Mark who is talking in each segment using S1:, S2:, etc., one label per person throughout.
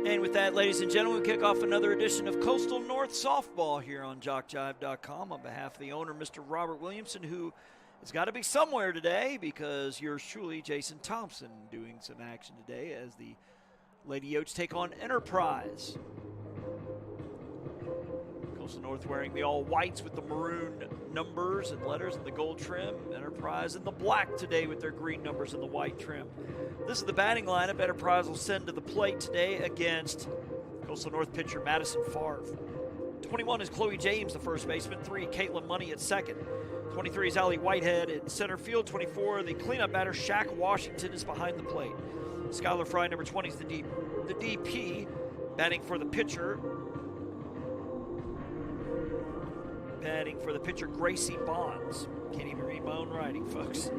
S1: And with that, ladies and gentlemen, we kick off another edition of Coastal North Softball here on JockJive.com on behalf of the owner, Mr. Robert Williamson, who has got to be somewhere today because yours truly, Jason Thompson, doing some action today as the Lady Yotes take on Enterprise. Coastal North wearing the all whites with the maroon numbers and letters and the gold trim. Enterprise in the black today with their green numbers and the white trim. This is the batting lineup Enterprise will send to the plate today against Coastal North pitcher Madison Favre. 21 is Chloe James, the first baseman. 3, Caitlin Money at second. 23 is Allie Whitehead in center field. 24, the cleanup batter Shaq Washington is behind the plate. Skylar Fry, number 20, is the DP, batting for the pitcher. Batting for the pitcher, Gracie Bonds. Can't even read my own writing, folks.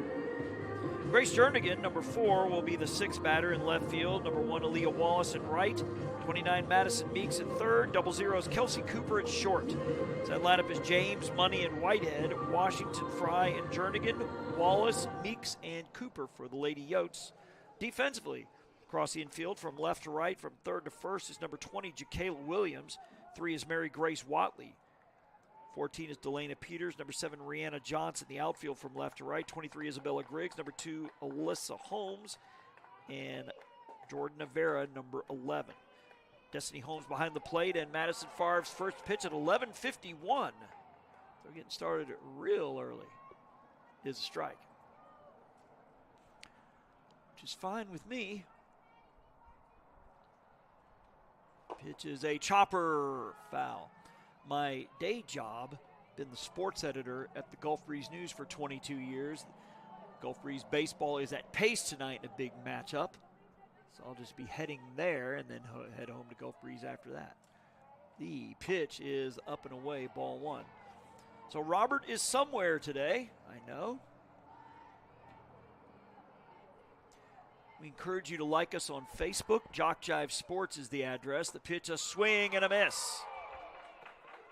S1: Grace Jernigan, number 4, will be the 6th batter in left field. Number 1, Aaliyah Wallace in right. 29, Madison Meeks in third. 00 is Kelsey Cooper at short. So that lineup is James, Money, and Whitehead. Washington, Fry, and Jernigan. Wallace, Meeks, and Cooper for the Lady Yotes. Defensively, across the infield from left to right, from third to first is number 20, Jacayla Williams. 3 is Mary Grace Watley. 14 is Delana Peters. Number 7, Rihanna Johnson. The outfield from left to right. 23, Isabella Griggs. Number 2, Alyssa Holmes. And Jordan Navarra, number 11. Destiny Holmes behind the plate, and Madison Favre's first pitch at 11:51. They're getting started real early. Is a strike, which is fine with me. Pitch is a chopper, foul. My day job, been the sports editor at the Gulf Breeze News for 22 years. Gulf Breeze baseball is at Pace tonight in a big matchup. So I'll just be heading there and then head home to Gulf Breeze after that. The pitch is up and away, ball 1. So Robert is somewhere today, I know. We encourage you to like us on Facebook. JockJive Sports is the address. The pitch, a swing and a miss.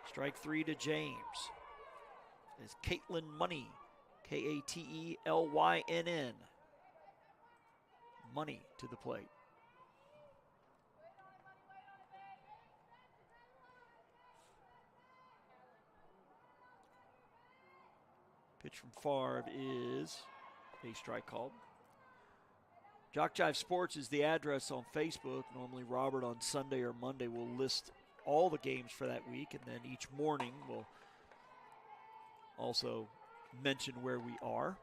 S1: Strike 3 to James. It's Caitlin Money, K-A-T-E-L-Y-N-N. Money to the plate. Pitch from Favre is a strike called. JockJive Sports is the address on Facebook. Normally Robert on Sunday or Monday will list all the games for that week, and then each morning we'll also mention where we are.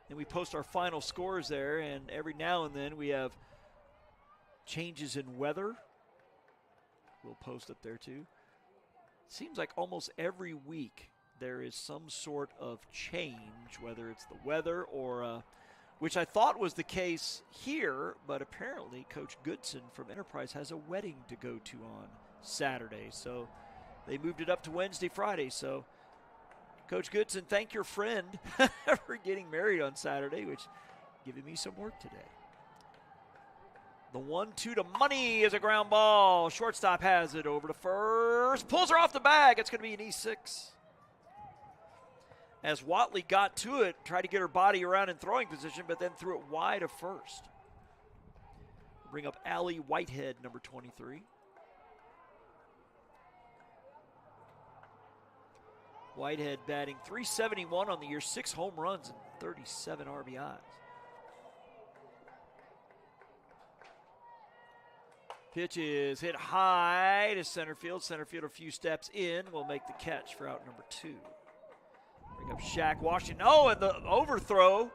S1: And we post our final scores there, and every now and then we have changes in weather. We'll post up there too. It seems like almost every week there is some sort of change, whether it's the weather or which I thought was the case here, but apparently Coach Goodson from Enterprise has a wedding to go to on Saturday. So they moved it up to Wednesday, Friday. So Coach Goodson, thank your friend for getting married on Saturday, which giving me some work today. The 1-2 to Money is a ground ball. Shortstop has it over to first. Pulls her off the bag. It's going to be an E6. As Watley got to it, tried to get her body around in throwing position, but then threw it wide of first. Bring up Allie Whitehead, number 23. Whitehead batting .371 on the year, 6 home runs and 37 RBIs. Pitch is hit high to center field. Center field a few steps in will make the catch for out number 2. Bring up Shaq Washington. Oh, and the overthrow.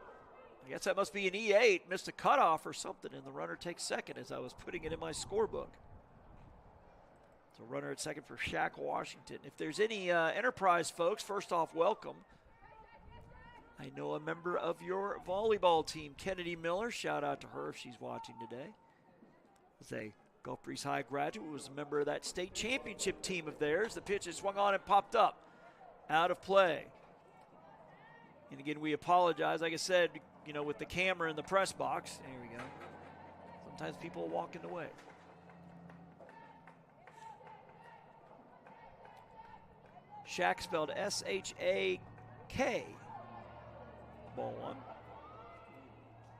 S1: I guess that must be an E8. Missed a cutoff or something, and the runner takes second as I was putting it in my scorebook. So runner at second for Shaq Washington. If there's any Enterprise folks, first off, welcome. I know a member of your volleyball team, Kennedy Miller. Shout out to her if she's watching today. As a Gulf Breeze High graduate, was a member of that state championship team of theirs. The pitch is swung on and popped up. Out of play. And again, we apologize. Like I said, you know, with the camera in the press box. There we go. Sometimes people are walking away. Shaq spelled S-H-A-K. Ball 1.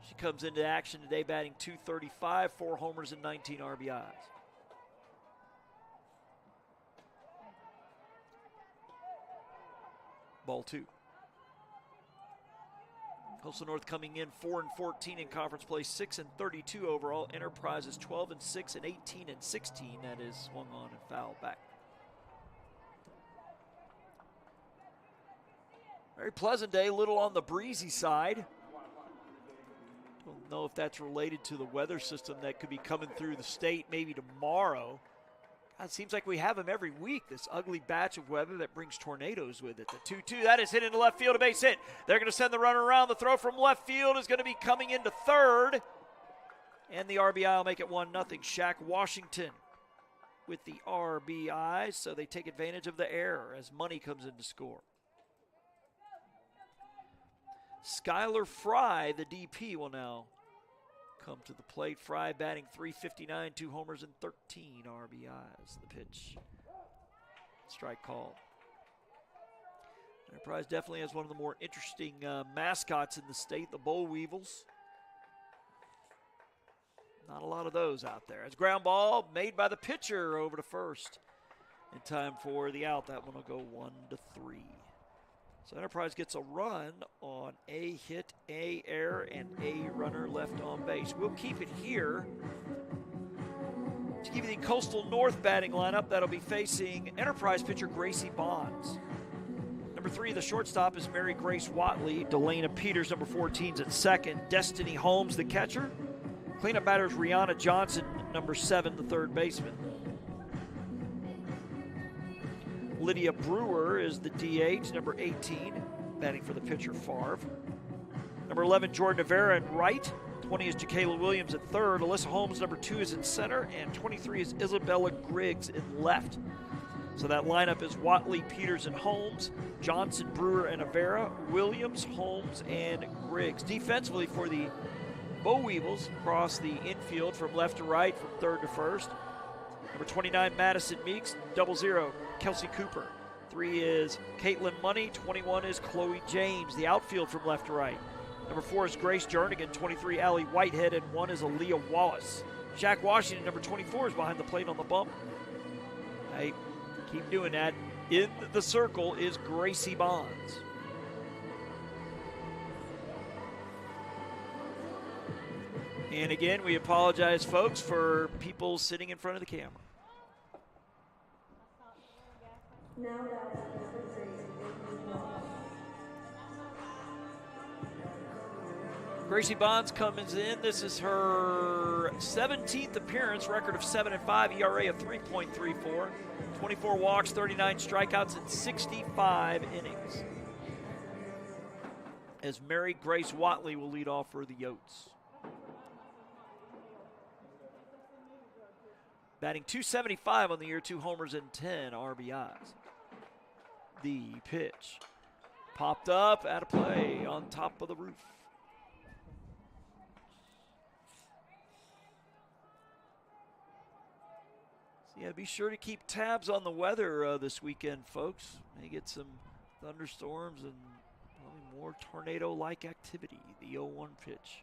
S1: She comes into action today batting .235, 4 homers and 19 RBIs. ball 2. Coastal North coming in 4-14 in conference play, 6-32 overall. Enterprise is 12-6 and 18-16. That is swung on and fouled back. Very pleasant day, a little on the breezy side. Don't know if that's related to the weather system that could be coming through the state maybe tomorrow. God, it seems like we have them every week, this ugly batch of weather that brings tornadoes with it. The 2-2, that is hit into left field, a base hit. They're going to send the runner around. The throw from left field is going to be coming into third. And the RBI will make it 1-0. Shaq Washington with the RBI, so they take advantage of the error as Money comes in to score. Skylar Fry, the DP, will now come to the plate. Fry batting .359, 2 homers and 13 RBIs. The pitch. Strike called. Enterprise definitely has one of the more interesting mascots in the state, the Boll Weevils. Not a lot of those out there. It's ground ball made by the pitcher over to first. In time for the out. That one will go 1-3. So Enterprise gets a run on a hit, a error, and a runner left on base. We'll keep it here to give you the Coastal North batting lineup that'll be facing Enterprise pitcher Gracie Bonds. Number 3, the shortstop, is Mary Grace Watley. Delana Peters, number 14, is at second. Destiny Holmes, the catcher. Cleanup batter is Rihanna Johnson, number 7, the third baseman. Lydia Brewer is the DH, number 18, batting for the pitcher Favre. Number 11, Jordan Rivera in right. 20 is Jacayla Williams at third. Alyssa Holmes, number 2, is in center. And 23 is Isabella Griggs in left. So that lineup is Watley, Peters, and Holmes. Johnson, Brewer, and Rivera. Williams, Holmes, and Griggs. Defensively for the Boll Weevils, across the infield from left to right, from third to first. Number 29, Madison Meeks. 00, Kelsey Cooper. 3 is Caitlin Money. 21 is Chloe James. The outfield from left to right. Number 4 is Grace Jernigan. 23, Allie Whitehead. And 1 is Aaliyah Wallace. Shaq Washington, number 24, is behind the plate on the bump. Hey, keep doing that. In the circle is Gracie Bonds. And again, we apologize, folks, for people sitting in front of the camera. Gracie Bonds comes in. This is her 17th appearance, record of 7-5, ERA of 3.34, 24 walks, 39 strikeouts, and 65 innings. As Mary Grace Watley will lead off for the Yotes. Batting .275 on the year, 2 homers and 10 RBIs. The pitch. Popped up, out of play, on top of the roof. So yeah, be sure to keep tabs on the weather this weekend, folks. May get some thunderstorms and probably more tornado-like activity. The 0-1 pitch.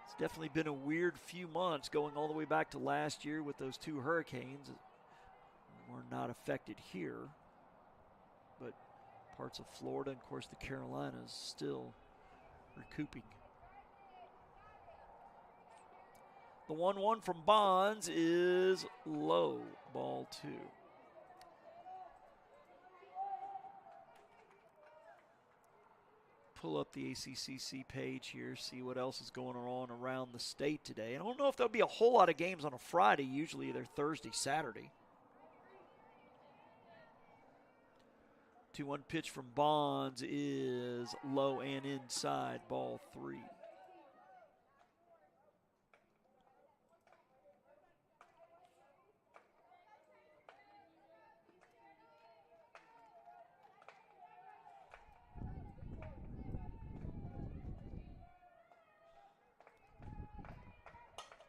S1: It's definitely been a weird few months, going all the way back to last year with those 2 hurricanes. We're not affected here, but parts of Florida and, of course, the Carolinas still recouping. The 1-1 from Bonds is low, ball 2. Pull up the ACCC page here, see what else is going on around the state today. I don't know if there'll be a whole lot of games on a Friday. Usually they're Thursday, Saturday. 2-1 pitch from Bonds is low and inside, ball 3.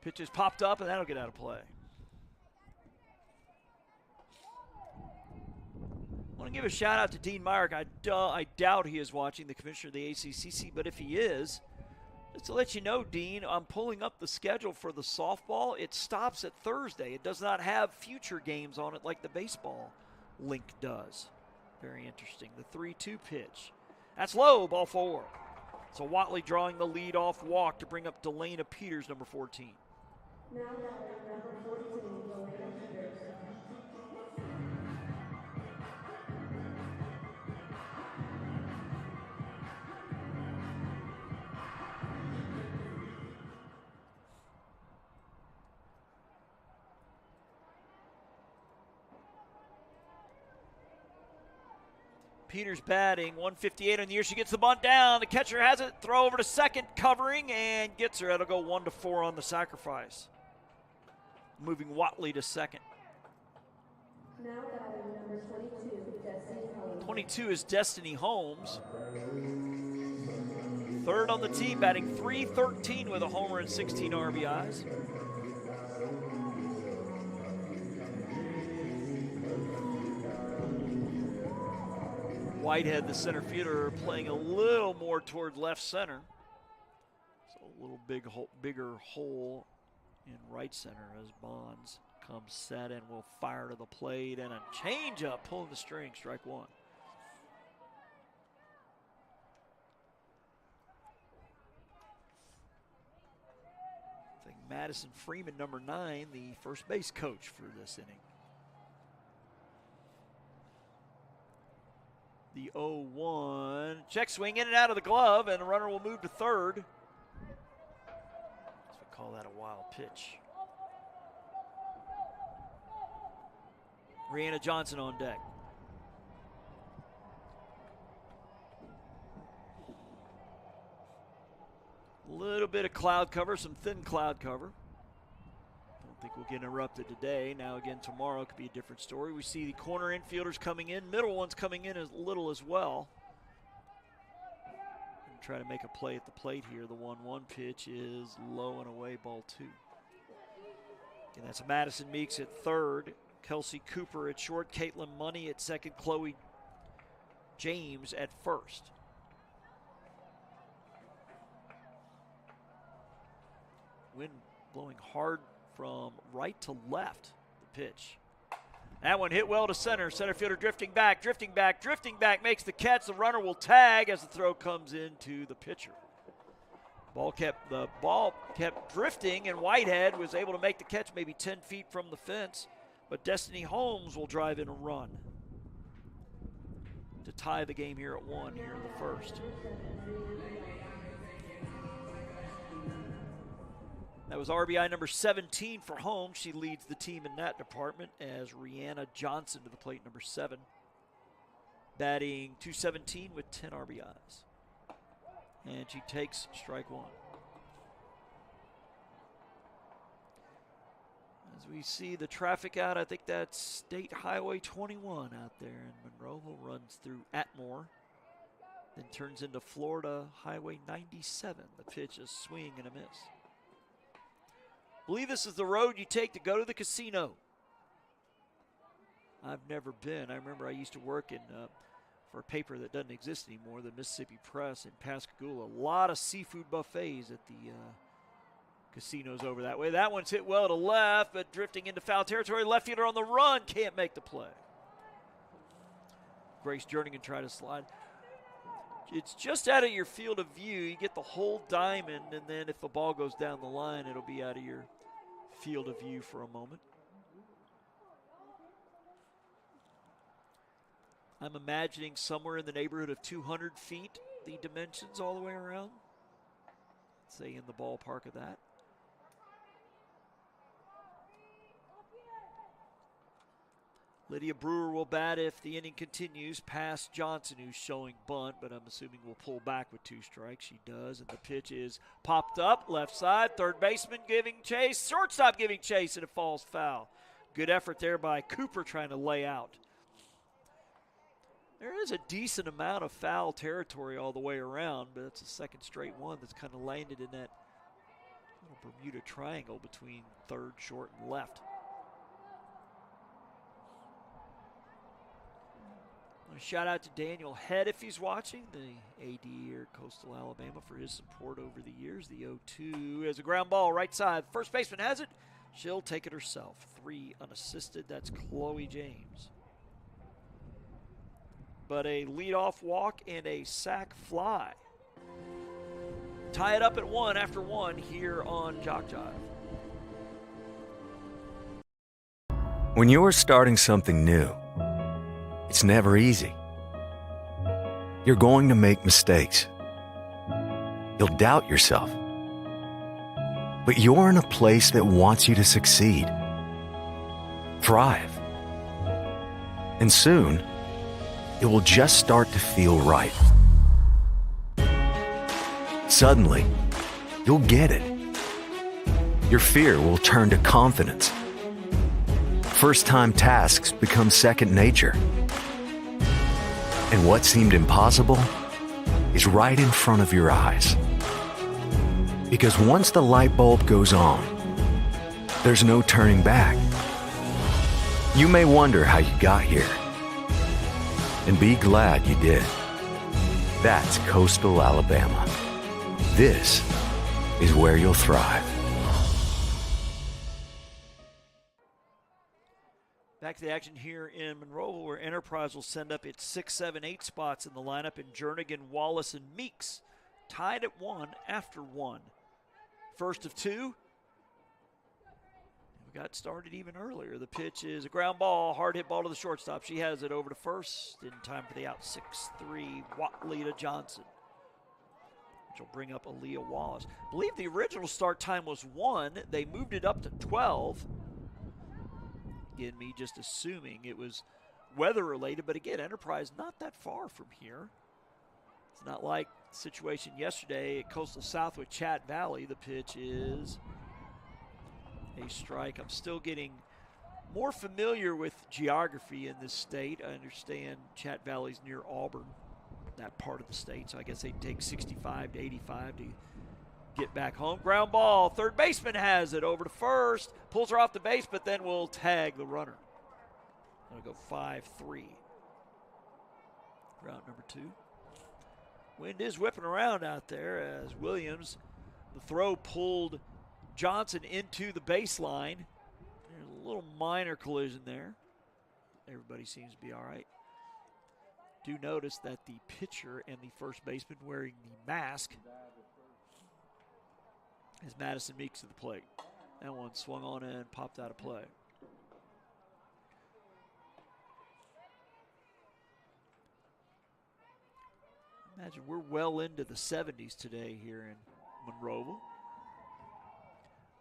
S1: Pitches popped up, and that'll get out of play. I want to give a shout out to Dean Myrick. I doubt he is watching, the commissioner of the ACCC, but if he is, just to let you know, Dean, I'm pulling up the schedule for the softball. It stops at Thursday. It does not have future games on it like the baseball link does. Very interesting. The 3-2 pitch. That's low, ball 4. So Watley drawing the lead-off walk to bring up Delana Peters, number 14.
S2: Now number 14, Delana Peters.
S1: Peters batting, 158 on the year. She gets the bunt down. The catcher has it. Throw over to second, covering, and gets her. It'll go 1-4 on the sacrifice. Moving Watley to second.
S2: Now batting number 22, Destiny Holmes.
S1: 22 is Destiny Holmes. Third on the team, batting .313 with a homer and 16 RBIs. Whitehead, the center fielder, playing a little more toward left center. So a little bigger hole in right center as Bonds comes set and will fire to the plate, and a changeup pulling the string, strike 1. I think Madison Freeman, number 9, the first base coach for this inning. The 0-1. Check swing in and out of the glove, and the runner will move to third. So we call that a wild pitch. Rihanna Johnson on deck. A little bit of cloud cover, some thin cloud cover. I think we'll get interrupted today. Now again, tomorrow could be a different story. We see the corner infielders coming in, middle ones coming in as little as well. And try to make a play at the plate here. The 1-1 pitch is low and away, ball 2. And that's Madison Meeks at third, Kelsey Cooper at short, Caitlin Money at second, Chloe James at first. Wind blowing hard from right to left, the pitch. That one hit well to center. Center fielder drifting back, makes the catch. The runner will tag as the throw comes into the pitcher. The ball kept drifting, and Whitehead was able to make the catch maybe 10 feet from the fence, but Destiny Holmes will drive in a run to tie the game here at 1 here in the first. That was RBI number 17 for Holmes. She leads the team in that department as Rihanna Johnson to the plate, number 7. Batting .217 with 10 RBIs. And she takes strike 1. As we see the traffic out, I think that's State Highway 21 out there in Monroe. Runs through Atmore, then turns into Florida Highway 97. The pitch is swing and a miss. I believe this is the road you take to go to the casino. I've never been. I remember I used to work for a paper that doesn't exist anymore, the Mississippi Press in Pascagoula. A lot of seafood buffets at the casinos over that way. That one's hit well to left, but drifting into foul territory. Left fielder on the run, can't make the play. Grace Jernigan tried to slide. It's just out of your field of view. You get the whole diamond, and then if the ball goes down the line, it'll be out of your field of view for a moment. I'm imagining somewhere in the neighborhood of 200 feet, the dimensions all the way around. Say in the ballpark of that. Lydia Brewer will bat if the inning continues past Johnson, who's showing bunt, but I'm assuming will pull back with 2 strikes. She does, and the pitch is popped up, left side, third baseman giving chase, shortstop giving chase, and it falls foul. Good effort there by Cooper trying to lay out. There is a decent amount of foul territory all the way around, but it's a second straight one that's kind of landed in that little Bermuda Triangle between third, short, and left. A shout out to Daniel Head if he's watching, the AD here at Coastal Alabama, for his support over the years. The 0-2 is a ground ball right side. First baseman has it. She'll take it herself. 3 unassisted. That's Chloe James. but a leadoff walk and a sac fly. Tie it up at 1 after 1 here on JockJive.
S3: When you're starting something new, it's never easy. You're going to make mistakes. You'll doubt yourself. But you're in a place that wants you to succeed, thrive. And soon, it will just start to feel right. Suddenly, you'll get it. Your fear will turn to confidence. First-time tasks become second nature. And what seemed impossible is right in front of your eyes. Because once the light bulb goes on, there's no turning back. You may wonder how you got here, and be glad you did. That's coastal Alabama. This is where you'll thrive.
S1: Back to the action here in Monroeville, where Enterprise will send up its 6, 7, 8 spots in the lineup, and Jernigan, Wallace, and Meeks tied at 1 after 1. First of 2. We got started even earlier. The pitch is a ground ball, hard hit ball to the shortstop. She has it over to first in time for the out. 6-3, Watlita Johnson, which will bring up Aaliyah Wallace. I believe the original start time was 1. They moved it up to 12. Again, me just assuming it was weather related, but again, Enterprise not that far from here. It's not like the situation yesterday at Coastal South with Chat Valley. The pitch is a strike. I'm still getting more familiar with geography in this state. I understand Chat Valley's near Auburn, that part of the state, so I guess they'd take 65 to 85 to get back home. Ground ball, third baseman has it over to first, pulls her off the base, but then will tag the runner. Gonna go 5-3. Route number 2. Wind is whipping around out there as Williams, the throw pulled Johnson into the baseline. There's a little minor collision there. Everybody seems to be all right. Do notice that the pitcher and the first baseman wearing the mask is Madison Meeks at the plate. That one swung on and popped out of play. Imagine we're well into the 70s today here in Monroeville.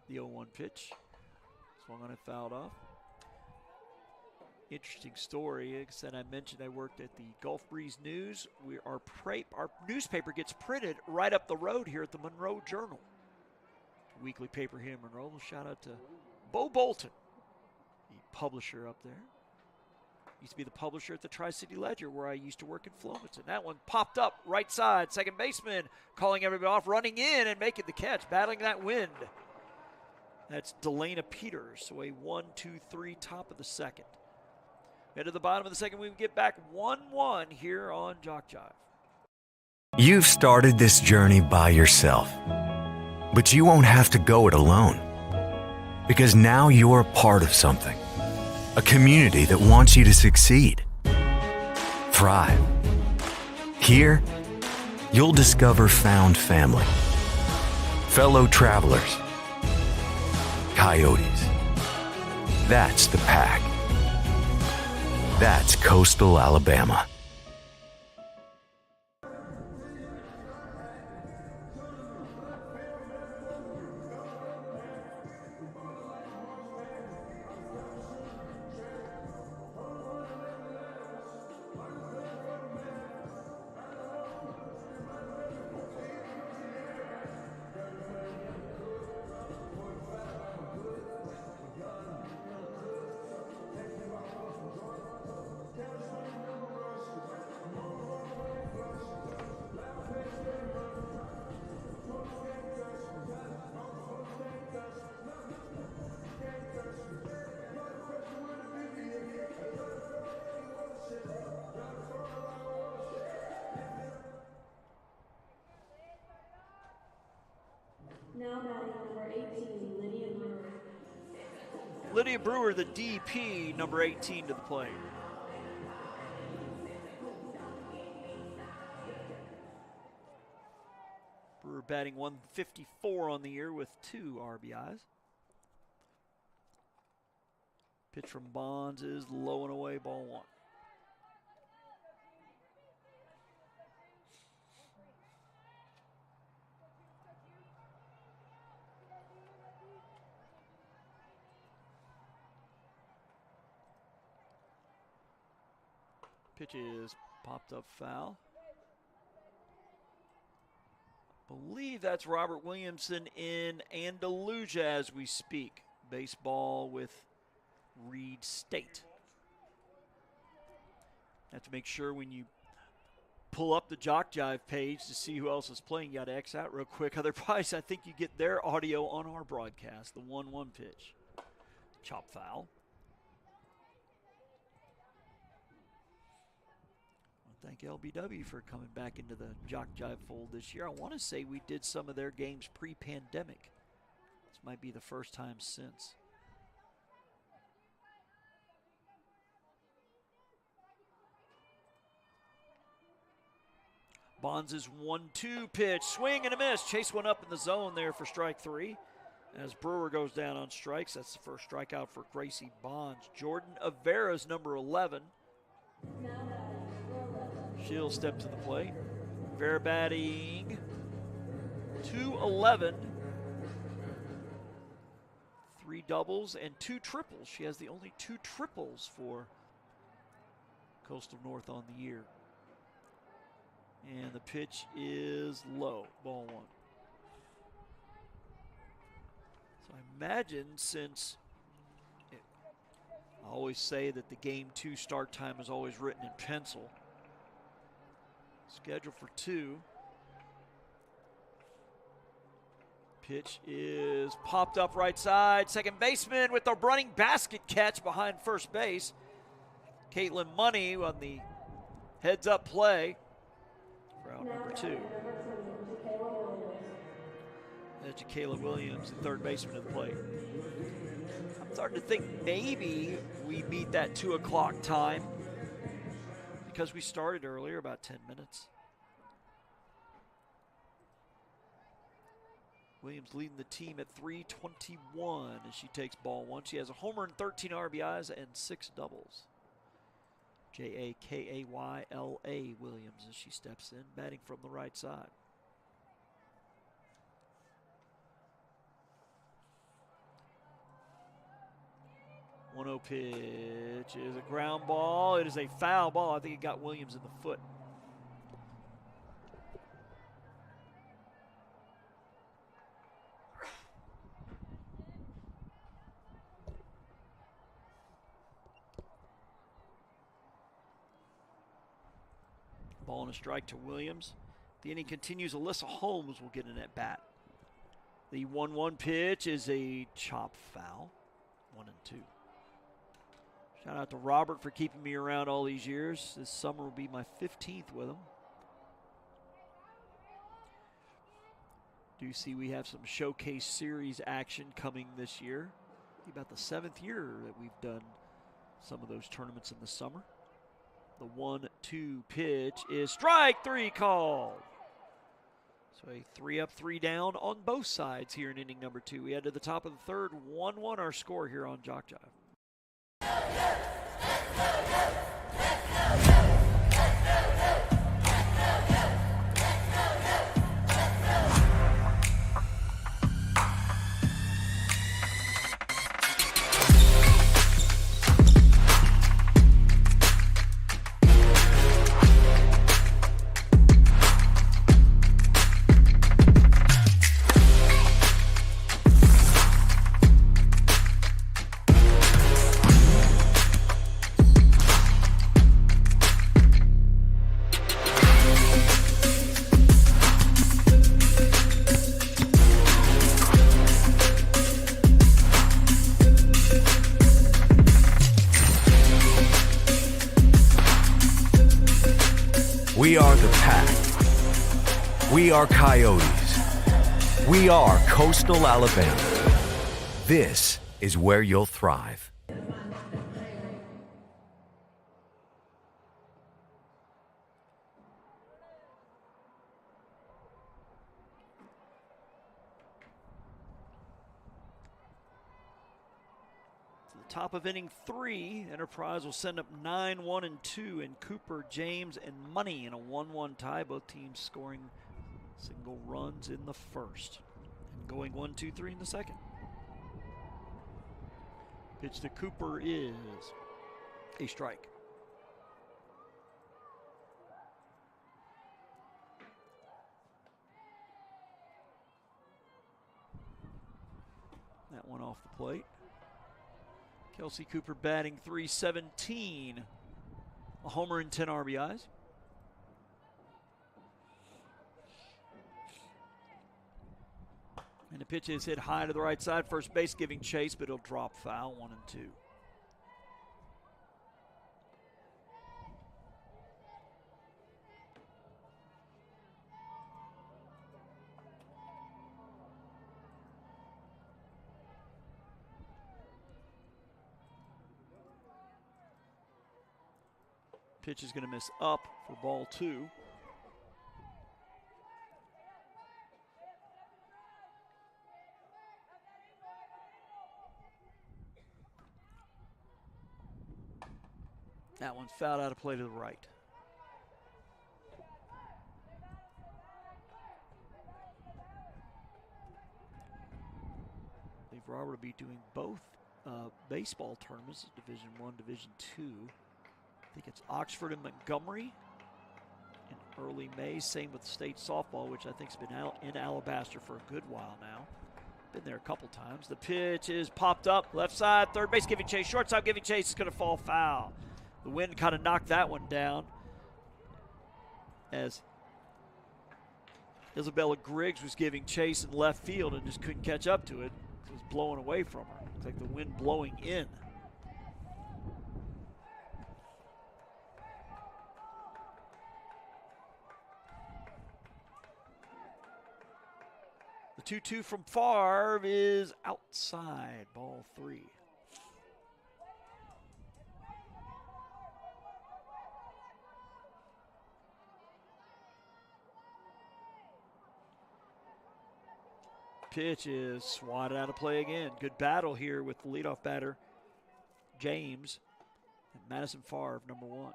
S1: The 0-1 pitch. Swung on and fouled off. Interesting story. Like I said, I mentioned I worked at the Gulf Breeze News. Our newspaper gets printed right up the road here at the Monroe Journal. Weekly paper here in Monroe. Shout out to Bo Bolton, the publisher up there. Used to be the publisher at the Tri-City Ledger where I used to work in Flomaton. That one popped up right side. Second baseman calling everybody off, running in and making the catch, battling that wind. That's Delana Peters. So a 1-2-3 top of the second. Head to the bottom of the second. We get back 1-1 here on JockJive.
S3: You've started this journey by yourself. But you won't have to go it alone, because now you're a part of something, a community that wants you to succeed, thrive. Here, you'll discover found family, fellow travelers, coyotes. That's the pack. That's coastal Alabama.
S2: Now batting number 18, Lydia Brewer.
S1: Lydia Brewer, the DP, number 18 to the plate. Robert batting 154 on the year with 2 RBIs. Pitch from Bonds is low and away, ball 1. Pitch is popped up foul. I believe that's Robert Williamson in Andalusia as we speak. Baseball with Reed State. Have to make sure when you pull up the JockJive page to see who else is playing, you got to X out real quick. Otherwise, I think you get their audio on our broadcast. The 1-1 pitch. Chop foul. Thank LBW for coming back into the JockJive fold this year. I want to say we did some of their games pre-pandemic. This might be the first time since. Bonds' 1-2 pitch. Swing and a miss. Chase one up in the zone there for strike 3. As Brewer goes down on strikes, that's the first strikeout for Gracie Bonds. Jordan Avera's number 11. She'll step to the plate. Vera batting .211. 3 doubles and 2 triples. She has the only 2 triples for Coastal North on the year. And the pitch is low, ball 1. So I imagine since I always say that the game 2 start time is always written in pencil. Scheduled for 2. Pitch is popped up right side. Second baseman with the running basket catch behind first base. Caitlin Money on the heads-up play for out number 2. That's Jacayla Williams, the third baseman of the plate. I'm starting to think maybe we meet that 2 o'clock time because we started earlier, about 10 minutes. Williams leading the team at .321 as she takes ball 1. She has a homer and 13 RBIs and 6 doubles. Jakayla Williams as she steps in, batting from the right side. .1-0 pitch is a ground ball. It is a foul ball. I think it got Williams in the foot. Ball and a strike to Williams. The inning continues. Alyssa Holmes will get an at bat. The 1-1 pitch is a chop foul. 1-2. Shout out to Robert for keeping me around all these years. This summer will be my 15th with him. Do see we have some showcase series action coming this year. About the 7th year that we've done some of those tournaments in the summer. The 1-2 pitch is strike 3 called. So a 3 up, 3 down on both sides here in inning number 2. We head to the top of the third. 1-1 our score here on JockJive.
S3: We are the Pack. We are Coyotes. We are Coastal Alabama. This is where you'll thrive.
S1: the top of inning 3, Enterprise will send up 9, 1, and 2, and Cooper, James, and Money in a 1-1 tie. Both teams scoring single runs in the first. And going 1, 2, 3 in the second. Pitch to Cooper is a strike. That one off the plate. Kelsey Cooper batting .317, a homer and 10 RBIs. And the pitch is hit high to the right side. First base giving chase, but it'll drop foul. 1 and 2. Pitch is going to miss up for ball 2. That one's fouled out of play to the right. I believe Robert will be doing both baseball tournaments, Division I, Division II. I think it's Oxford and Montgomery in early May. Same with state softball, which I think has been out in Alabaster for a good while now. Been there a couple times. The pitch is popped up, left side, third base giving chase, shortstop giving chase. Is going to fall foul. The wind kind of knocked that one down as Isabella Griggs was giving chase in left field and just couldn't catch up to it. It was blowing away from her. Looks like the wind blowing in. The 2-2 from Favre is outside, ball 3. Pitch is swatted out of play again. Good battle here with the leadoff batter, James, and Madison Favre, number 1.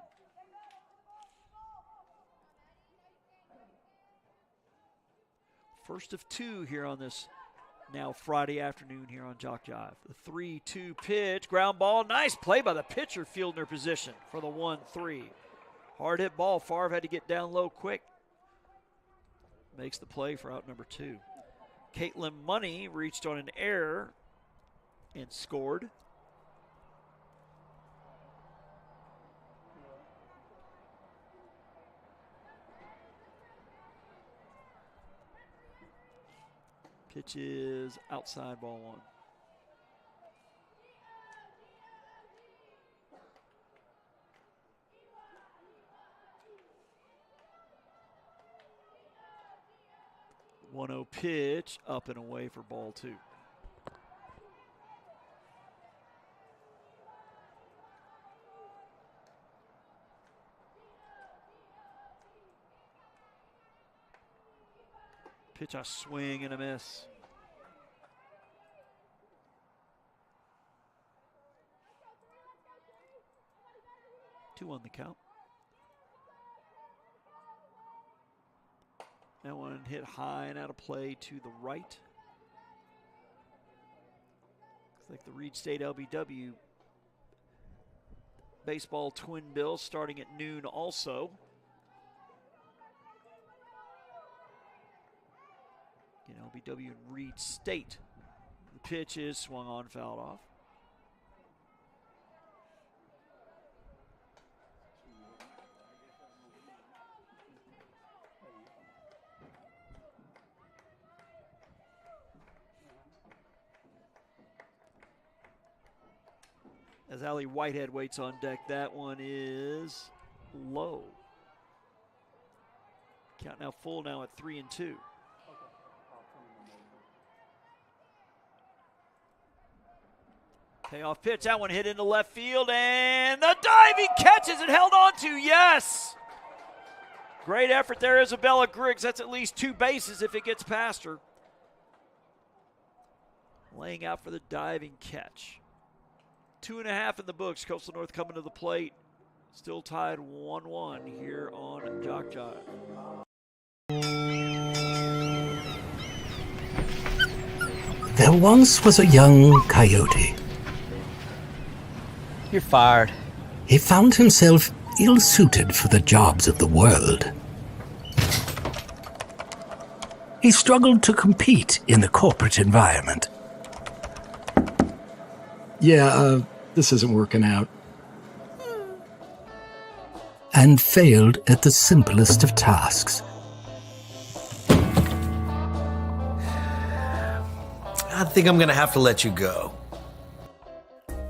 S1: First of 2 here on this now Friday afternoon here on JockJive. The 3-2 pitch, ground ball. Nice play by the pitcher fielding her position for the 1-3. Hard hit ball. Favre had to get down low quick. Makes the play for out number 2. Caitlin Money reached on an error and scored. Pitch is outside, ball 1. One-0 pitch, up and away for ball 2. Pitch, a swing and a miss. Two on the count. That one hit high and out of play to the right. Looks like the Reed State LBW baseball twin bill starting at noon also. Again, LBW and Reed State. The pitch is swung on, fouled off. As Allie Whitehead waits on deck, that one is low. Count now full now at 3-2. Payoff pitch, that one hit into left field, and the diving catch is it held on to, yes! Great effort there, Isabella Griggs. That's at least 2 bases if it gets past her. Laying out for the diving catch. 2.5 in the books. Coastal North coming to the plate. Still tied 1-1 here on JockJive.
S4: There once was a young coyote.
S5: You're fired.
S4: He found himself ill-suited for the jobs of the world. He struggled to compete in the corporate environment.
S6: This isn't working out.
S4: And failed at the simplest of tasks.
S5: I think I'm gonna have to let you go.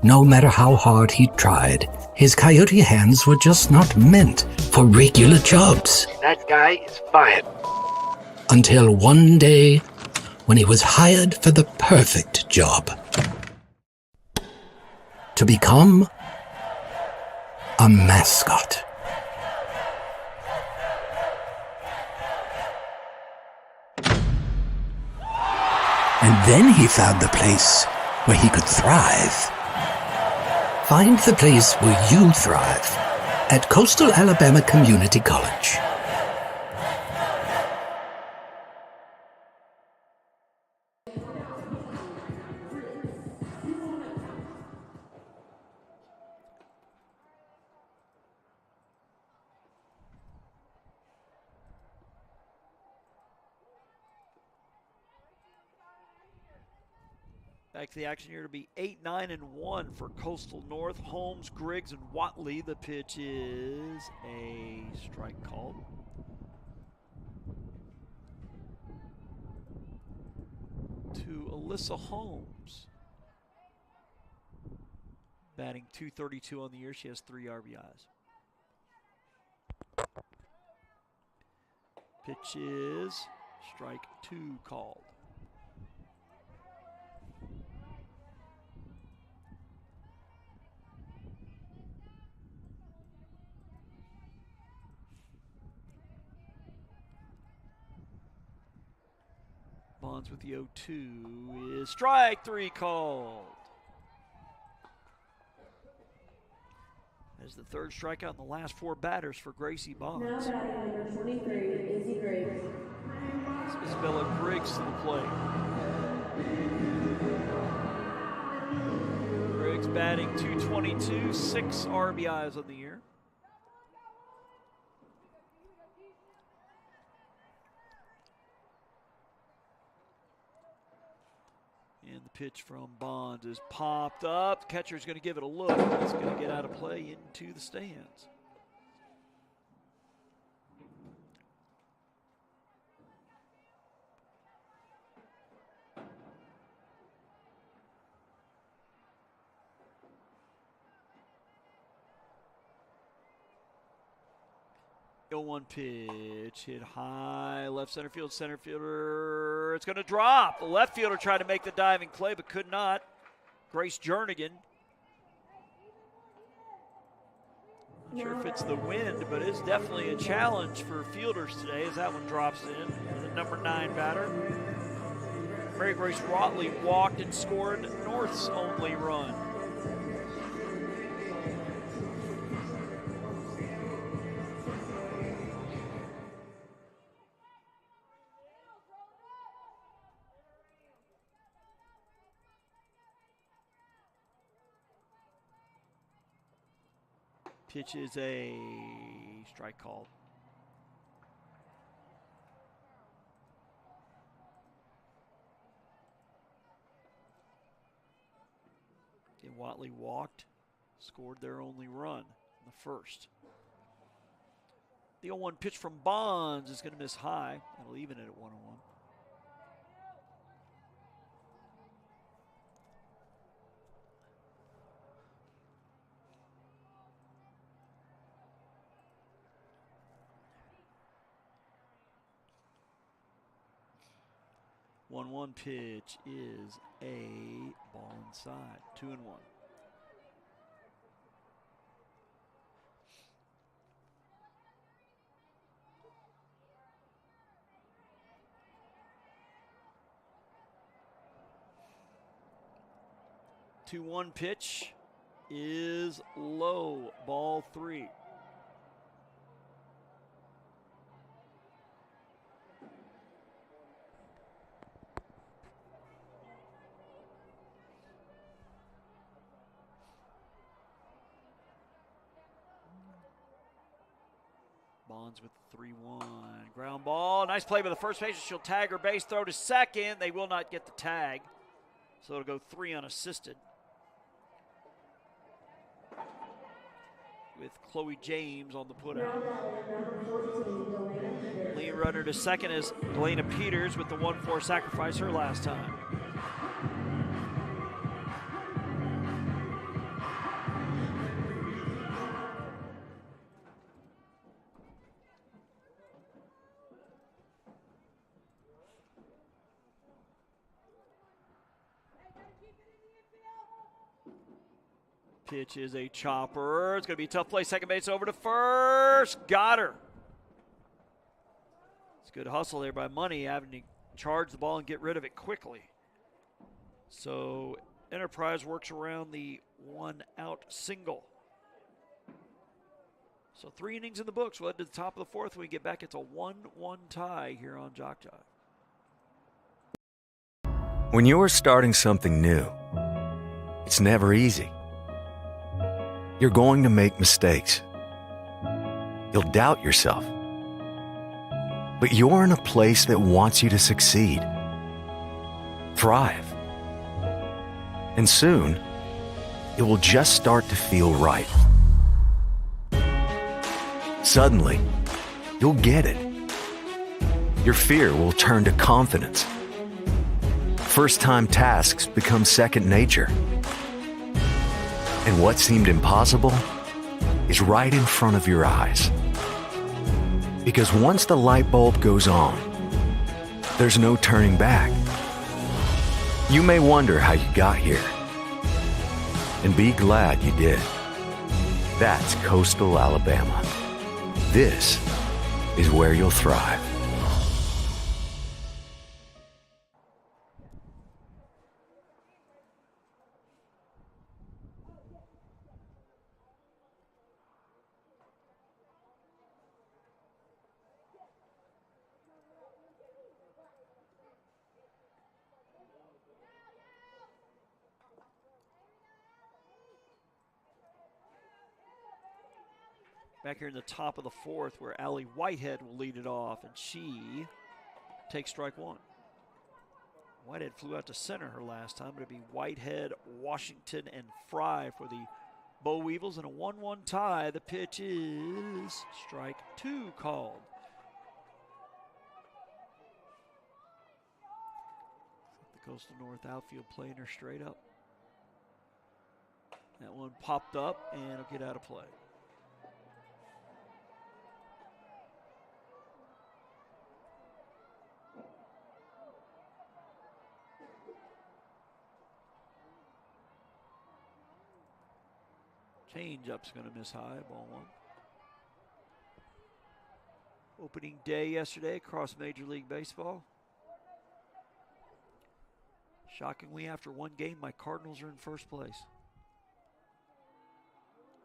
S4: No matter how hard he tried, his coyote hands were just not meant for regular jobs.
S6: That guy is fired.
S4: Until one day, when he was hired for the perfect job. To become a mascot. And then he found the place where he could thrive. Find the place where you thrive at Coastal Alabama Community College.
S1: Back to the action here to be 8-9-1 for Coastal North. Holmes, Griggs, and Watley. The pitch is a strike called. To Alyssa Holmes. Batting .232 on the year. She has 3 RBIs. Pitch is strike 2 called. Bonds with the 0-2 is strike 3 called. As the third strikeout in the last 4 batters for Gracie Bonds.
S2: Now batting number 23, Izzy Griggs.
S1: Isabella Griggs to the plate. Griggs batting .222, 6 RBIs on the year. And the pitch from Bonds is popped up. Catcher's going to give it a look. It's going to get out of play into the stands. The 0-1 pitch hit high, left center field, center fielder. It's going to drop. The left fielder tried to make the diving play but could not. Grace Jernigan. Not sure if it's the wind, but it's definitely a challenge for fielders today as that one drops in. The number 9 batter. Mary Grace Watley walked and scored North's only run. Pitch is a strike called. And Watley walked, scored their only run in the first. The 0-1 pitch from Bonds is going to miss high. That'll even it at 1-1. One pitch is a ball inside. 2-1. Two-one pitch is low. Ball 3. Bonds with the 3-1. Ground ball. Nice play by the first baseman. She'll tag her base, throw to second. They will not get the tag. So it'll go 3 unassisted. With Chloe James on the putout. Lead runner to second is Elena Peters with the 1-4 sacrifice her last time. Pitch is a chopper. It's going to be a tough play. Second base over to first. Got her. It's good hustle there by Money, having to charge the ball and get rid of it quickly. So Enterprise works around the 1-out single. So 3 innings in the books. We'll head to the top of the 4th. When we get back, it's a 1-1 tie here on JockJive.
S3: When you're starting something new, it's never easy. You're going to make mistakes. You'll doubt yourself. But you're in a place that wants you to succeed, thrive. And soon, it will just start to feel right. Suddenly, you'll get it. Your fear will turn to confidence. First-time tasks become second nature. And what seemed impossible is right in front of your eyes. Because once the light bulb goes on, there's no turning back. You may wonder how you got here, and be glad you did. That's Coastal Alabama. This is where you'll thrive.
S1: Back here in the top of the 4th, where Allie Whitehead will lead it off, and she takes strike 1. Whitehead flew out to center her last time. It'll be Whitehead, Washington, and Fry for the Boll Weevils in a 1-1 tie. The pitch is strike 2 called. The Coastal North outfield playing her straight up. That one popped up, and it'll get out of play. Change-up's going to miss high, ball 1. Opening day yesterday across Major League Baseball. Shockingly, after one game, my Cardinals are in first place.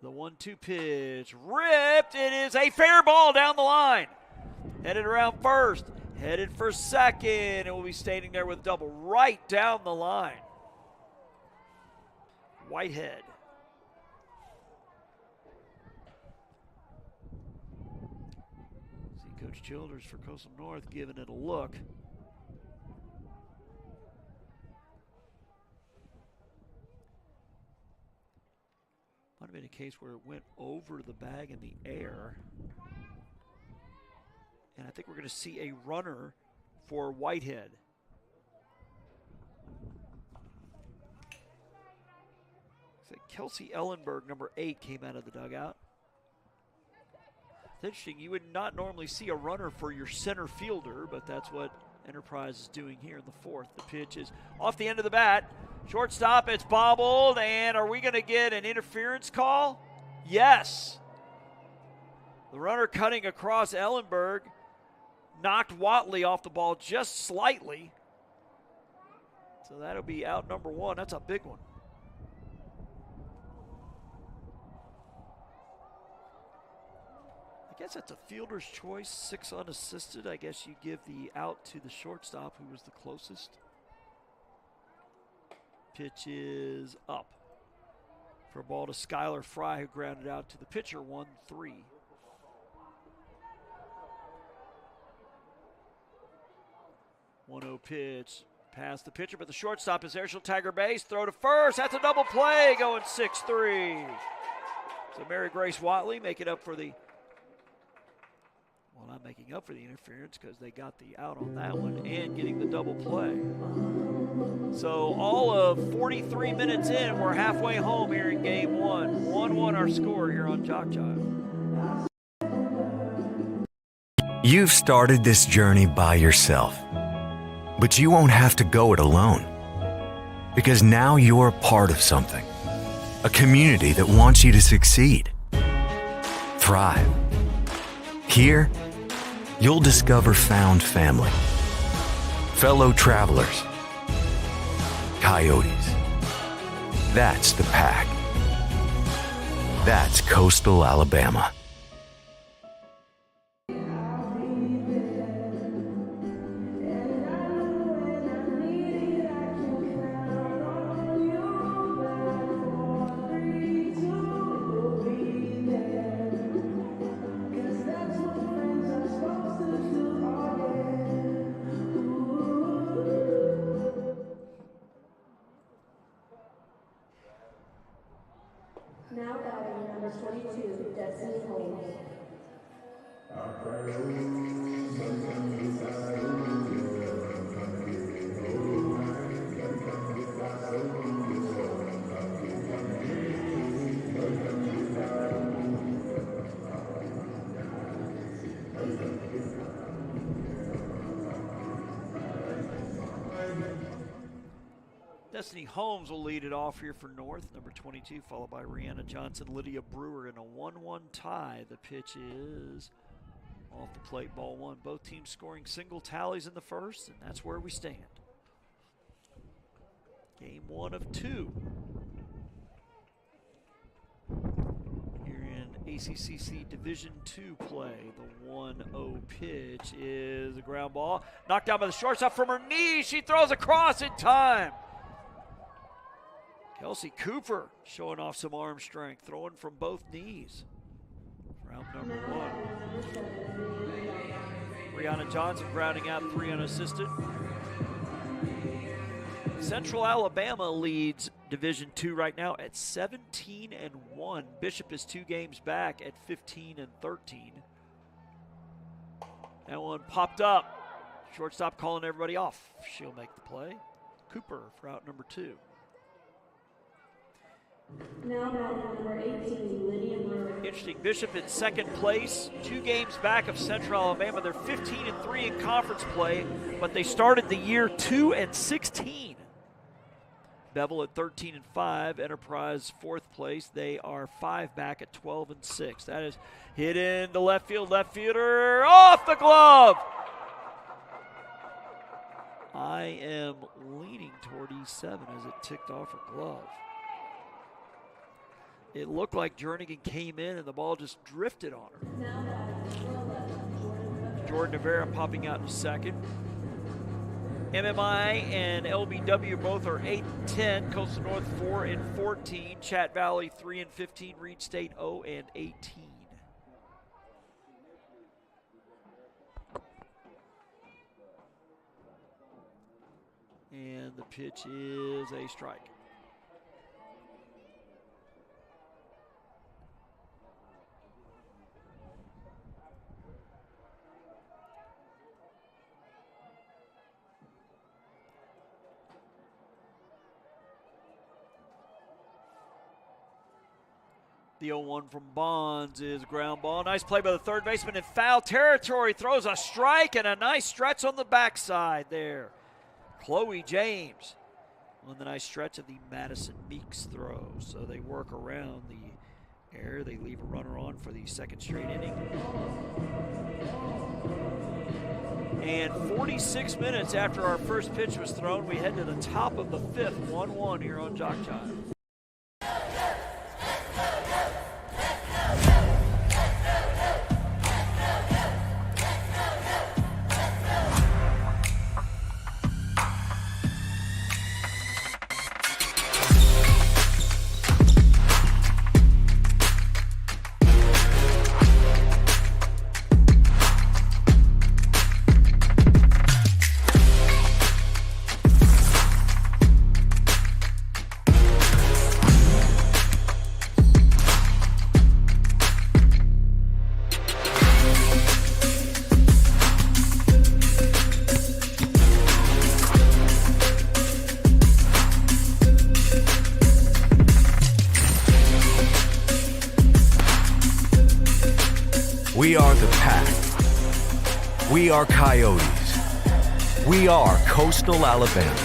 S1: The 1-2 pitch, ripped. It is a fair ball down the line. Headed around first, headed for second, and we'll be standing there with double right down the line. Whitehead. Coach Childers for Coastal North giving it a look. Might have been a case where it went over the bag in the air. And I think we're going to see a runner for Whitehead. Kelsey Ellenberg, number 8, came out of the dugout. It's interesting, you would not normally see a runner for your center fielder, but that's what Enterprise is doing here in the 4th. The pitch is off the end of the bat. Shortstop, it's bobbled, and are we going to get an interference call? Yes. The runner cutting across Ellenberg knocked Watley off the ball just slightly. So that'll be out number 1. That's a big one. guess that's a fielder's choice, 6 unassisted. I guess you give the out to the shortstop, who was the closest. Pitch is up for a ball to Skylar Fry, who grounded out to the pitcher, 1-3. One 0 pitch past the pitcher, but the shortstop is there. She'll tag her base, throw to first. That's a double play, going 6-3. So Mary Grace Watley making up for the, well, not making up for the interference because they got the out on that one and getting the double play. So all of 43 minutes in, we're halfway home here in game one. 1-1 our score here on JockJive.
S3: You've started this journey by yourself, but you won't have to go it alone. Because now you're a part of something, a community that wants you to succeed, thrive. Here, you'll discover found family, fellow travelers, coyotes. That's the pack. That's coastal Alabama.
S2: Now batting number 22, Destiny Holmes.
S1: Destiny Holmes will lead it off here for North, number 22, followed by Rihanna Johnson, Lydia Brewer in a 1-1 tie. The pitch is off the plate, ball one. Both teams scoring single tallies in the first, and that's where we stand. Game 1 of 2. Here in ACCC Division II play, the 1-0 pitch is a ground ball. Knocked down by the shortstop from her knee. She throws across in time. Kelsey Cooper showing off some arm strength, throwing from both knees. Round number 1. Brianna Johnson grounding out 3 unassisted. Central Alabama leads Division II right now at 17-1. Bishop is 2 games back at 15-13. That one popped up. Shortstop calling everybody off. She'll make the play. Cooper for out number 2.
S2: Now batting number 18, Lydia Brewer.
S1: Interesting. Bishop in second place, 2 games back of Central Alabama. They're 15-3 in conference play, but they started the year 2-16. Bevel at 13-5. Enterprise 4th place. They are 5 back at 12-6. That is hit into left field. Left fielder off the glove. I am leaning toward E7 as it ticked off her glove. It looked like Jernigan came in and the ball just drifted on her. Jordan Rivera popping out in second. MMI and LBW both are 8-10. Coastal North 4-14. Chat Valley 3-15. Reed State 0-18. And the pitch is a strike. The 0-1 from Bonds is ground ball. Nice play by the third baseman in foul territory. Throws a strike and a nice stretch on the backside there. Chloe James on the nice stretch of the Madison Meeks throw. So they work around the error. They leave a runner on for the second straight inning. And 46 minutes after our first pitch was thrown, we head to the top of the 5th, 1-1 here on JockJive.
S3: We are the pack. We are Coyotes. We are Coastal Alabama.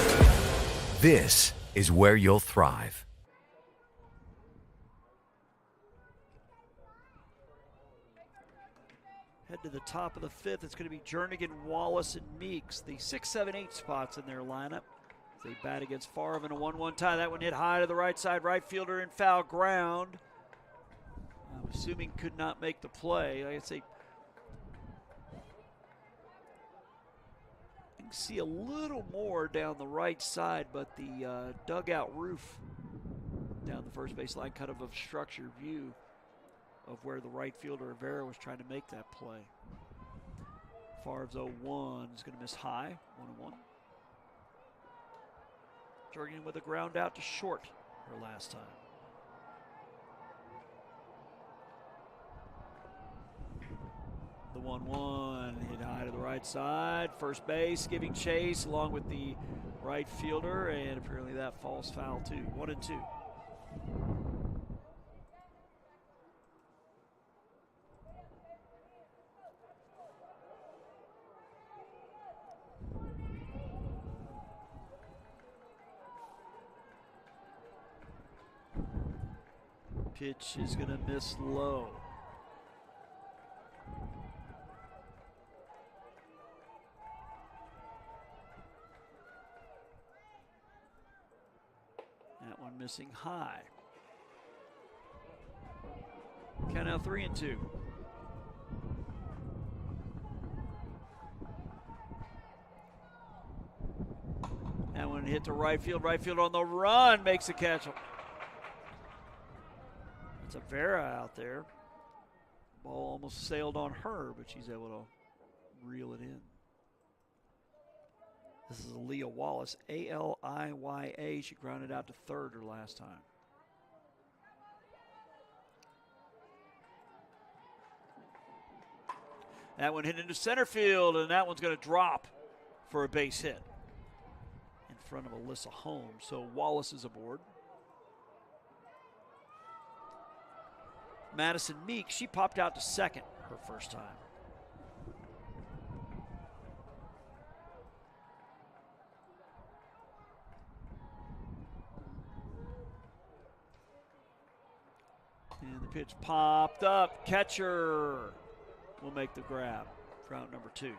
S3: This is where you'll thrive.
S1: Head to the top of the fifth. It's going to be Jernigan, Wallace, and Meeks, the 6, 7, 8 spots in their lineup. They bat against Favre in a 1-1 tie. That one hit high to the right side. Right fielder in foul ground. I'm assuming could not make the play. Like I say, you can see a little more down the right side, but the dugout roof down the first base line kind of obstructs your view of where the right fielder Rivera was trying to make that play. Favre's 0-1 is going to miss high, 1-1. Jernigan with a ground out to short her last time. The 1-1 hit high to the right side. First base giving chase along with the right fielder, and apparently that falls foul too. 1-2. Pitch is going to miss low. That one missing high. Count out 3-2. That one hit to right field. Right field on the run makes the catch. It's a Vera out there. Ball almost sailed on her, but she's able to reel it in. This is Aaliyah Wallace, A-L-I-Y-A. She grounded out to third her last time. That one hit into center field, and that one's going to drop for a base hit in front of Alyssa Holmes. So Wallace is aboard. Madison Meeks, she popped out to second her first time. And the pitch popped up. Catcher will make the grab for out number 2.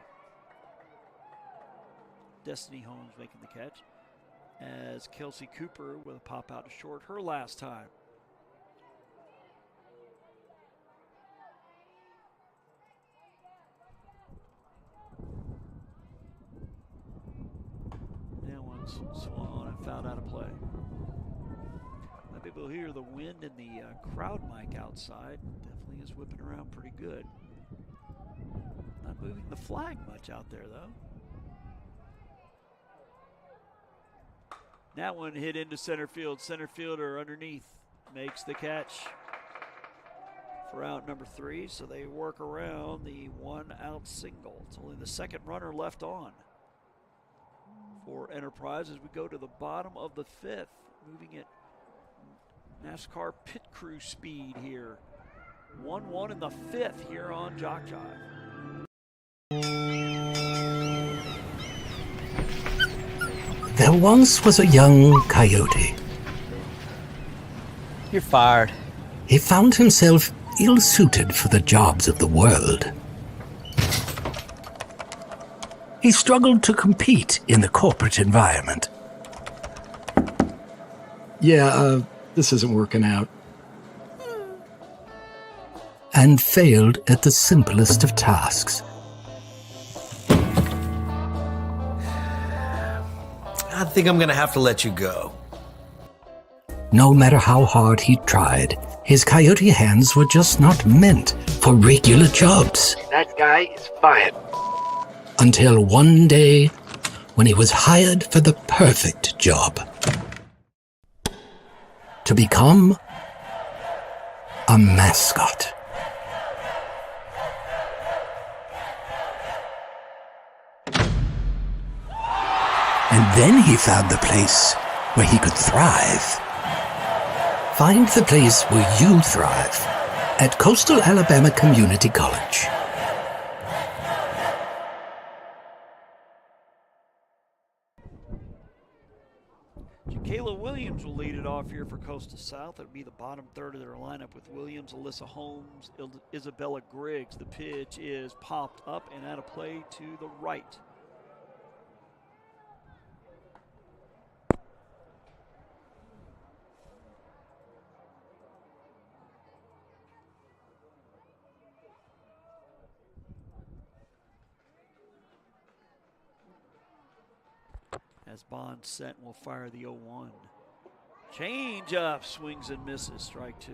S1: Destiny Holmes making the catch as Kelsey Cooper with a pop out to short her last time. Swung on and fouled out of play. Might be able to hear the wind in the crowd mic outside. Definitely is whipping around pretty good. Not moving the flag much out there, though. That one hit into center field. Center fielder underneath makes the catch for out number 3. So they work around the 1-out single. It's only the second runner left on for Enterprise as we go to the bottom of the 5th, moving at NASCAR pit crew speed here. 1-1 in the 5th here on JockJive.
S4: There once was a young coyote.
S5: You're fired.
S4: He found himself ill-suited for the jobs of the world. He struggled to compete in the corporate environment.
S6: Yeah, this isn't working out.
S4: And failed at the simplest of tasks.
S5: I think I'm gonna have to let you go.
S4: No matter how hard he tried, his coyote hands were just not meant for regular jobs.
S6: That guy is fired.
S4: Until one day, when he was hired for the perfect job. To become a mascot. And then he found the place where he could thrive. Find the place where you thrive at Coastal Alabama Community College.
S1: Kayla Williams will lead it off here for Coastal South. It'll be the bottom third of their lineup with Williams, Alyssa Holmes, Isabella Griggs. The pitch is popped up and out of play to the right. As Bond set and will fire the 0-1. Change up, swings and misses, strike two.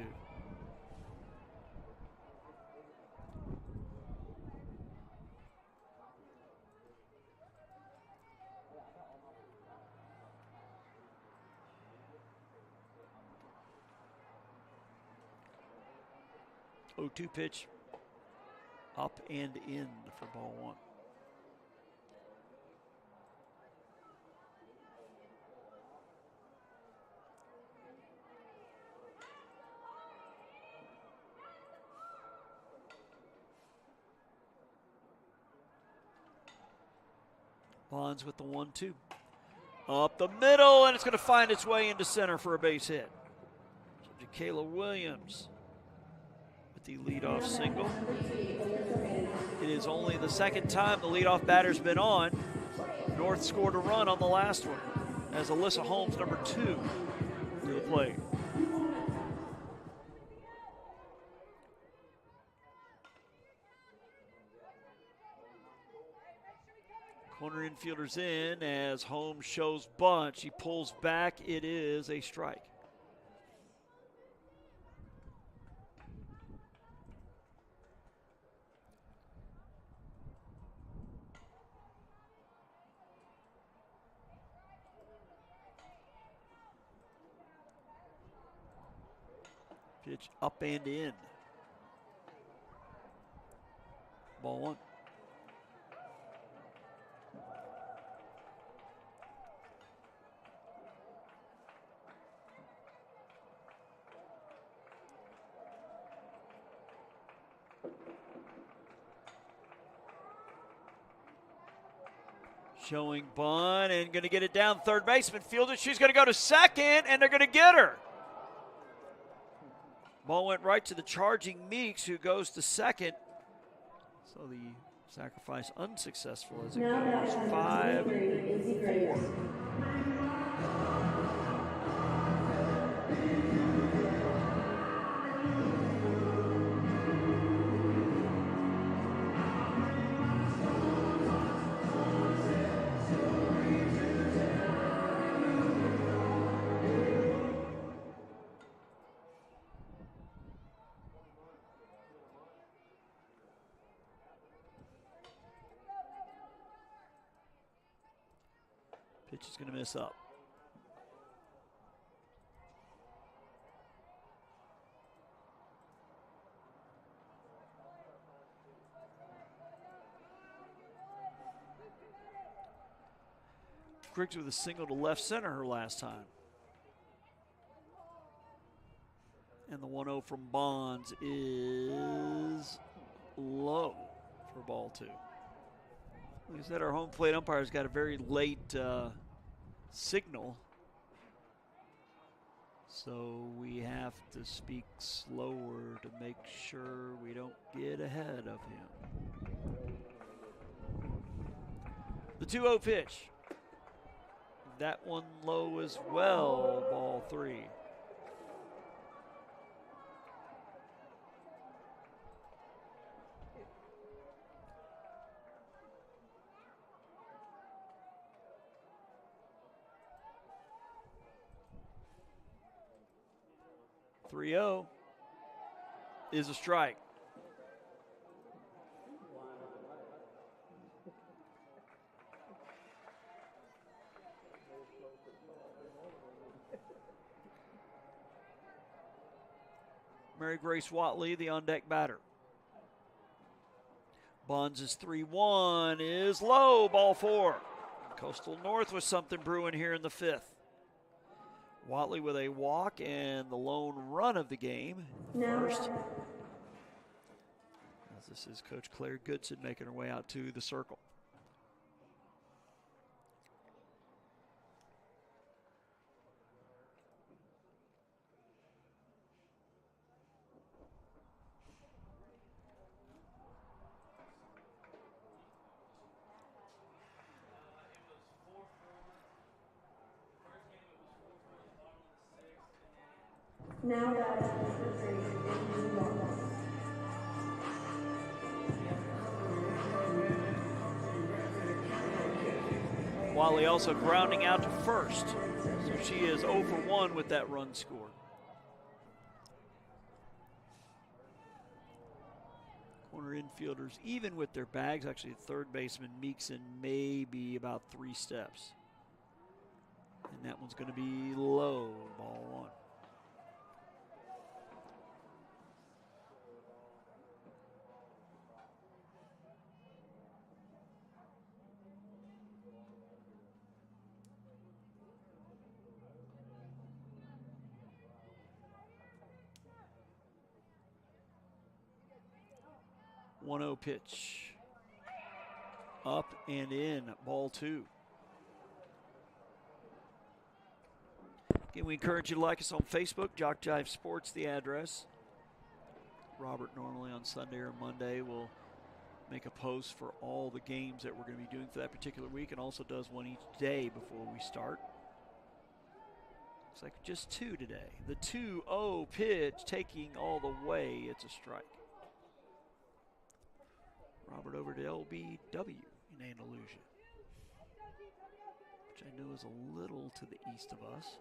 S1: Oh, 2 pitch, up and in for ball one. Bonds with the 1-2. Up the middle, and it's going to find its way into center for a base hit. So Kayla Williams with the leadoff single. It is only the second time the leadoff batter's been on. North scored a run on the last one as Alyssa Holmes, number 2, to the plate. Corner infielders in as Holmes shows bunt. She pulls back. It is a strike. Pitch up and in. Ball one. Showing bunt and going to get it down. Third baseman fielder. She's going to go to second, and they're going to get her. Ball went right to the charging Meeks, who goes to second. So the sacrifice unsuccessful as it goes 5-4. Pitch is going to miss up. Griggs with a single to left center her last time. And the 1-0 from Bonds is low for ball two. Like I said, our home plate umpire's got a very late signal. So we have to speak slower to make sure we don't get ahead of him. The 2-0 pitch. That one low as well, ball three. .30 is a strike. Mary Grace Watley, the on-deck batter. Bonds is 3-1, is low, ball four. Coastal North with something brewing here in the fifth. Watley with a walk and the lone run of the game. First This is Coach Claire Goodson making her way out to the circle.
S2: Now batting number 3, Amy Wallace.
S1: Wally also grounding out to first. So she is 0 for 1 with that run scored. Corner infielders, even with their bags, actually third baseman Meekson may be about 3 steps. And that one's going to be low, ball 1. One 0 pitch. Up and in, ball 2. Again, we encourage you to like us on Facebook, JockJive Sports, the address. Robert normally on Sunday or Monday will make a post for all the games that we're going to be doing for that particular week, and also does one each day before we start. Looks like just 2 today. The 2-0 pitch taking all the way. It's a strike. Robert over to LBW in Andalusia, which I know is a little to the east of us.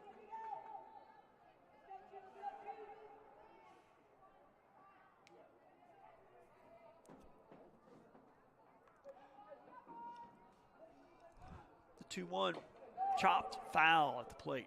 S1: The 2-1 chopped, foul at the plate.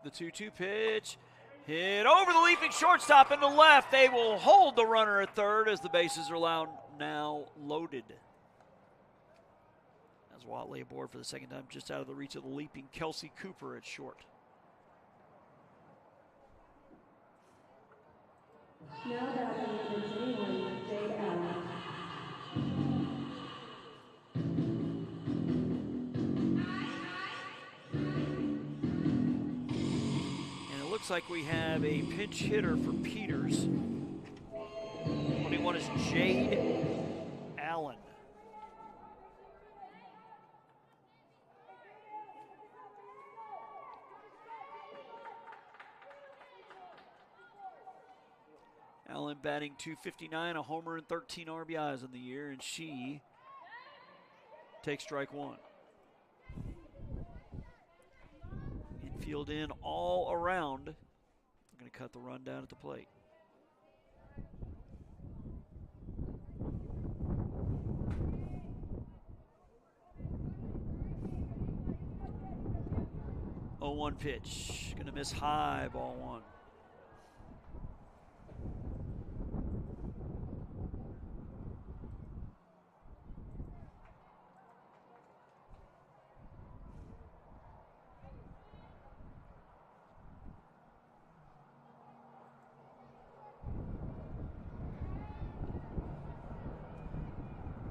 S1: The 2-2 pitch hit over the leaping shortstop into left. They will hold the runner at third as the bases are now loaded. As Watley aboard for the second time, just out of the reach of the leaping Kelsey Cooper at short.
S2: Now batting number 21, Jade Allen.
S1: Looks like we have a pinch hitter for Peters. 21 is Jade Allen. Allen batting .259, a homer and 13 RBIs in the year, and she takes strike 1. Infield in all around. We're going to cut the run down at the plate. Oh, 1 pitch. Going to miss high, ball 1.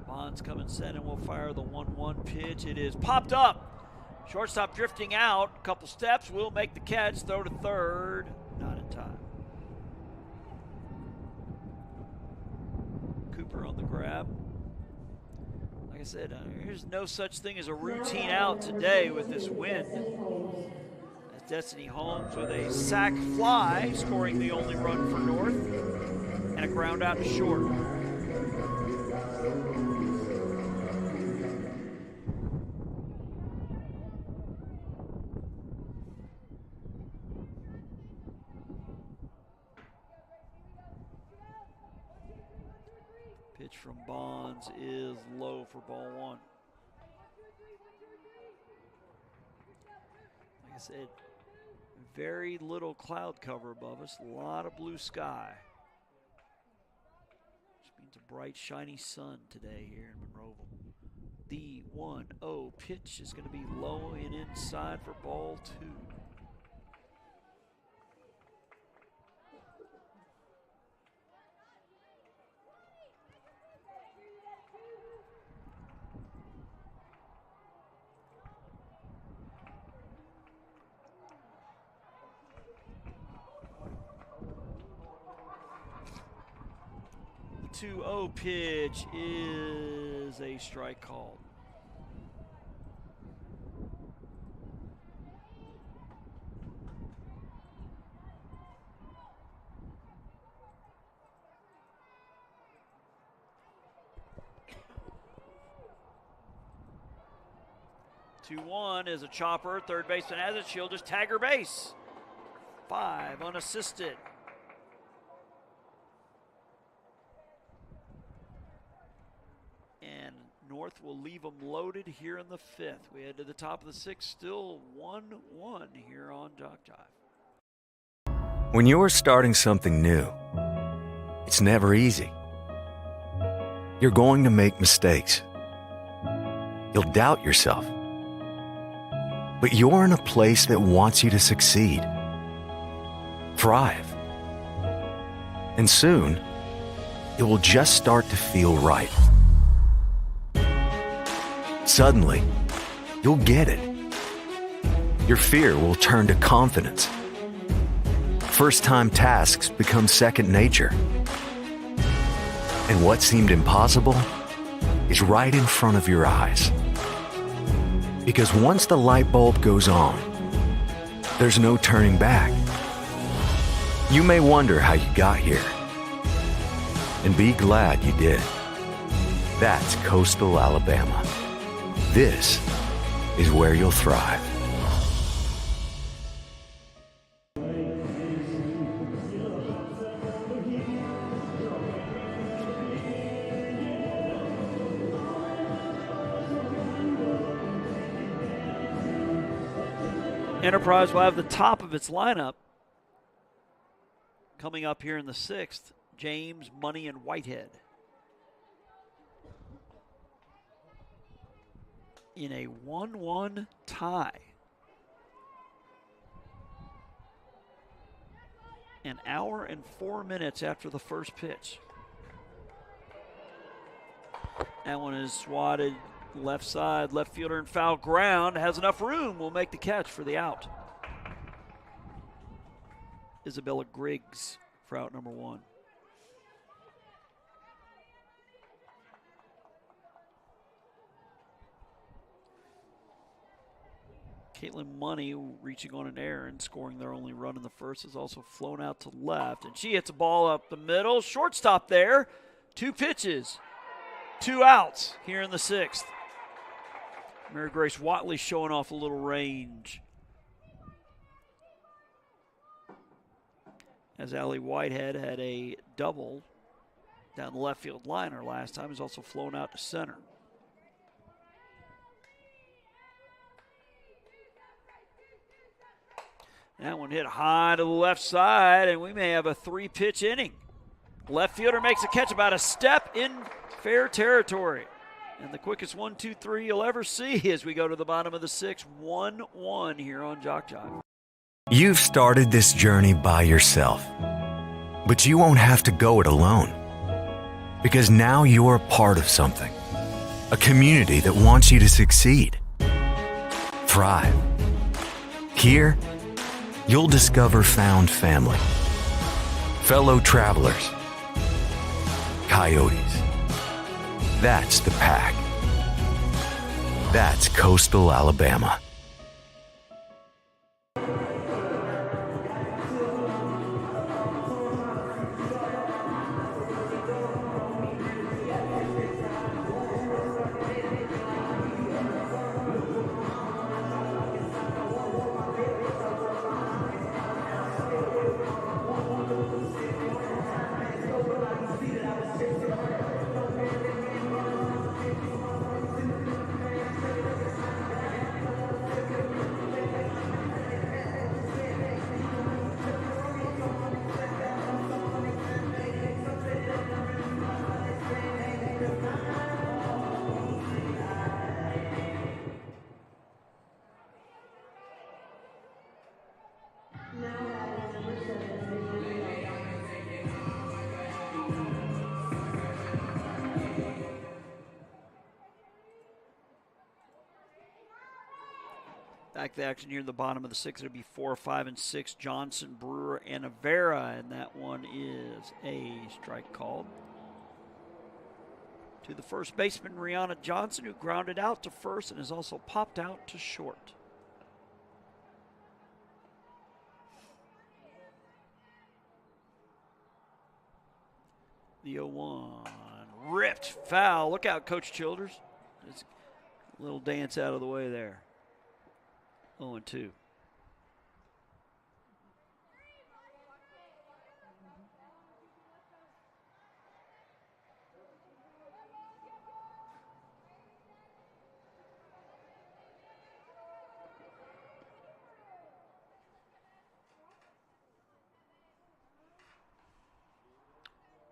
S1: Bonds coming set and will fire the 1-1 pitch. It is popped up. Shortstop drifting out. A couple steps. Will make the catch. Throw to third. Not in time. Cooper on the grab. Like I said, there's no such thing as a routine out today with this wind. As Destiny Holmes with a sac fly, scoring the only run for North, and a ground out to short. Pitch from Bonds is low for ball 1. I said, very little cloud cover above us, a lot of blue sky. Which means a bright, shiny sun today here in Monroeville. The 1-0 pitch is going to be low and inside for ball 2. The 2-0 pitch is a strike called. Two-one is a chopper. Third baseman has it. She'll just tag her base. 5 unassisted. And North will leave them loaded here in the 5th. We head to the top of the 6th. Still 1-1 here on JockJive.
S3: When you're starting something new, it's never easy. You're going to make mistakes. You'll doubt yourself. But you're in a place that wants you to succeed, thrive. And soon, it will just start to feel right. Suddenly, you'll get it. Your fear will turn to confidence. First-time tasks become second nature. And what seemed impossible is right in front of your eyes. Because once the light bulb goes on, there's no turning back. You may wonder how you got here, and be glad you did. That's coastal Alabama. This is where you'll thrive.
S1: Enterprise will have the top of its lineup coming up here in the 6th. James, Money, and Whitehead. In a 1-1 tie. An hour and 4 minutes after the first pitch. That one is swatted left side, left fielder in foul ground. Has enough room, will make the catch for the out. Isabella Griggs for out number 1. Caitlin Money reaching on an error and scoring their only run in the first is also flown out to left. And she hits a ball up the middle. Shortstop there. 2 pitches. 2 outs here in the 6th. Mary Grace Watley showing off a little range. As Allie Whitehead had a double down the left field liner last time. He's also flown out to center. That one hit high to the left side, and we may have a 3-pitch inning. Left fielder makes a catch about a step in fair territory. And the quickest 1-2-3 you'll ever see as we go to the bottom of the 6th. 1-1 here on JockJive.
S3: You've started this journey by yourself, but you won't have to go it alone. Because now you're a part of something. A community that wants you to succeed. Thrive. Here, you'll discover found family, fellow travelers, coyotes. That's the pack. That's coastal Alabama.
S1: Back to the action here in the bottom of the 6th. It'll be 4, 5, and 6. Johnson, Brewer, and Avera. And that one is a strike called to the first baseman, Rihanna Johnson, who grounded out to first and has also popped out to short. The 0-1. Ripped foul. Look out, Coach Childers. Just a little dance out of the way there. 0-2.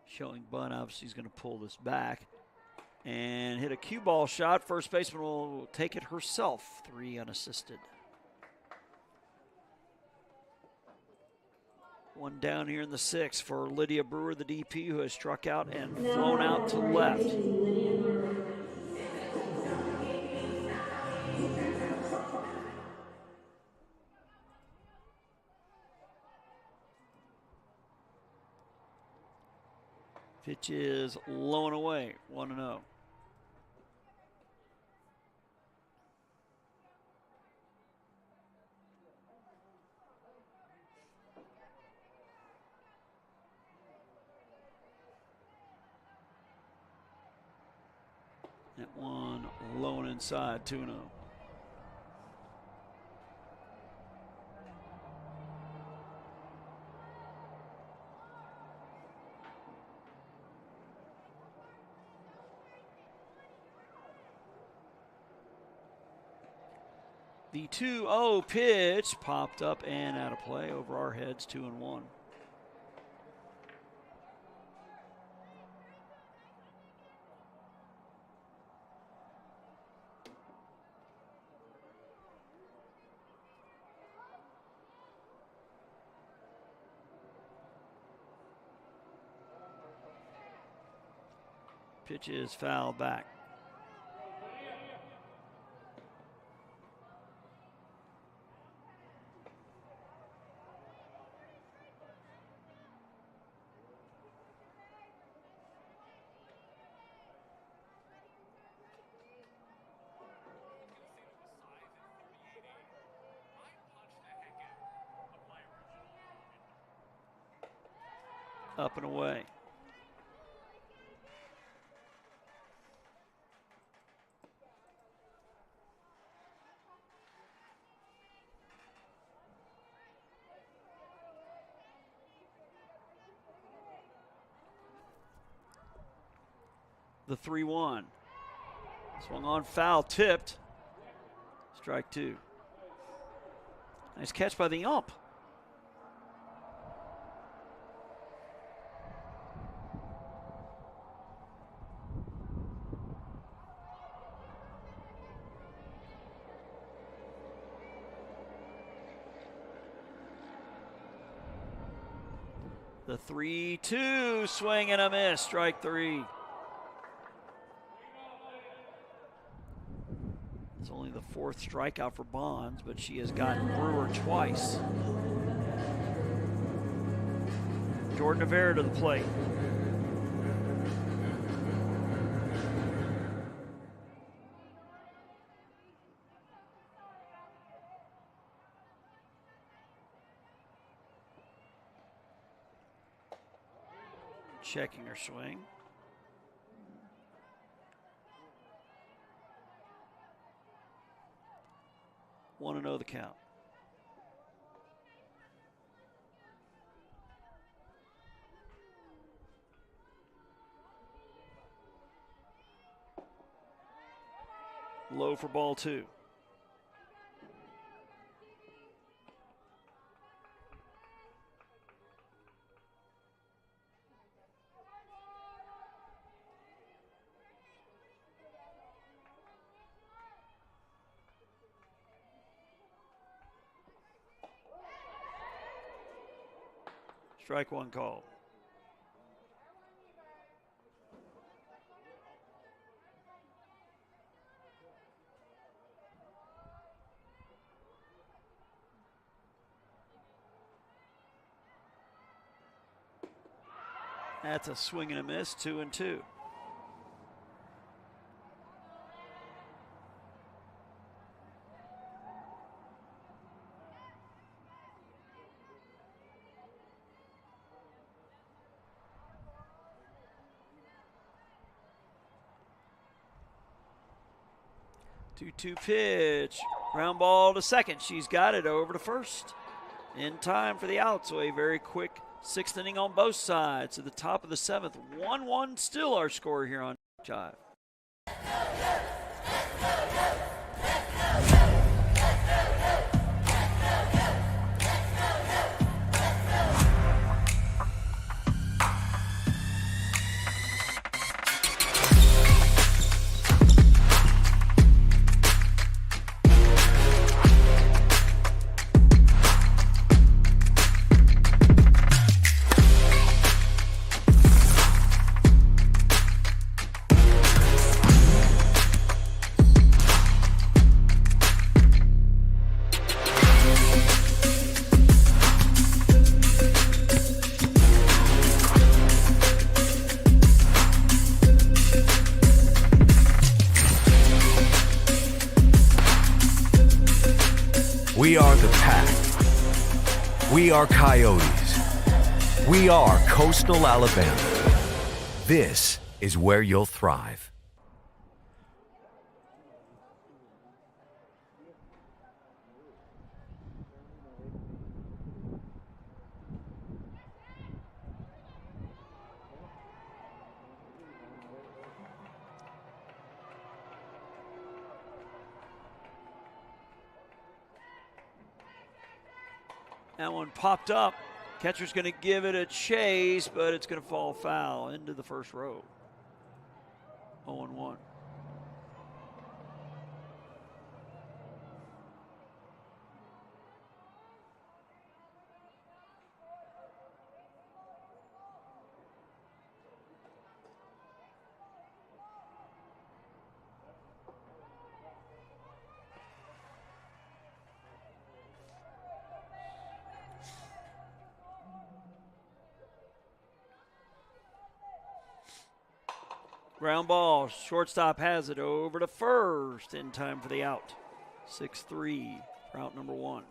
S1: Showing bunt, obviously he's going to pull this back and hit a cue ball shot. First baseman will take it herself. 3 unassisted. One down here in the 6th for Lydia Brewer, the DP, who has struck out and flown out to left. Pitch is low and away, 1-0. That one low and inside, 2-0. The 2-0 pitch popped up and out of play over our heads, 2-1. Pitch is foul back. Up and away. The 3-1. Swung on, foul, tipped. Strike 2. Nice catch by the ump. The 3-2, swing and a miss, strike 3. It's only the 4th strikeout for Bonds, but she has gotten Brewer twice. Jordan Avera to the plate. Checking her swing. Want to know the count. Low for ball 2. Strike 1 called. That's a swing and a miss, 2-2. Two-two pitch. Ground ball to second. She's got it over to first. In time for the out. So a very quick sixth inning on both sides. At the top of the seventh. 1-1 still our score here on JockJive.
S3: We are the Pack. We are Coyotes. We are Coastal Alabama. This is where you'll thrive.
S1: That one popped up. Catcher's going to give it a chase, but it's going to fall foul into the first row. 0-1. Ground ball, shortstop has it over to first in time for the out. 6-3 for out number 1.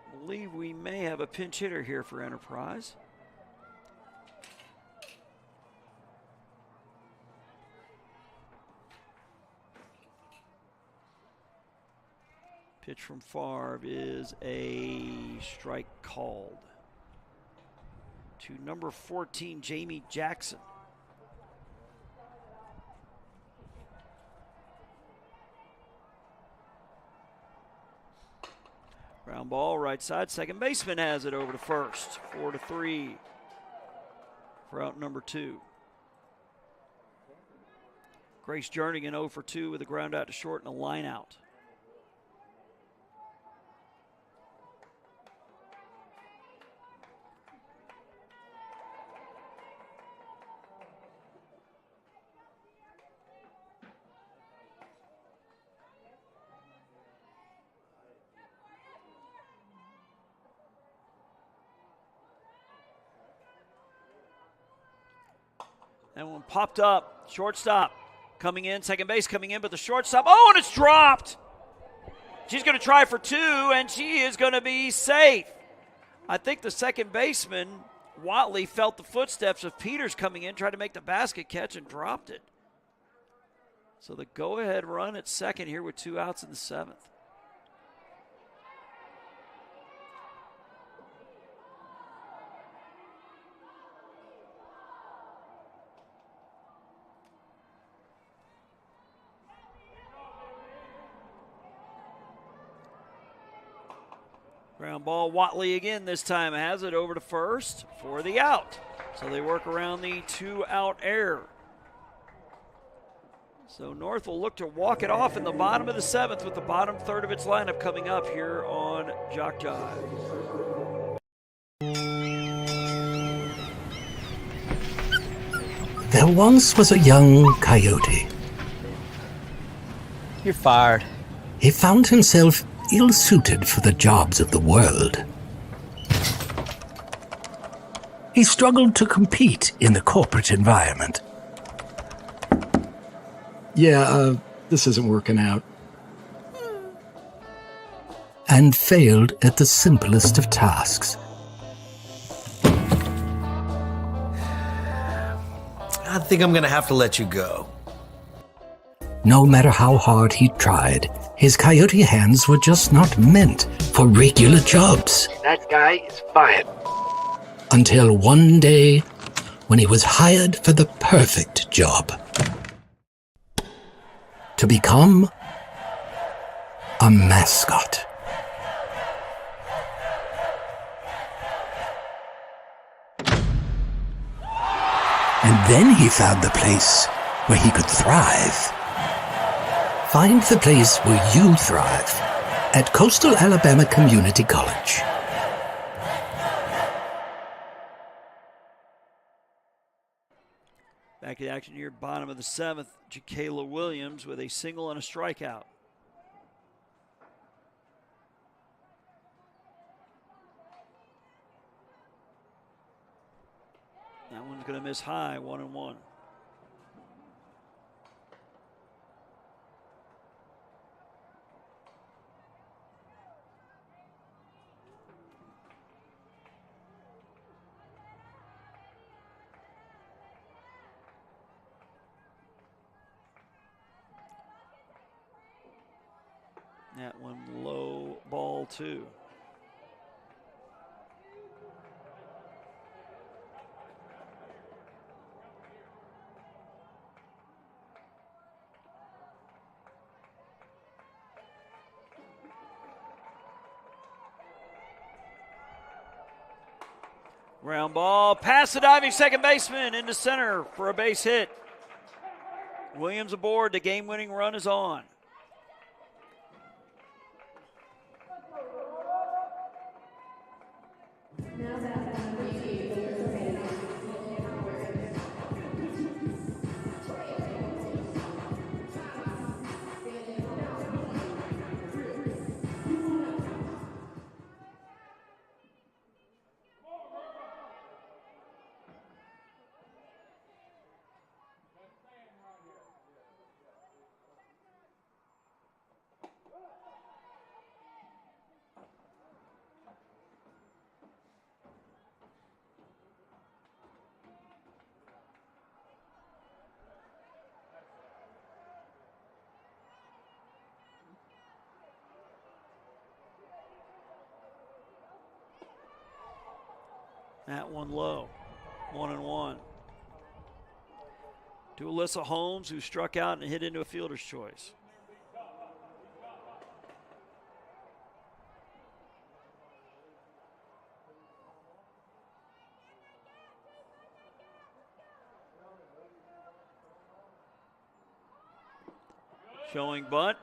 S1: I believe we may have a pinch hitter here for Enterprise. Pitch from Favre is a strike called to number 14, Jamie Jackson. Ground ball, right side. Second baseman has it over to first. 4-3 for out number 2. Grace Jernigan 0 for 2 with a ground out to short and a line out. That one popped up. Shortstop coming in. Second base coming in, but the shortstop. Oh, and it's dropped. She's going to try for 2, and she is going to be safe. I think the second baseman, Watley, felt the footsteps of Peters coming in, tried to make the basket catch, and dropped it. So the go-ahead run at second here with 2 outs in the 7th. Ground ball, Watley again this time has it over to first for the out. So they work around the 2-out error. So North will look to walk it off in the bottom of the 7th with the bottom third of its lineup coming up here on JockJive.
S4: There once was a young coyote.
S5: You're fired.
S4: He found himself ill-suited for the jobs of the world. He struggled to compete in the corporate environment.
S6: Yeah, this isn't working out.
S4: And failed at the simplest of tasks.
S5: I think I'm gonna have to let you go.
S4: No matter how hard he tried, his coyote hands were just not meant for regular jobs.
S6: That guy is fired.
S4: Until one day, when he was hired for the perfect job. To become a mascot. And then he found the place where he could thrive. Find the place where you thrive at Coastal Alabama Community College.
S1: Back to action here, bottom of the 7th, Jacayla Williams with a single and a strikeout. That one's going to miss high, 1-1. That one low, ball 2. Ground ball, past the diving second baseman into center for a base hit. Williams aboard, the game-winning run is on. That one low, 1-1. To Alyssa Holmes, who struck out and hit into a fielder's choice. Showing bunt,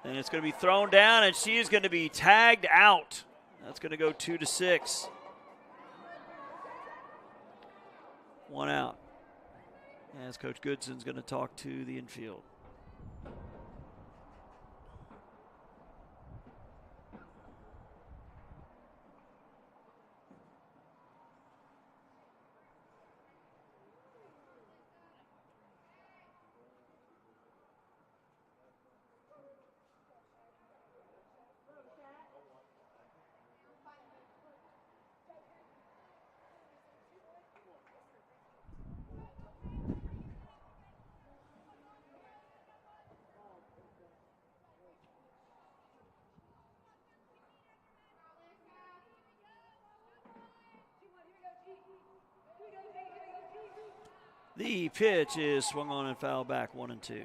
S1: and it's going to be thrown down, and she is going to be tagged out. That's going to go 2-6. 1 out. As Coach Goodson's going to talk to the infield. The pitch is swung on and fouled back, 1-2.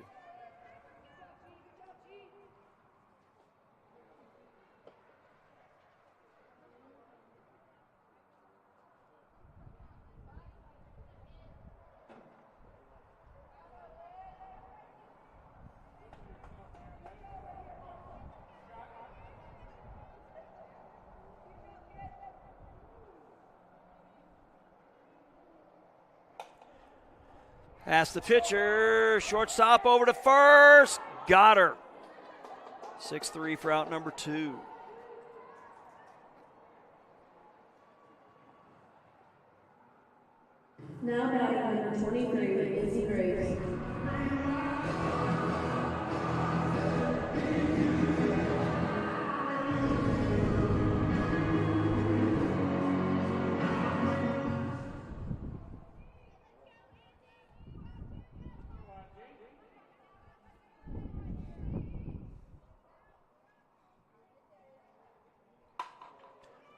S1: Past the pitcher, shortstop over to first, got her. 6-3 for out number 2.
S2: Now batting number 23, Izzy Graves.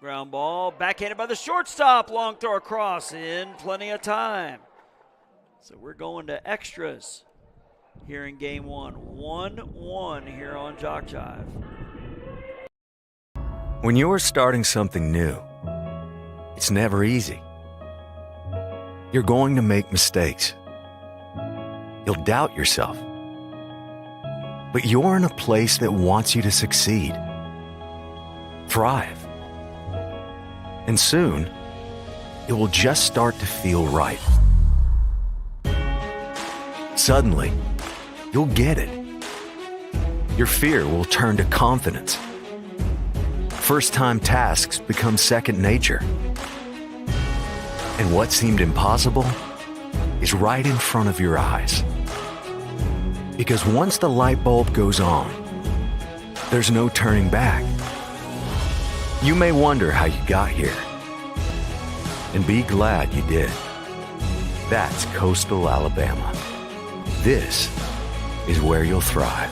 S1: Ground ball, backhanded by the shortstop. Long throw across in plenty of time. So we're going to extras here in game 1. 1-1 here on JockJive.
S3: When you're starting something new, it's never easy. You're going to make mistakes. You'll doubt yourself. But you're in a place that wants you to succeed, thrive. And soon, it will just start to feel right. Suddenly, you'll get it. Your fear will turn to confidence. First-time tasks become second nature. And what seemed impossible is right in front of your eyes. Because once the light bulb goes on, there's no turning back. You may wonder how you got here, and be glad you did. That's coastal Alabama. This is where you'll thrive.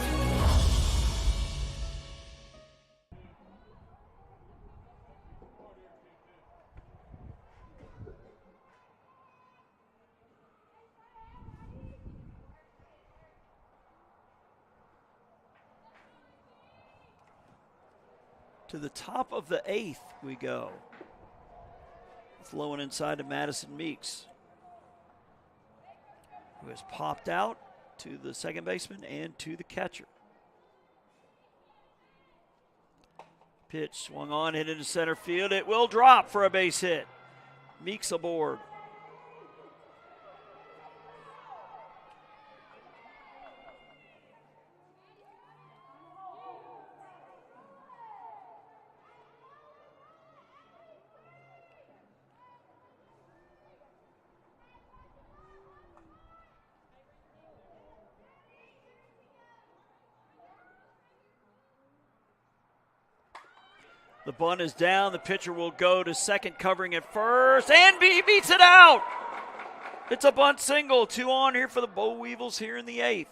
S1: To the top of the 8th we go. It's low and inside to Madison Meeks, who has popped out to the second baseman and to the catcher. Pitch swung on, hit into center field. It will drop for a base hit. Meeks aboard. The bunt is down. The pitcher will go to second, covering at first, and he beats it out. It's a bunt single. 2 on here for the Boll Weevils here in the 8th.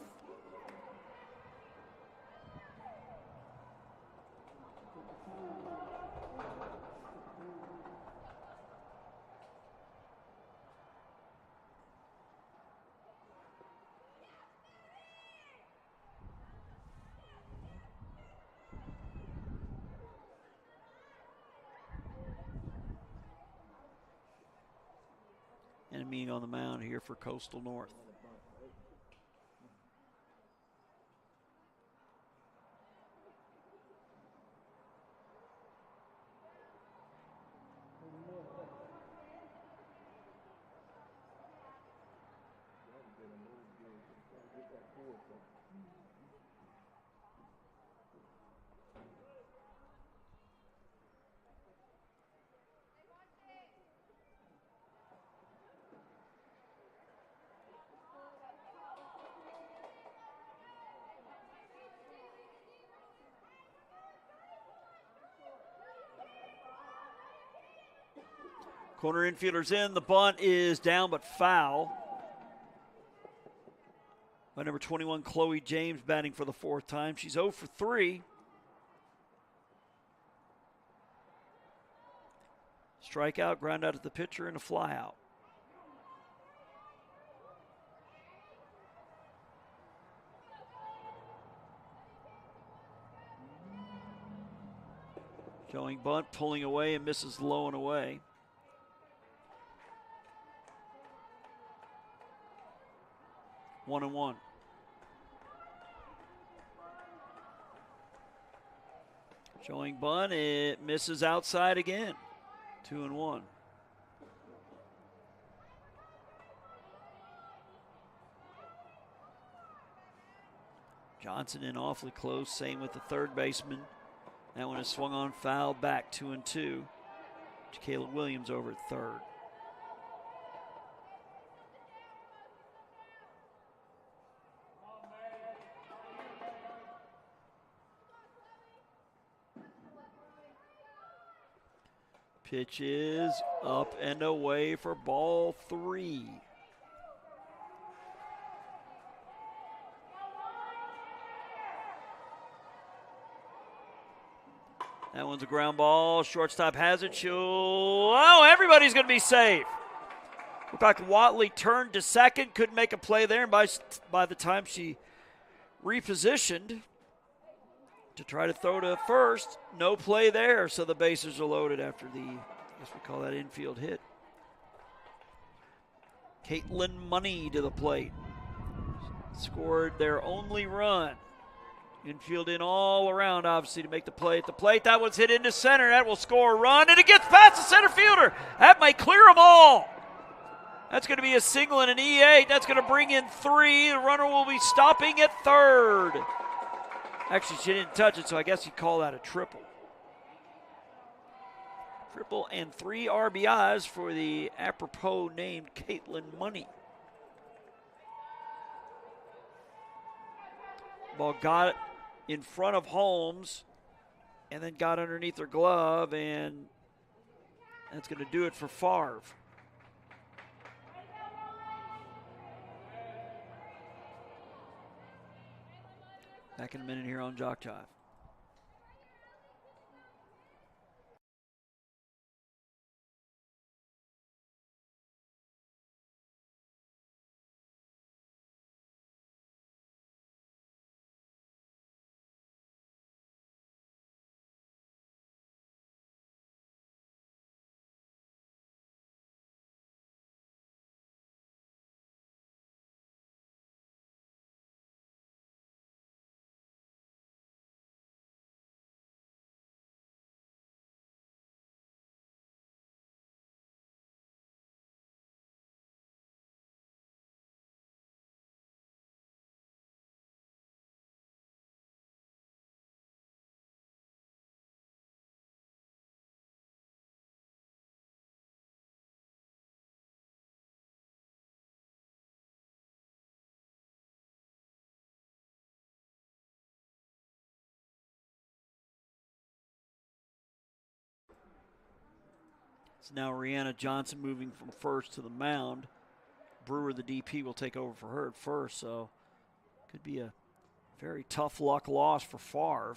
S1: And being on the mound here for Coastal North. Corner infielders in. The bunt is down but foul. By number 21, Chloe James, batting for the 4th time. She's 0 for 3. Strikeout, ground out at the pitcher, and a fly out. Showing bunt, pulling away, and misses low and away. One and one. Showing bunt, it misses outside again. 2 and 1. Johnson in awfully close. Same with the third baseman. That one is swung on, fouled back 2-2. Caleb Williams over at third. Pitch is up and away for ball 3. That one's a ground ball. Shortstop has it. Oh, everybody's going to be safe. Looked like Watley turned to second, couldn't make a play there, and by the time she repositioned to try to throw to first, no play there, so the bases are loaded after the, I guess we call that infield hit. Caitlin Money to the plate. Scored their only run. Infield in all around, obviously, to make the play at the plate. That one's hit into center. That will score a run, and it gets past the center fielder. That might clear them all. That's going to be a single and an E8. That's going to bring in 3. The runner will be stopping at third. Actually, she didn't touch it, so I guess you call that a triple. Triple and 3 RBIs for the apropos named Caitlin Money. Ball got in front of Holmes and then got underneath her glove, and that's going to do it for Favre. Back in a minute here on JockJive. It's now Rihanna Johnson moving from first to the mound. Brewer, the DP, will take over for her at first, so could be a very tough luck loss for Favre.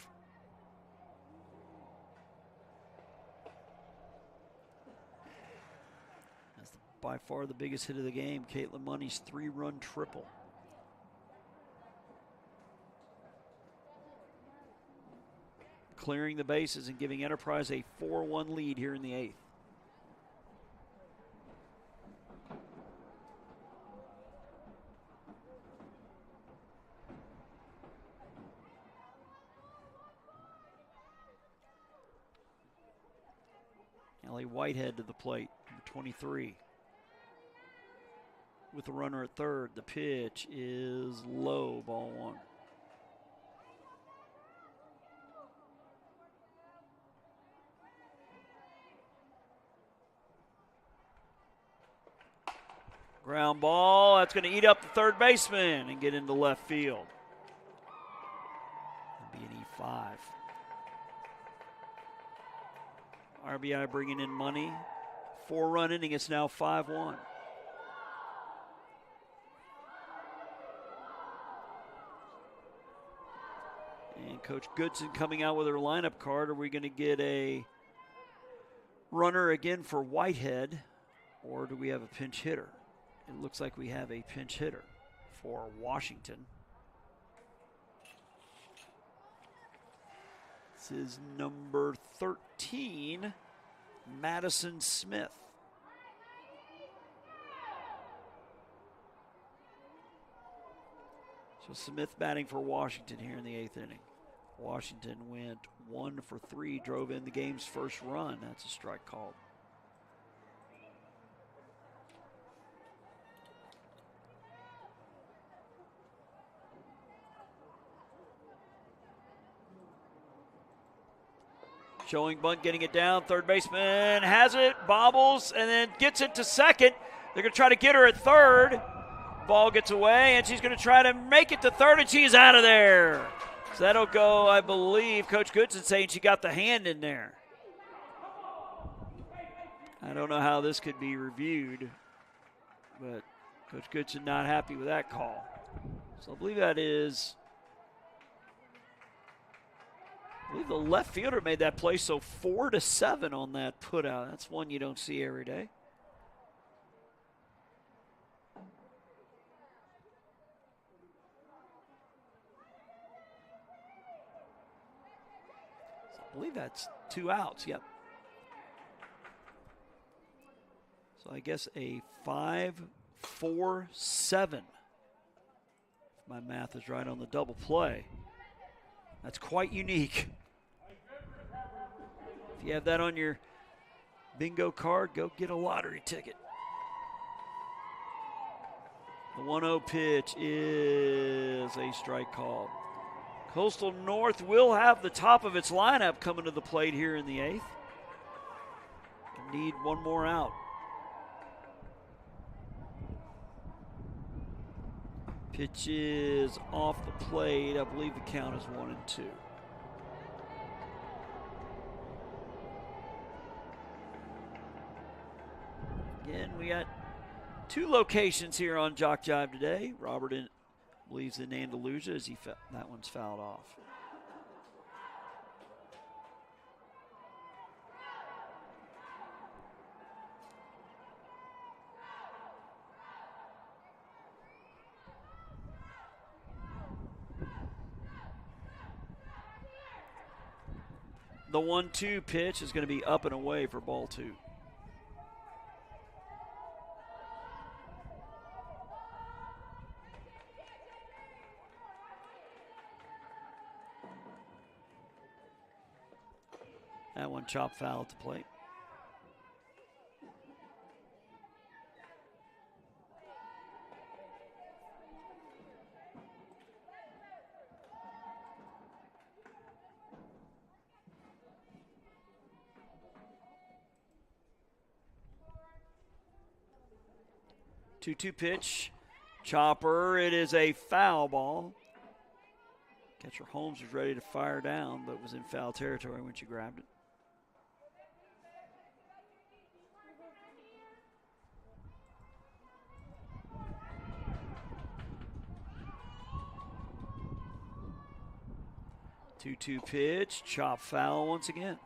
S1: That's by far the biggest hit of the game, Caitlin Money's 3-run triple. Clearing the bases and giving Enterprise a 4-1 lead here in the 8th. Ellie Whitehead to the plate, number 23. With the runner at third, the pitch is low, ball 1. Ground ball, that's going to eat up the third baseman and get into left field. That'll be an E5. RBI bringing in Money. 4-run inning, it's now 5-1. And Coach Goodson coming out with her lineup card. Are we going to get a runner again for Whitehead, or do we have a pinch hitter? It looks like we have a pinch hitter for Washington. This is number 13, Madison Smith. So Smith batting for Washington here in the 8th inning. Washington went 1 for 3, drove in the game's first run. That's a strike called. Showing bunt, getting it down. Third baseman has it, bobbles, and then gets it to second. They're going to try to get her at third. Ball gets away, and she's going to try to make it to third, and she's out of there. So that'll go, I believe, Coach Goodson saying she got the hand in there. I don't know how this could be reviewed, but Coach Goodson not happy with that call. So I believe that is, I believe the left fielder made that play, so 4-7 on that put out. That's one you don't see every day. So I believe that's 2 outs, yep. So I guess a 5-4-7. If my math is right on the double play. That's quite unique. If you have that on your bingo card, go get a lottery ticket. The 1-0 pitch is a strike call. Coastal North will have the top of its lineup coming to the plate here in the 8th. Need one more out. Pitch is off the plate. I believe the count is 1-2. Again, we got 2 locations here on JockJive today. Robert believes in Andalusia as that one's fouled off. The 1-2 pitch is going to be up and away for ball 2. That one chopped foul at the plate. Two-two pitch, chopper. It is a foul ball. Catcher Holmes was ready to fire down, but was in foul territory when she grabbed it. Two-two pitch, chop foul once again.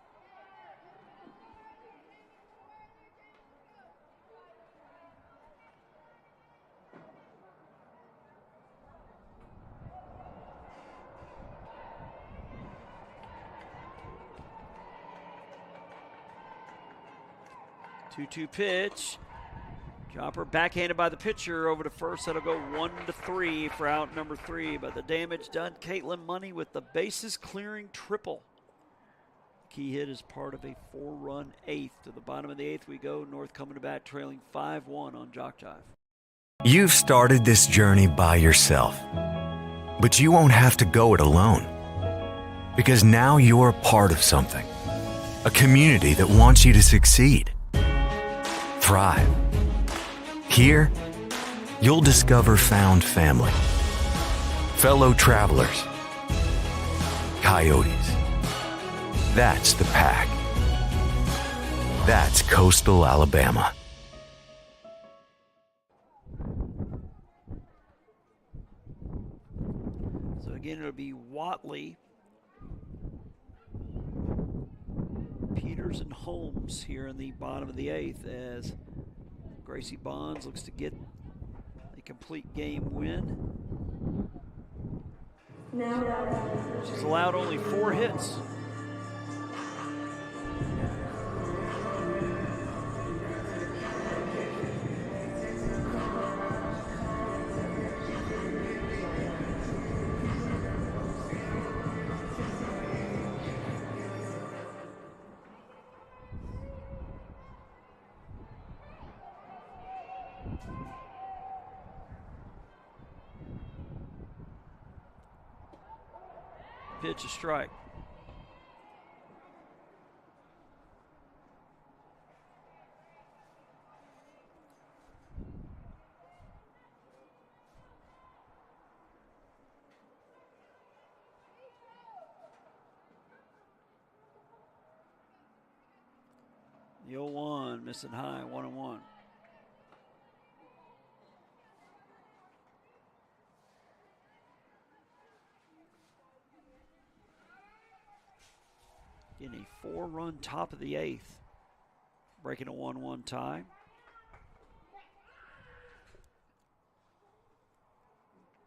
S1: Two-two pitch. Chopper backhanded by the pitcher over to first. That'll go 1-3 for out number 3. But the damage done. Caitlin Money with the bases clearing triple. Key hit is part of a 4-run 8th. To the bottom of the 8th we go. North coming to bat trailing 5-1 on JockJive.
S3: You've started this journey by yourself, but you won't have to go it alone. Because now you're a part of something. A community that wants you to succeed. Thrive. Here, you'll discover found family, fellow travelers, coyotes. That's the pack. That's Coastal Alabama.
S1: So again, it'll be Watley, Peters, and Holmes here in the bottom of the 8th as Gracie Bonds looks to get a complete game win. She's allowed only 4 hits. Pitch, a strike. The 0-1, missing high, 1-1. In a 4-run top of the 8th, breaking a 1-1 tie.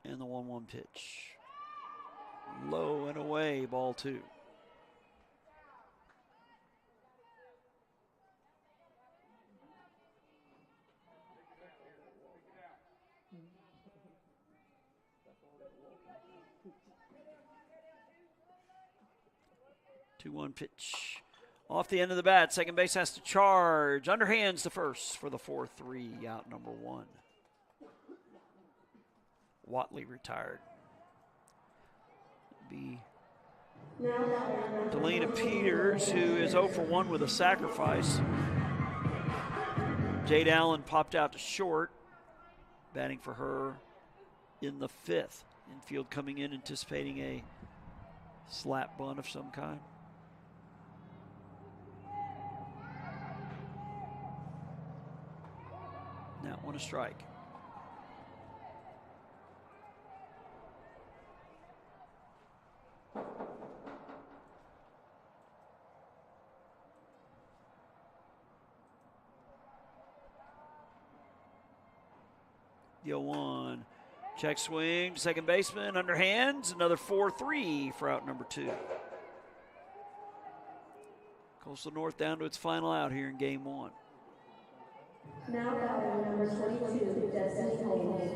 S1: And the 1-1 pitch. Low and away, ball 2. Two-one pitch. Off the end of the bat, second base has to charge. Underhands to first for the 4-3, out number 1. Watley retired. Be Delana Peters, who is 0 for 1 with a sacrifice. Jade Allen popped out to short, batting for her in the 5th. Infield coming in, anticipating a slap bunt of some kind. That one a strike. The 0-1. Check swing, second baseman, underhands, another 4-3 for out number 2. Coastal North down to its final out here in game 1.
S2: Now batting number 22, Destiny Holmes.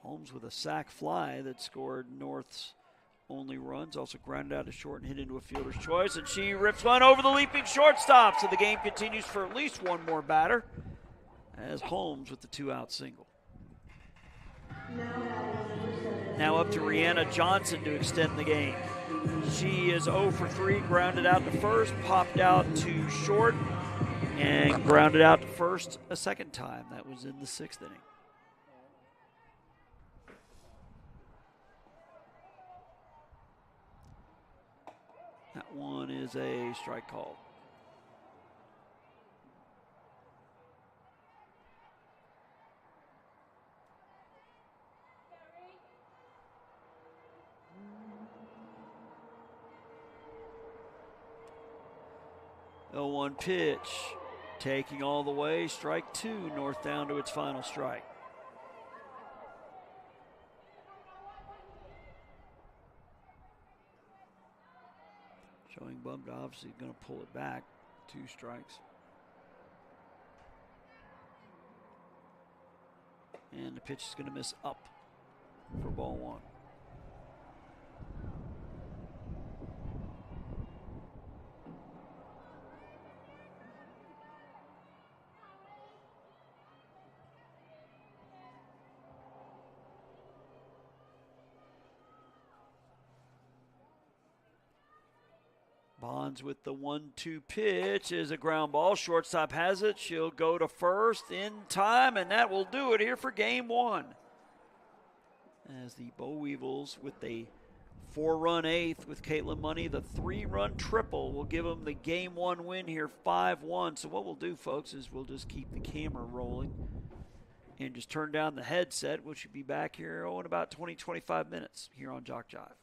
S1: Holmes with a sac fly that scored North's only runs. Also grounded out to short and hit into a fielder's choice. And she rips one over the leaping shortstop. So the game continues for at least one more batter as Holmes with the 2-out single. Now up to Rihanna Johnson to extend the game. She is 0 for 3, grounded out to first, popped out to short, and grounded out to first a second time. That was in the 6th inning. That one is a strike call. The 0-1 pitch, taking all the way, strike 2, North down to its final strike. Showing bummed, obviously going to pull it back. 2 strikes. And the pitch is going to miss up for ball 1. Bonds with the 1-2 pitch is a ground ball. Shortstop has it. She'll go to first in time, and that will do it here for game 1. As the Boll Weevils with a 4-run 8th with Caitlin Money, the 3-run triple will give them the game 1 win here, 5-1. So what we'll do, folks, is we'll just keep the camera rolling and just turn down the headset, which should be back here in about 20-25 minutes here on JockJive.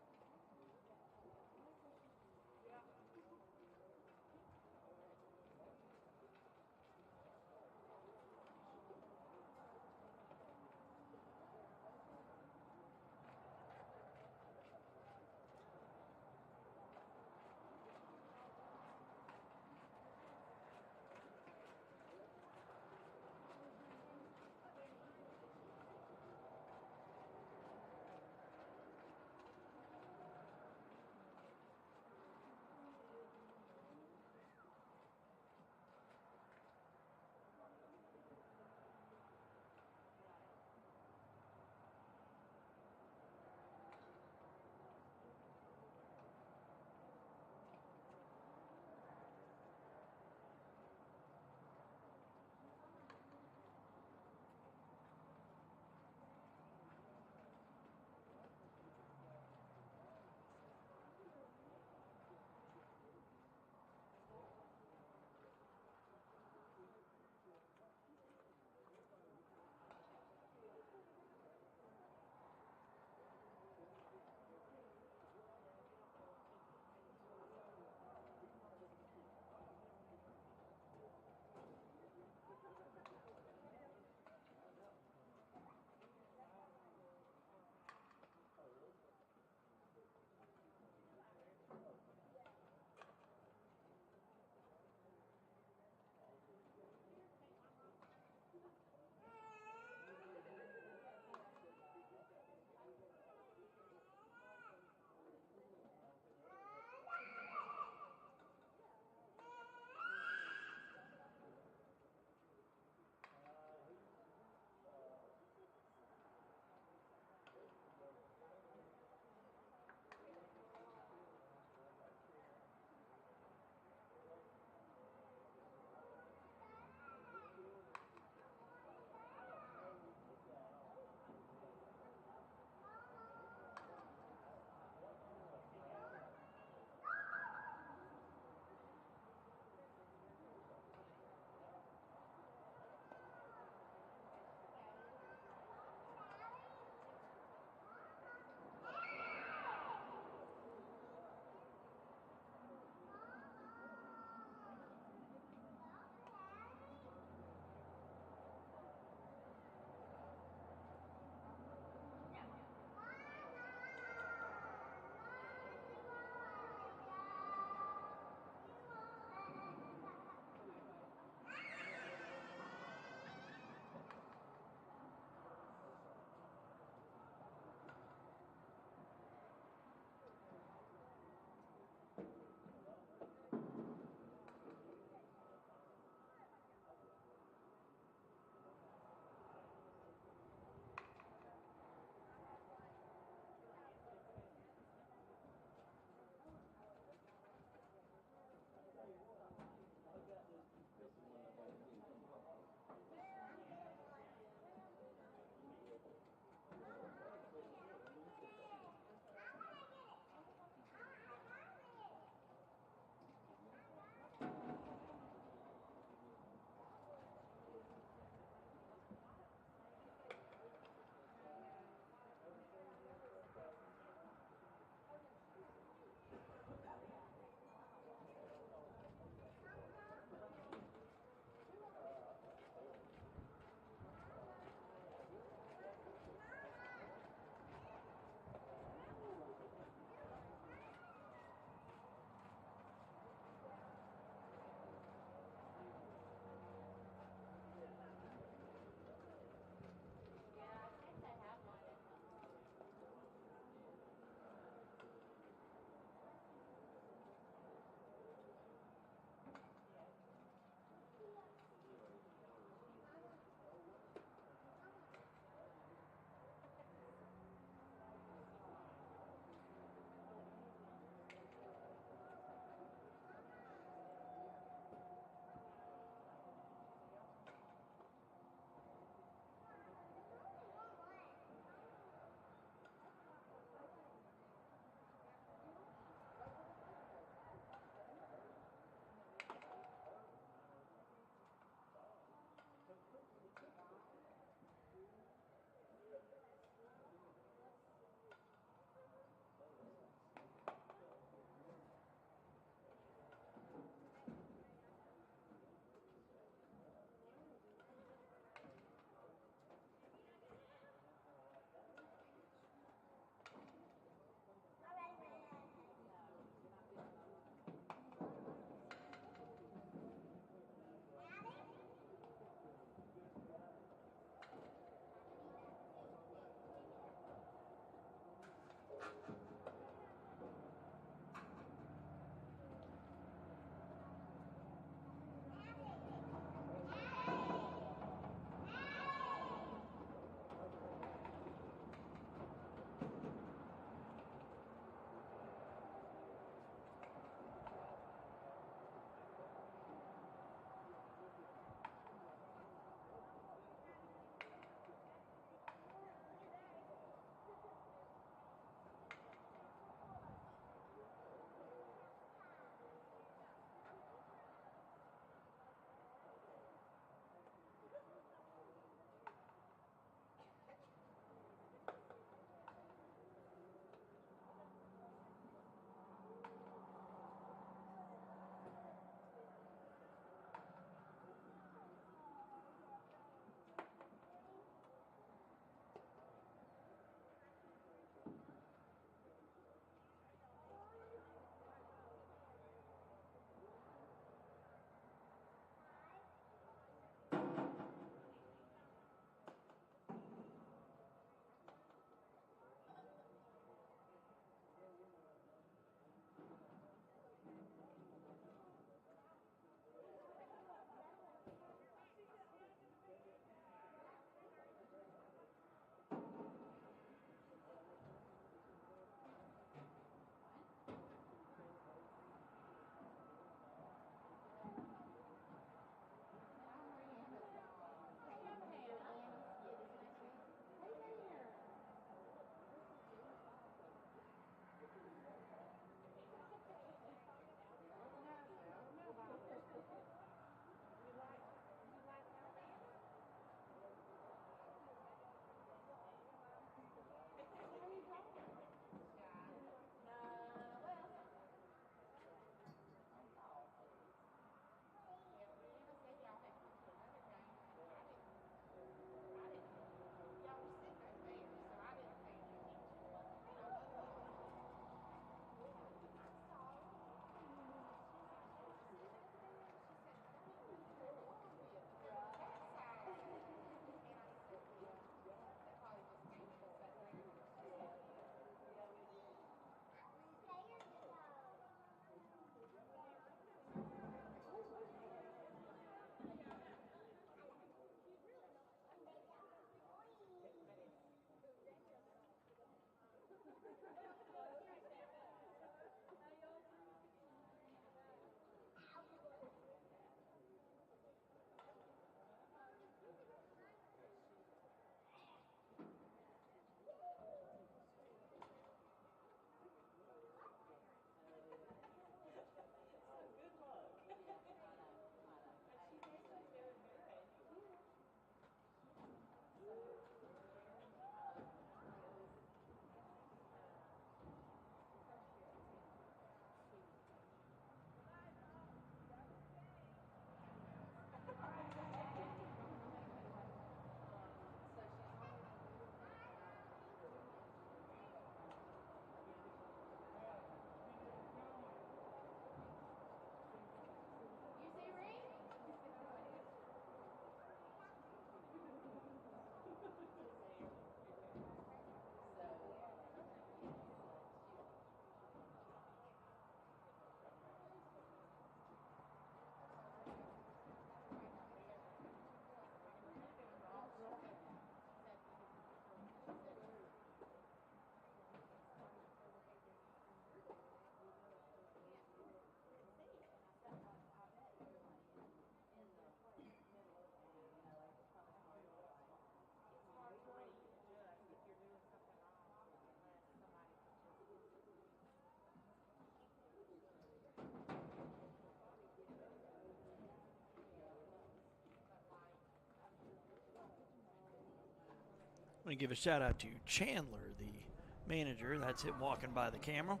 S1: want to give a shout out to Chandler, the manager. That's him walking by the camera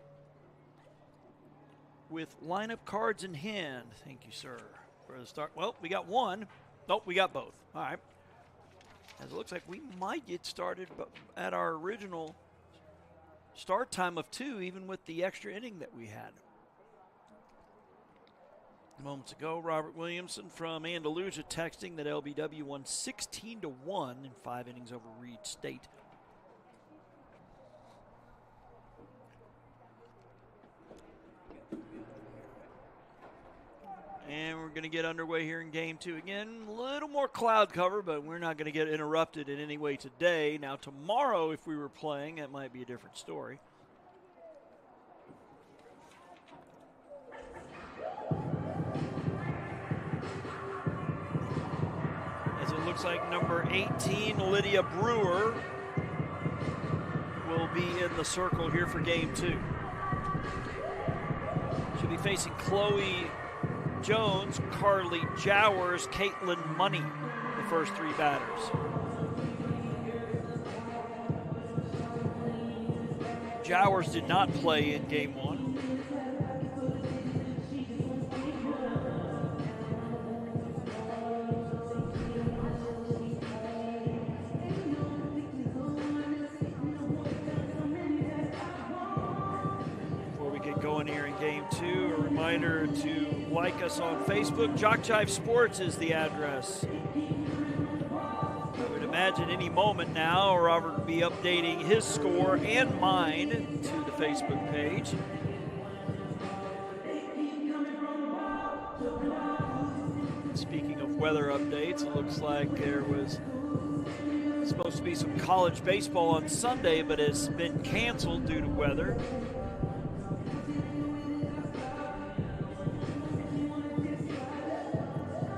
S1: with lineup cards in hand. Thank you, sir, for the start. Well, we got one. Nope, we got both. All right. As it looks like we might get started at our original start time of 2, even with the extra inning that we had. Moments ago, Robert Williamson from Andalusia texting that LBW won 16-1 in 5 innings over Reed State. And we're going to get underway here in game 2. Again, a little more cloud cover, but we're not going to get interrupted in any way today. Now, tomorrow, if we were playing, that might be a different story. As it looks like number 18, Lydia Brewer, will be in the circle here for game 2. She'll be facing Chloe Jones, Carly Jowers, Caitlin Money, the first 3 batters. Jowers did not play in game 1. Going here in game 2, a reminder to like us on Facebook. JockJive Sports is the address. I would imagine any moment now Robert will be updating his score and mine to the Facebook page. Speaking of weather updates, it looks like there was supposed to be some college baseball on Sunday, but it's been canceled due to weather.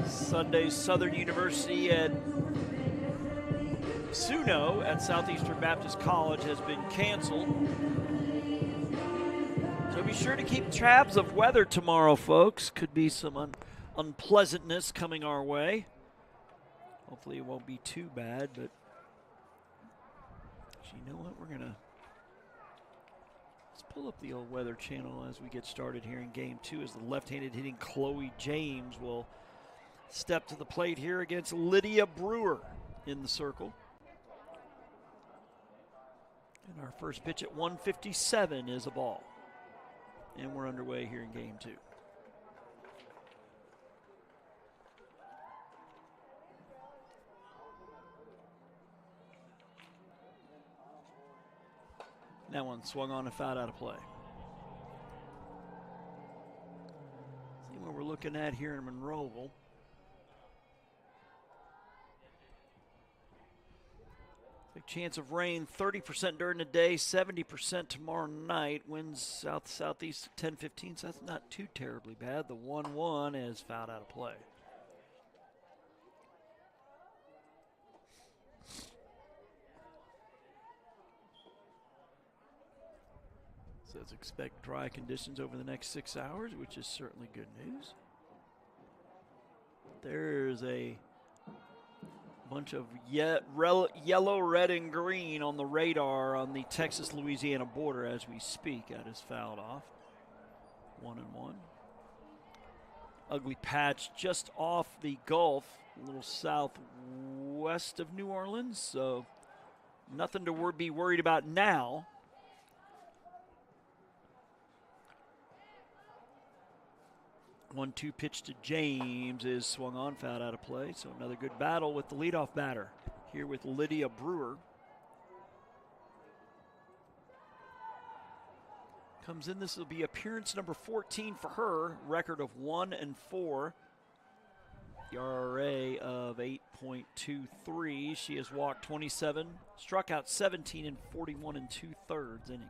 S1: Sunday's Southern University at Suno at Southeastern Baptist College has been canceled. So be sure to keep tabs of weather tomorrow, folks. Could be some unpleasantness coming our way. Hopefully it won't be too bad, but you know what? Let's pull up the old weather channel as we get started here in game 2 as the left-handed hitting Chloe James will step to the plate here against Lydia Brewer in the circle. And our first pitch at 157 is a ball. And we're underway here in game 2. That one swung on and fouled out of play. See what we're looking at here in Monroeville. Chance of rain 30% during the day, 70% tomorrow night. Winds southeast 10-15, so that's not too terribly bad. The 1-1 is fouled out of play. Says expect dry conditions over the next 6 hours, which is certainly good news. There's a bunch of yellow, red, and green on the radar on the Texas-Louisiana border as we speak. That is fouled off. 1-1. Ugly patch just off the Gulf, a little southwest of New Orleans, so nothing to be worried about now. 1-2 pitch to James is swung on, fouled out of play. So another good battle with the leadoff batter here with Lydia Brewer. Comes in, this will be appearance number 14 for her. Record of 1-4. ERA of 8.23. She has walked 27, struck out 17 in 41 2/3 innings.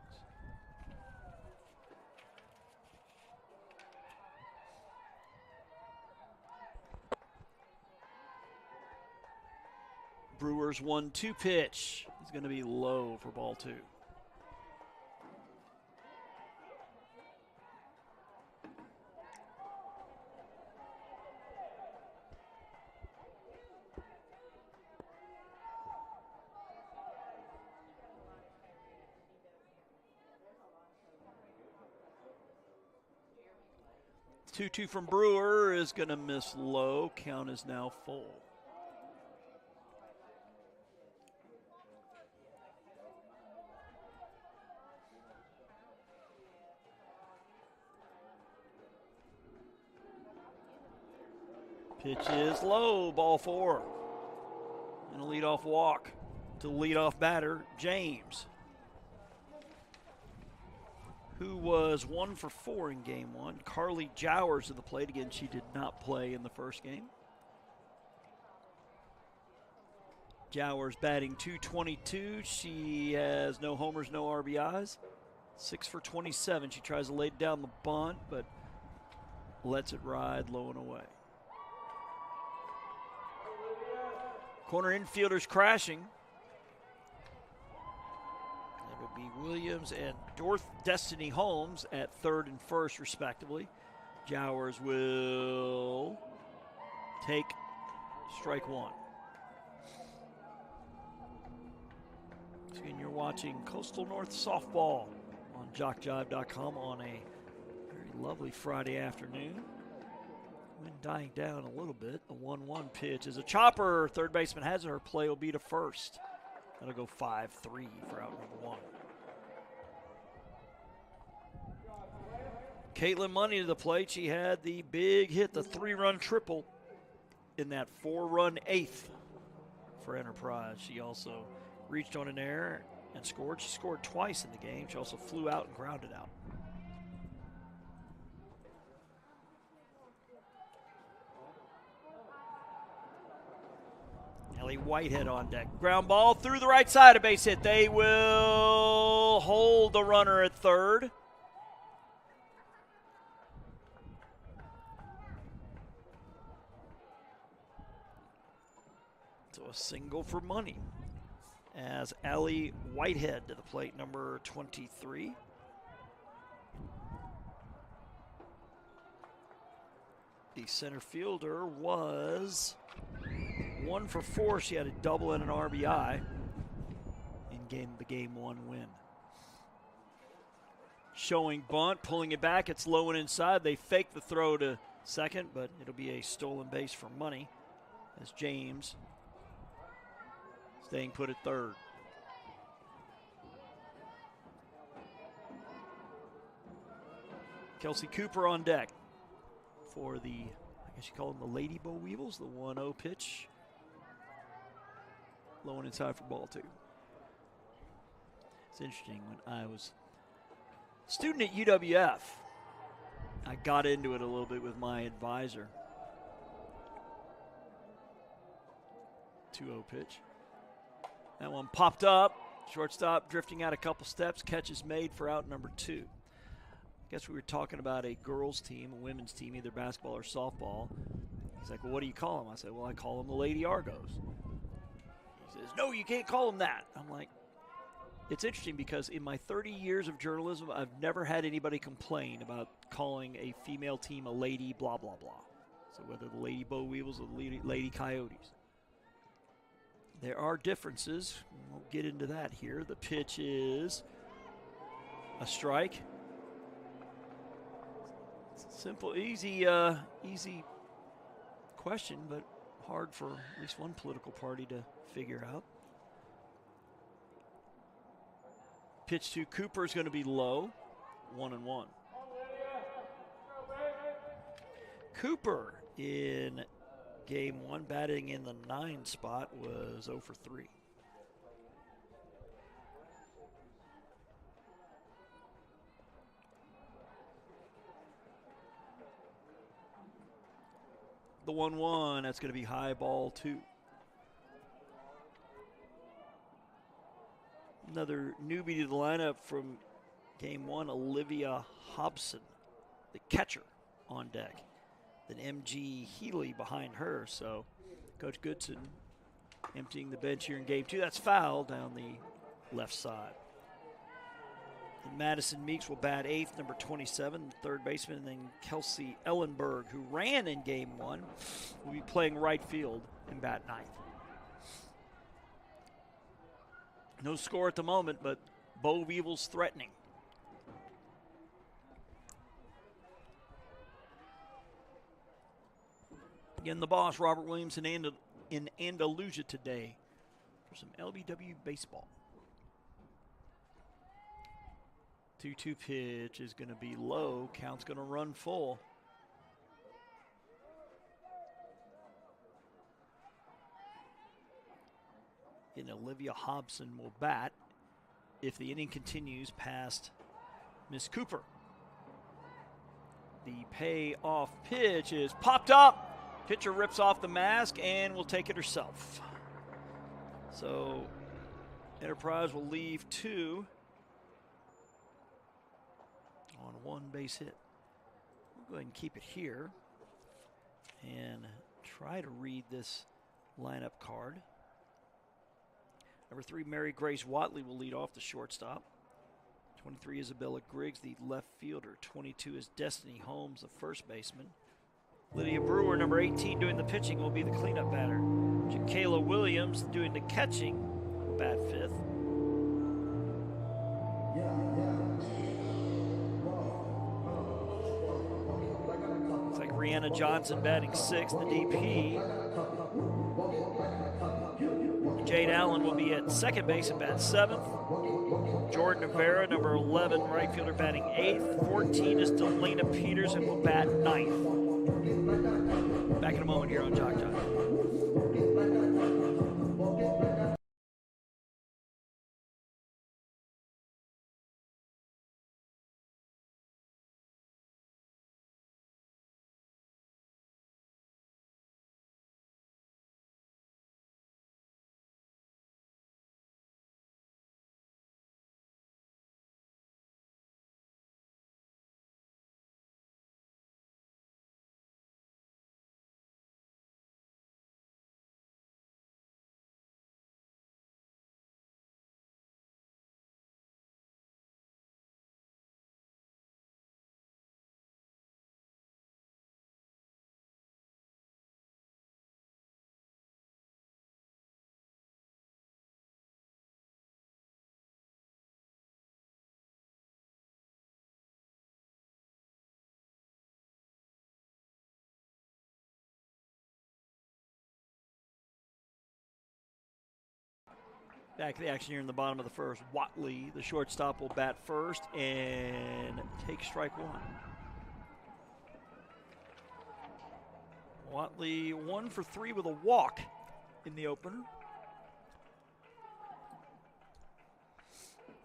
S1: Brewer's 1-2 pitch is going to be low for ball 2. 2-2 from Brewer is going to miss low. Count is now full. Pitch is low, ball 4. And a leadoff walk to the leadoff batter, James, who was 1 for 4 in game 1. Carly Jowers at the plate. Again, she did not play in the first game. Jowers batting .222. She has no homers, no RBIs. 6 for 27. She tries to lay down the bunt, but lets it ride low and away. Corner infielders crashing. It would be Williams and Destiny Holmes at third and first, respectively. Jowers will take strike 1. So again, you're watching Coastal North Softball on JockJive.com on a very lovely Friday afternoon. Wind dying down a little bit. The 1-1 pitch is a chopper. Third baseman has it. Her play will be to first. That'll go 5-3 for out number 1. Caitlin Money to the plate. She had the big hit, the 3-run triple in that 4-run 8th for Enterprise. She also reached on an error and scored. She scored twice in the game. She also flew out and grounded out. Ellie Whitehead on deck. Ground ball through the right side, a base hit. They will hold the runner at third. So a single for Money as Ellie Whitehead to the plate, number 23. The center fielder was 1 for 4. She had a double and an RBI in the game 1 win. Showing bunt, pulling it back. It's low and inside. They fake the throw to second, but it'll be a stolen base for Money as James staying put at third. Kelsey Cooper on deck for the, I guess you call them the Lady Boll Weevils, the 1-0 pitch. Low and inside for ball 2. It's interesting, when I was a student at UWF, I got into it a little bit with my advisor. 2-0 pitch. That one popped up. Shortstop drifting out a couple steps. Catch is made for out number 2. I guess we were talking about a girls' team, a women's team, either basketball or softball. He's like, well, what do you call them? I said, well, I call them the Lady Argos. He says, no, you can't call them that. I'm like, it's interesting because in my 30 years of journalism, I've never had anybody complain about calling a female team a lady blah, blah, blah. So whether the Lady Boll Weevils or the Lady Coyotes. There are differences. We'll get into that here. The pitch is a strike. Simple, easy question, but hard for at least one political party to figure out. Pitch to Cooper is going to be low, 1-1. Cooper in game 1, batting in the 9 spot, was 0 for 3. The 1-1, that's going to be high, ball 2. Another newbie to the lineup from game 1, Olivia Hobson, the catcher, on deck. Then M.G. Healy behind her. So Coach Goodson emptying the bench here in game 2. That's foul down the left side. And Madison Meeks will bat 8th, number 27, third baseman. And then Kelsey Ellenberg, who ran in game 1, will be playing right field and bat 9th. No score at the moment, but Boll Weevils threatening. Again, the boss, Robert Williams in Andalusia today for some LBW baseball. 2-2 pitch is going to be low. Count's going to run full. And Olivia Hobson will bat if the inning continues past Miss Cooper. The payoff pitch is popped up. Pitcher rips off the mask and will take it herself. So Enterprise will leave 2 on 1 base hit. We'll go ahead and keep it here and try to read this lineup card. Number 3, Mary Grace Watley will lead off the shortstop. 23, Isabella Griggs, the left fielder. 22 is Destiny Holmes, the first baseman. Lydia Brewer, number 18, doing the pitching, will be the cleanup batter. Jakayla Williams, doing the catching, will bat 5th. Looks like Rihanna Johnson batting 6th, the DP. Jade Allen will be at second base and bat 7th. Jordan Rivera, number 11, right fielder, batting 8th. 14 is Delana Peters and will bat 9th. Back in a moment here on JockJive. Back to the action here in the bottom of the first. Watley, the shortstop, will bat first and take strike 1. Watley 1 for 3 with a walk in the opener.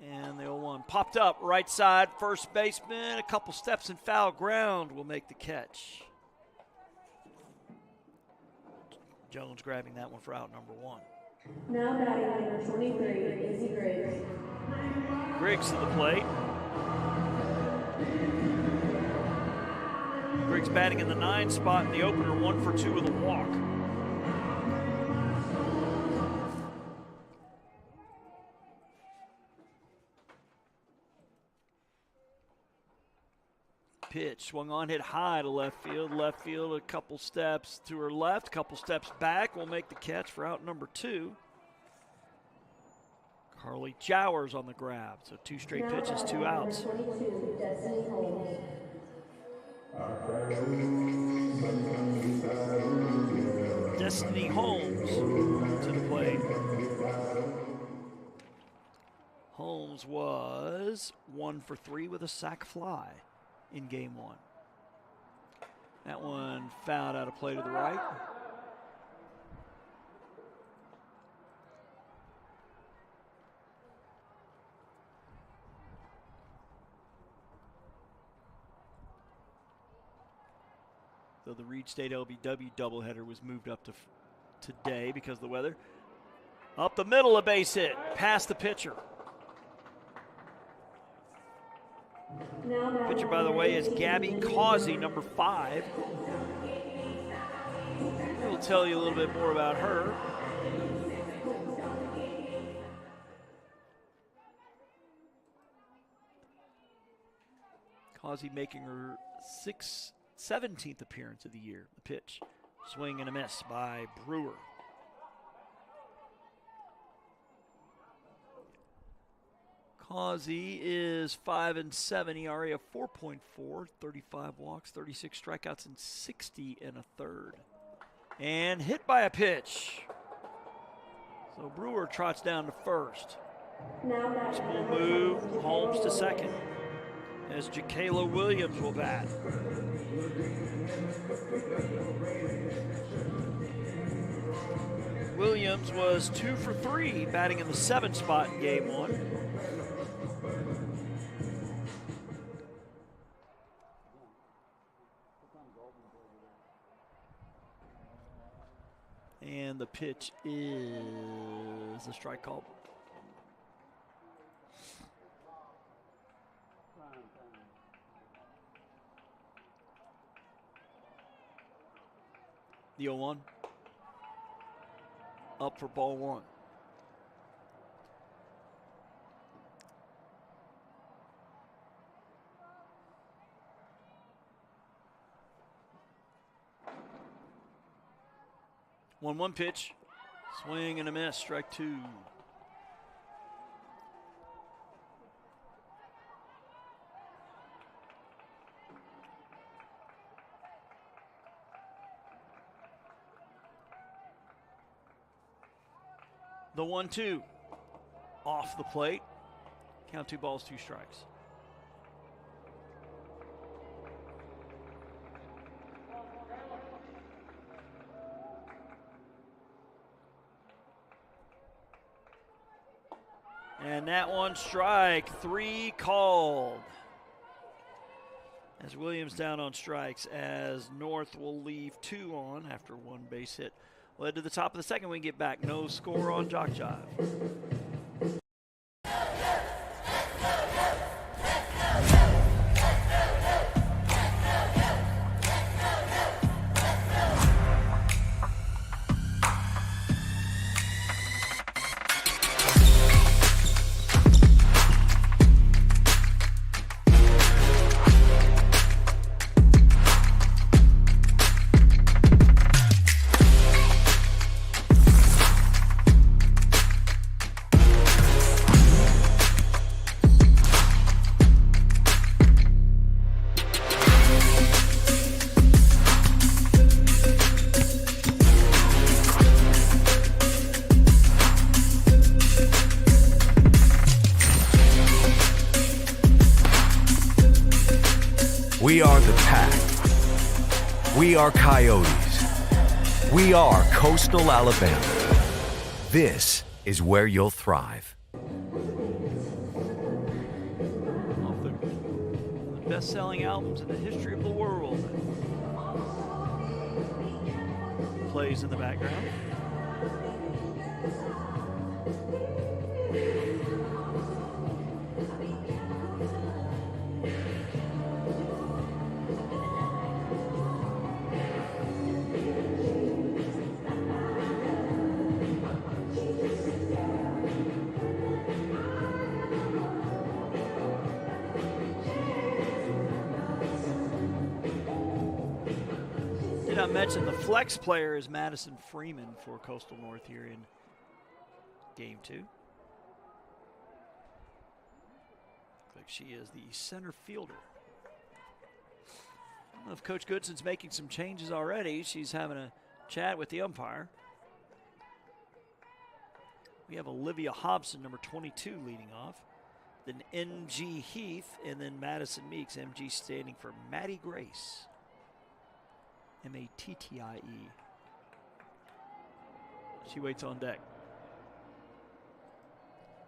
S1: And the 0-1 popped up right side, first baseman, a couple steps in foul ground will make the catch. Jones grabbing that one for out number 1.
S2: Now batting number 23, Izzy Griggs.
S1: Griggs to the plate. Griggs batting in the 9 spot in the opener, 1 for 2 with a walk. Pitch swung on, hit high to left field. Left field, a couple steps to her left, couple steps back. Will make the catch for out number 2. Carly Jowers on the grab. So 2 straight pitches, 2 outs.
S2: 22, Destiny Holmes.
S1: Destiny Holmes to the plate. Holmes was 1 for 3 with a sac fly in game 1. That one fouled out of play to the right. So the Reed State LBW doubleheader was moved up to today because of the weather. Up the middle, a base hit, past the pitcher. Pitcher, by the way, is Gabby Causey, number 5. We'll tell you a little bit more about her. Causey making her 17th appearance of the year. The pitch, swing and a miss by Brewer. Causey is 5-7, ERA of 4.4, 35 walks, 36 strikeouts, and 60 1/3. And hit by a pitch. So Brewer trots down to first.
S2: Now batting
S1: We'll
S2: number
S1: move
S2: 7,
S1: Holmes to
S2: Jacayla
S1: second as Jacayla Williams will bat. Williams was 2 for 3, batting in the 7th spot in game 1. And the pitch is a strike call. The 0-1. Up for ball 1. One pitch. Swing and a miss. Strike 2. The 1-2 off the plate. Count 2 balls, 2 strikes. And that one strike 3 called. As Williams down on strikes, as North will leave 2 on after 1 base hit. Led to the top of the second. We get back. No score on JockJive.
S3: We are the Pack. We are Coyotes. We are Coastal Alabama. This is where you'll thrive.
S1: One of the best-selling albums in the history of the world. Plays in the background. Did I mention the flex player is Madison Freeman for Coastal North here in game 2. Looks like she is the center fielder. I don't know if Coach Goodson's making some changes already. She's having a chat with the umpire. We have Olivia Hobson, number 22, leading off. Then MG Heath, and then Madison Meeks. MG standing for Maddie Grace. Mattie. She waits on deck.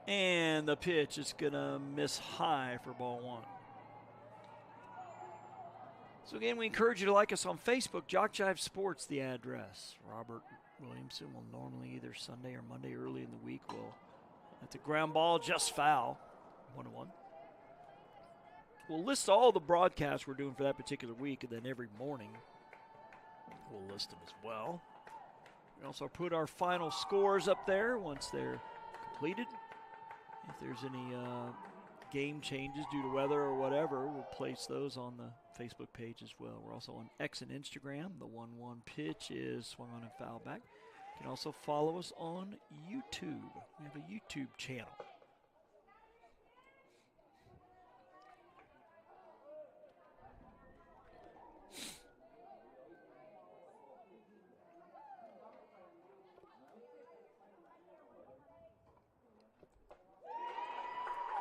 S1: And the pitch is going to miss high for ball 1. So again, we encourage you to like us on Facebook, JockJive Sports, the address. Robert Williamson will normally either Sunday or Monday early in the week will at the ground ball just foul. 1-1. We'll list all the broadcasts we're doing for that particular week, and then every morning we'll list them as well. We also put our final scores up there once they're completed. If there's any game changes due to weather or whatever, we'll place those on the Facebook page as well. We're also on X and Instagram. The 1-1 pitch is swung on and foul back. You can also follow us on YouTube. We have a YouTube channel.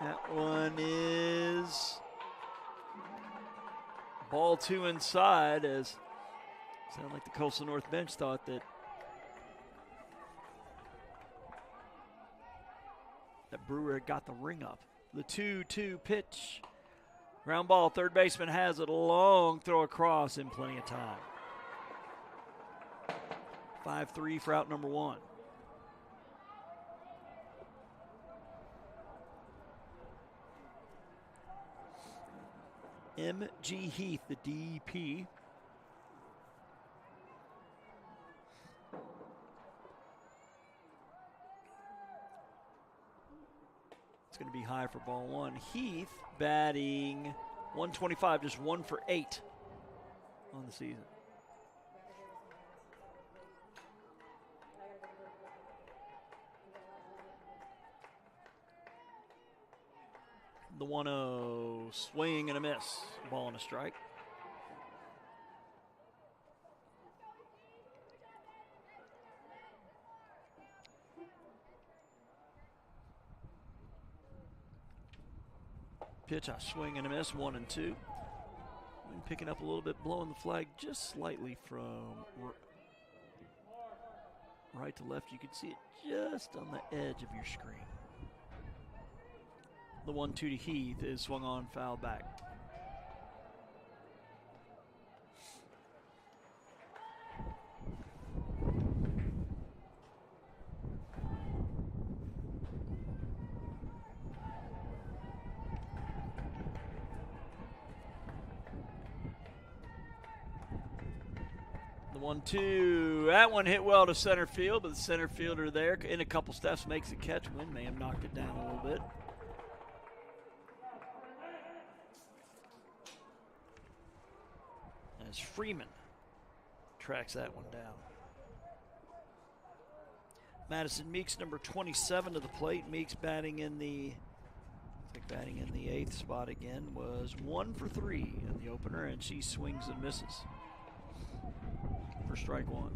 S1: That one is ball 2 inside, as sound like the Coastal North bench thought that Brewer had got the ring up. The 2-2 pitch. Ground ball, third baseman has it. A long throw across in plenty of time. 5-3 for out number 1. M.G. Heath, the DP. It's going to be high for ball 1. Heath batting 125, just 1 for 8 on the season. The 1-0, swing and a miss. Ball and a strike. Pitch, a swing and a miss, 1-2. Wind picking up a little bit, blowing the flag just slightly from right to left. You can see it just on the edge of your screen. The 1-2 to Heath is swung on, foul back. The 1-2, that one hit well to center field, but the center fielder there in a couple steps makes a catch. Wind may have knocked it down a little bit. As Freeman tracks that one down. Madison Meeks, number 27 to the plate. Meeks batting in the 8th spot again, was 1 for 3 in the opener, and she swings and misses for strike 1.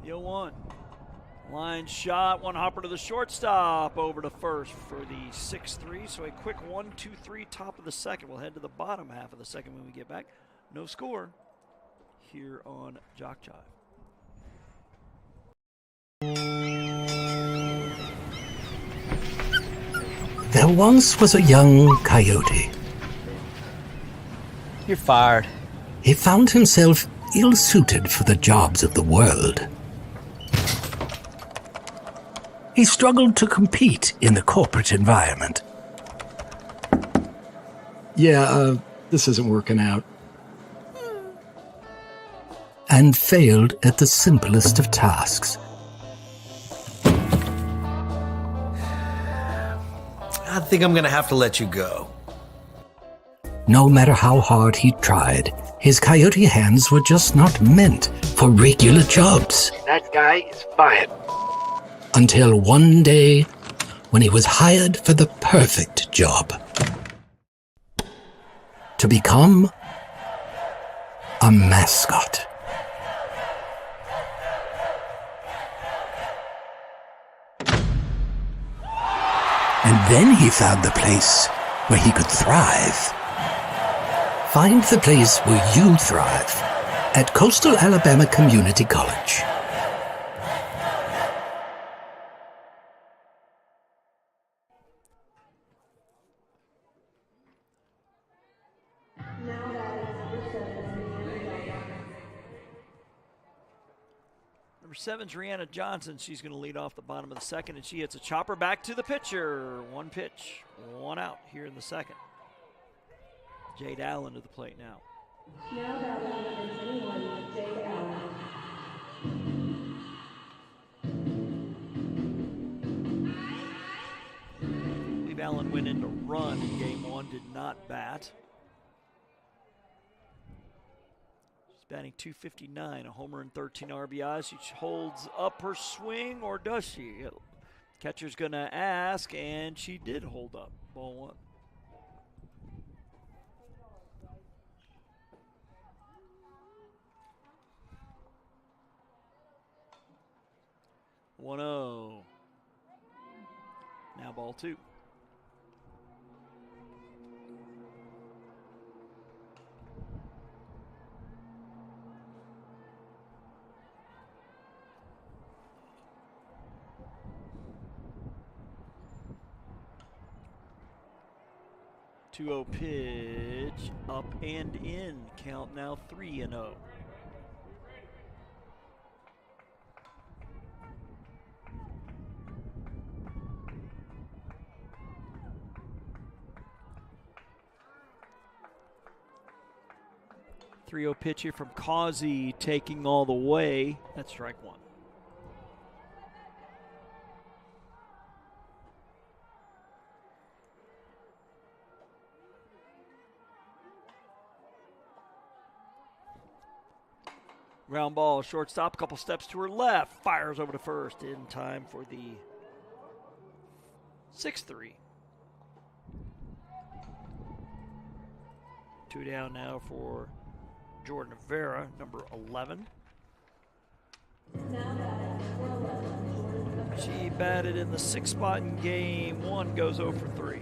S1: The 0-1. Line shot, one hopper to the shortstop, over to first for the 6-3. So a quick 1-2-3 top of the second. We'll head to the bottom half of the second when we get back. No score here on JockJive.
S4: There once was a young coyote.
S5: You're fired.
S4: He found himself ill-suited for the jobs of the world. He struggled to compete in the corporate environment.
S6: Yeah, this isn't working out.
S4: And failed at the simplest of tasks.
S5: I think I'm gonna have to let you go.
S4: No matter how hard he tried, his coyote hands were just not meant for regular jobs.
S6: That guy is fired.
S4: Until one day, when he was hired for the perfect job. To become a mascot. And then he found the place where he could thrive. Find the place where you thrive at Coastal Alabama Community College.
S1: Number 7's Rihanna Johnson. She's going to lead off the bottom of the second, and she hits a chopper back to the pitcher. One pitch, one out here in the second. Jade Allen to the plate now.
S2: Now batting number 21, Jade Allen.
S1: I believe Allen went in to run in game 1, did not bat. Batting .259, a homer and 13 RBIs. She holds up her swing, or does she? Catcher's going to ask, and she did hold up. Ball 1. 1-0. Now ball 2. Two-0 pitch, up and in. Count now 3-0. Three-0 pitch here from Causey, taking all the way. That's strike 1. Ground ball, shortstop, a couple steps to her left. Fires over to first in time for the 6-3. 2 down now for Jordan Vera, number 11. She batted in the 6th spot in game 1, goes 0 for 3.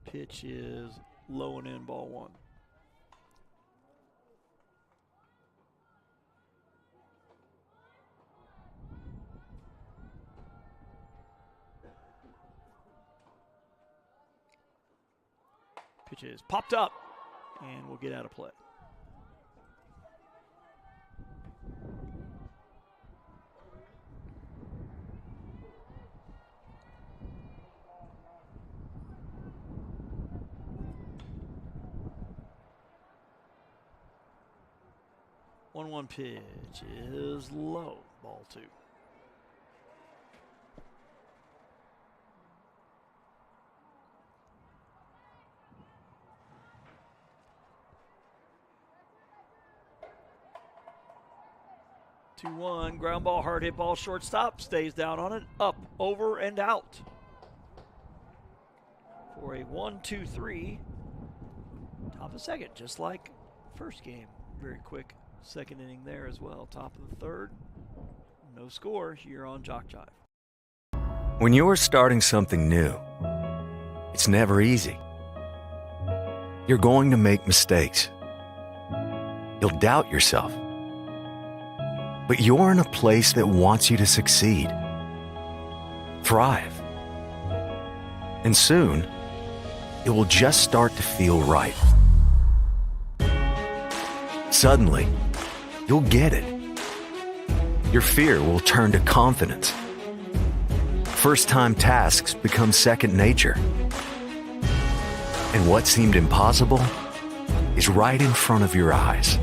S1: Pitch is low and in, ball 1. Pitch is popped up and will get out of play. One pitch is low, ball 2. Two one, ground ball, hard hit ball, shortstop, stays down on it, up, over, and out. For a 1-2-3, top of second, just like first game. Very quick second inning there as well. Top of the 3rd, no score here on JockJive.
S3: When you're starting something new, it's never easy. You're going to make mistakes. You'll doubt yourself. But you're in a place that wants you to succeed, thrive. And soon, it will just start to feel right. Suddenly, you'll get it. Your fear will turn to confidence. First-time tasks become second nature. And what seemed impossible is right in front of your eyes.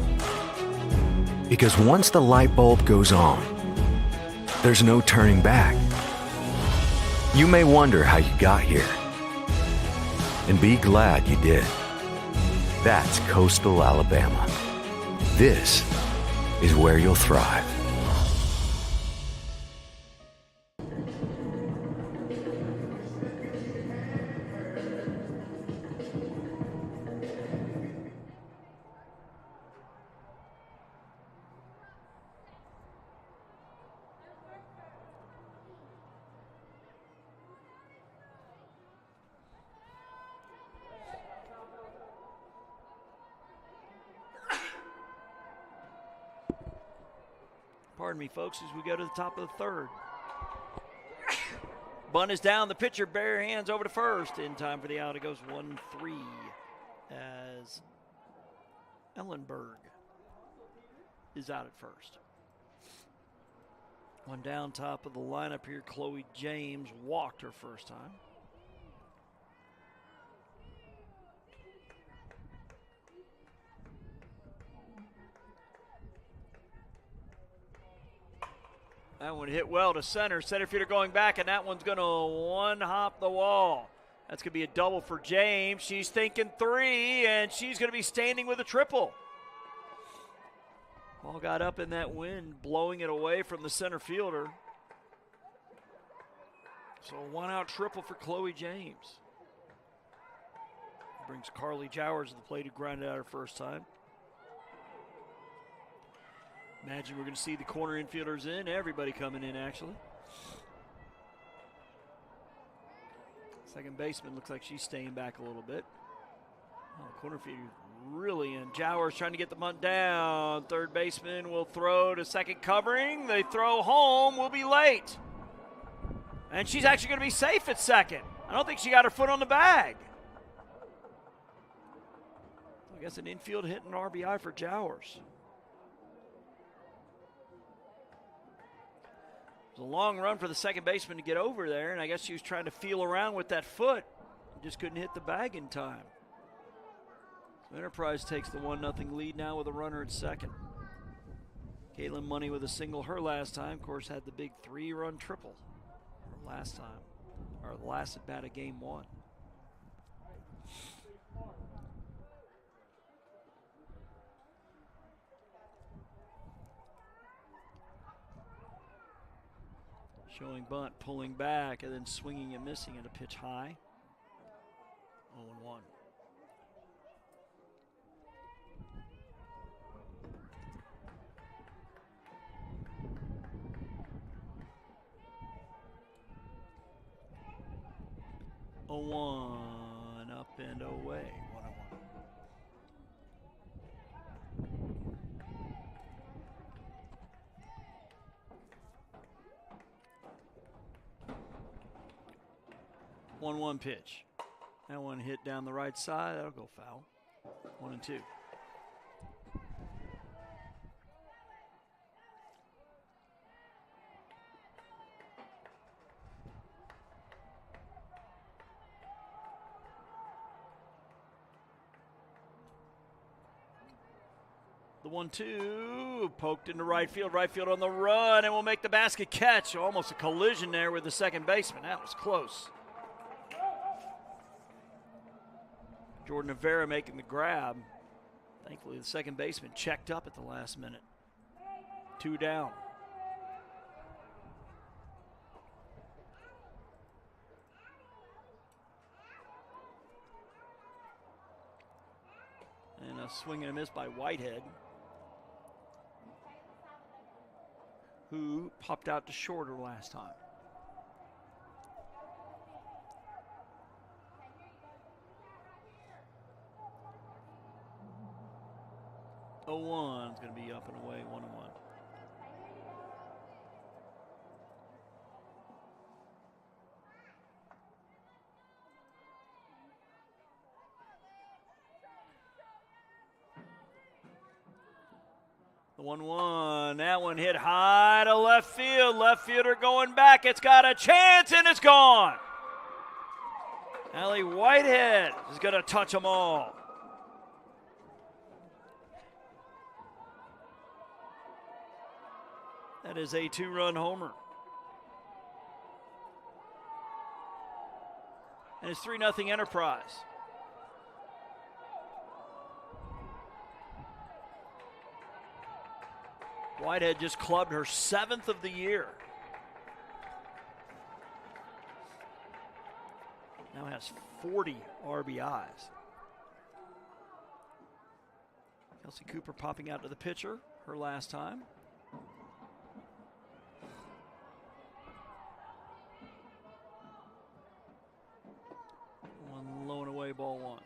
S3: Because once the light bulb goes on, there's no turning back. You may wonder how you got here, and be glad you did. That's coastal Alabama. This is where you'll thrive.
S1: Pardon me, folks, as we go to the top of the 3rd. Bunt is down. The pitcher bare hands over to first. In time for the out, it goes 1-3 as Ellenberg is out at first. One down, top of the lineup here. Chloe James walked her first time. That one hit well to center. Center fielder going back, and that one's going to one-hop the wall. That's going to be a double for James. She's thinking 3, and she's going to be standing with a triple. Ball got up in that wind, blowing it away from the center fielder. So a one-out triple for Chloe James. brings Carly Jowers to the plate, who grounded out her first time. Imagine we're going to see the corner infielders in, everybody coming in actually. Second baseman looks like she's staying back a little bit. Oh, corner fielder really in. Jowers trying to get the bunt down. Third baseman will throw to second covering. They throw home, will be late. And she's actually going to be safe at second. I don't think she got her foot on the bag. I guess an infield hit and RBI for Jowers. It was a long run for the second baseman to get over there, and I guess she was trying to feel around with that foot. Just couldn't hit the bag in time. So Enterprise takes the 1-0 lead now with a runner at second. Caitlin Money with a single her last time. Of course, had the big 3-run triple her last time, or the last at bat of game 1. Showing bunt, pulling back, and then swinging and missing at a pitch high. 0-1. Up and away. 1-1 pitch. That one hit down the right side. That'll go foul. 1-2. The 1-2 poked into right field. Right field on the run, and will make the basket catch. Almost a collision there with the second baseman. That was close. Jordan Rivera making the grab. Thankfully, the second baseman checked up at the last minute. 2 down. And a swing and a miss by Whitehead, who popped out to shorter last time. It's going to be up and away, 1-1. The 1-1, that one hit high to left field. Left fielder going back. It's got a chance, and it's gone. Allie Whitehead is going to touch them all. That is a 2-run homer. And it's 3-0 Enterprise. Whitehead just clubbed her 7th of the year. Now has 40 RBIs. Kelsey Cooper popping out to the pitcher, her last time. One low and away, ball 1.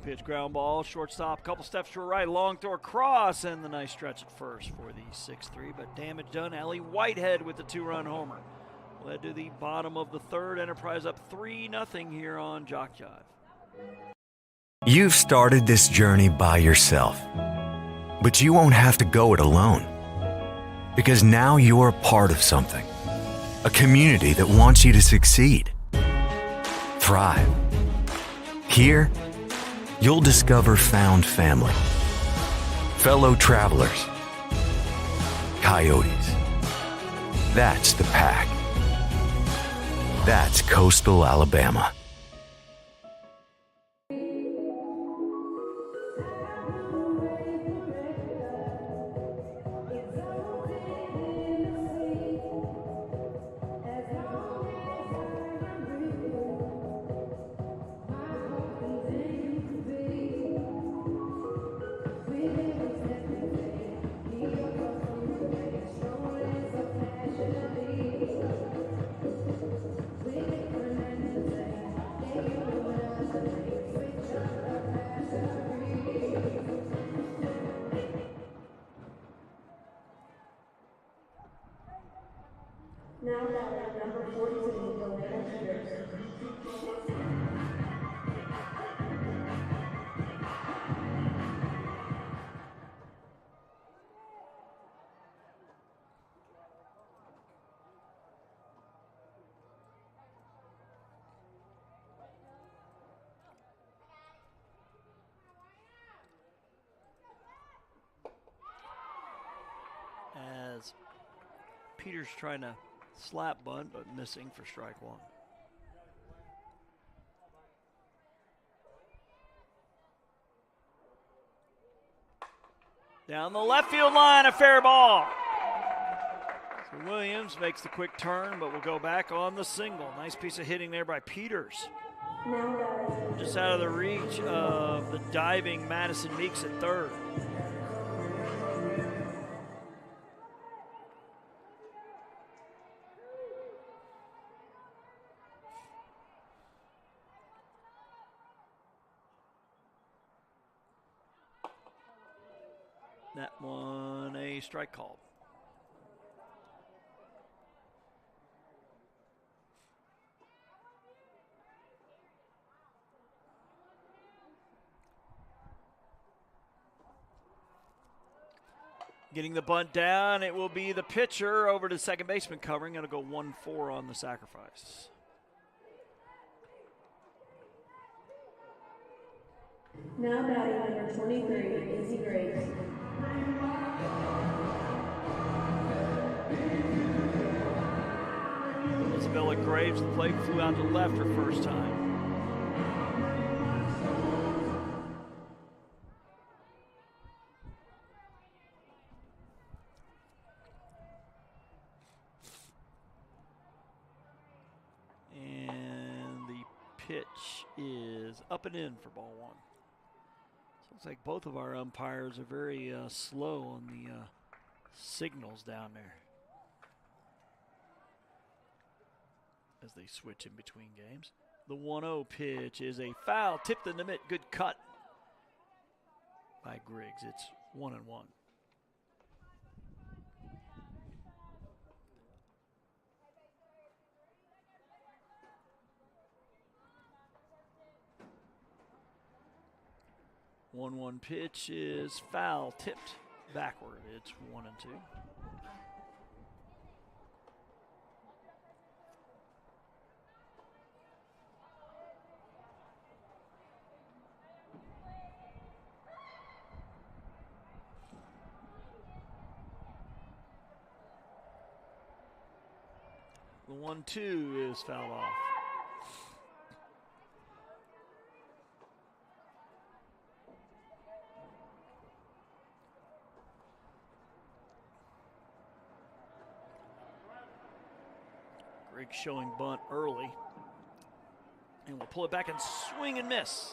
S1: Pitch, ground ball, shortstop, couple steps to her right, long throw across, and the nice stretch at first for the 6-3, but damage done. Allie Whitehead with the 2-run homer. Led to the bottom of the third. Enterprise up 3-0 here on JockJive.
S3: You've started this journey by yourself, but you won't have to go it alone, because now you're a part of something, a community that wants you to succeed, thrive. Here, you'll discover found family, fellow travelers, coyotes. That's the pack. That's coastal Alabama.
S1: Peters trying to slap bunt, but missing for strike one. Down the left field line, a fair ball. So Williams makes the quick turn, but will go back on the single. Nice piece of hitting there by Peters. Just out of the reach of the diving Madison Meeks at third. That one a strike called. Getting the bunt down, it will be the pitcher over to the second baseman covering. Going to go 1-4 on the sacrifice.
S2: Now batting number 23, Izzy Graves.
S1: Isabella Graves, the plate flew out to left her first time. And the pitch is up and in for ball one. So looks like both of our umpires are very slow on the signals down there as they switch in between games. The 1-0 pitch is a foul, tipped in the mitt, good cut by Griggs. It's 1-1. One pitch is foul, tipped backward. It's 1-2. The 1-2 is fouled off. Griggs showing bunt early. And we'll pull it back and swing and miss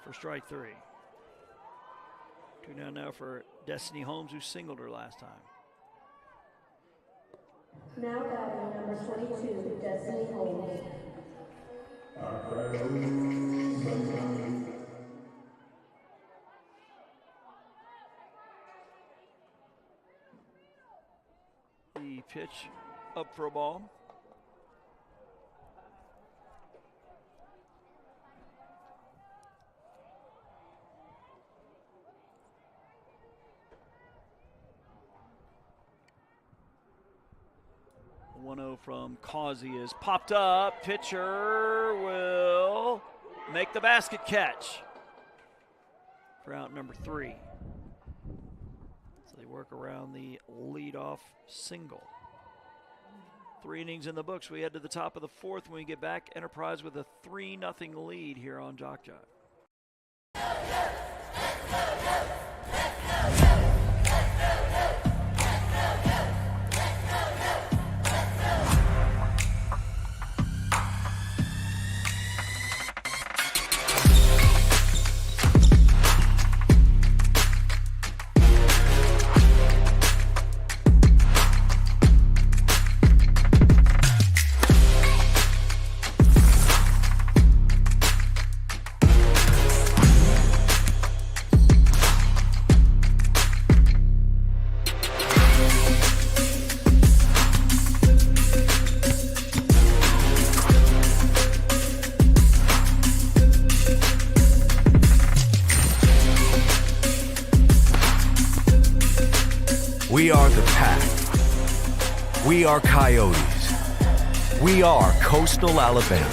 S1: for strike three. 2 down now for Destiny Holmes, who singled her last time.
S2: Now batting number 22, Destiny Holmes.
S1: The pitch up for a ball. The 1-0 from Causey is popped up. Pitcher will make the basket catch for out number 3. So they work around the leadoff single. 3 innings in the books. We head to the top of the 4th. When we get back, Enterprise with a 3-0 lead here on JockJive.
S3: We are the Pack. We are Coyotes. We are Coastal Alabama.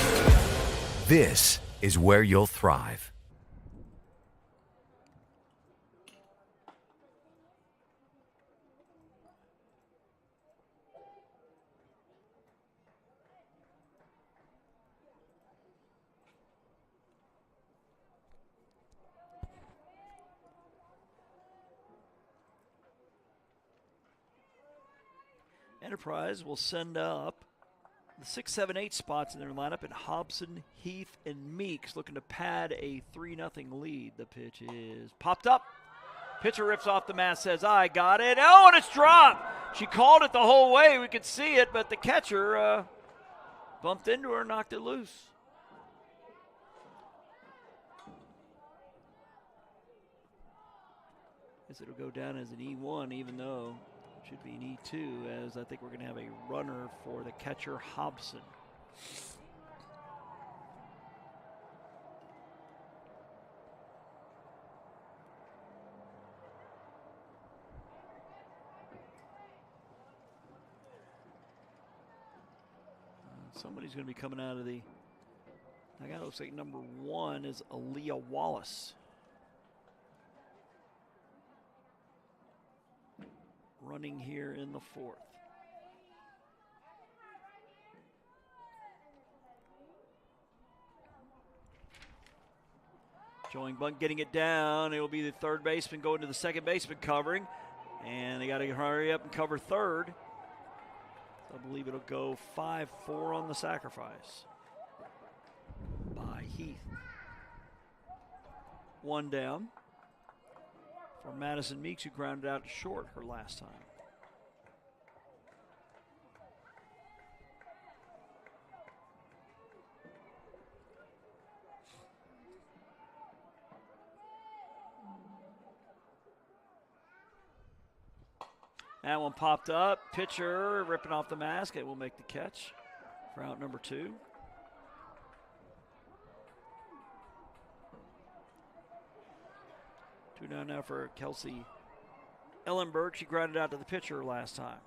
S3: This is where you'll thrive.
S1: Enterprise will send up the 6, 7, 8 spots in their lineup, and Hobson, Heath, and Meeks looking to pad a 3-0 lead. The pitch is popped up. Pitcher rips off the mask, says, I got it. Oh, and it's dropped. She called it the whole way. We could see it, but the catcher bumped into her and knocked it loose. Guess it'll go down as an E1, even though it should be an E2, as I think we're going to have a runner for the catcher, Hobson. Somebody's going to be coming out of the, I got it looks like number 1 is Aaliyah Wallace. Running here in the 4th. Showing bunt, getting it down. It will be the third baseman going to the second baseman covering. And they got to hurry up and cover third. I believe it'll go 5-4 on the sacrifice by Heath. One down for Madison Meeks, who grounded out to short her last time. That one popped up. Pitcher ripping off the mask. It will make the catch for out number 2. Two down now for Kelsey Ellenberg. She grounded out to the pitcher last time.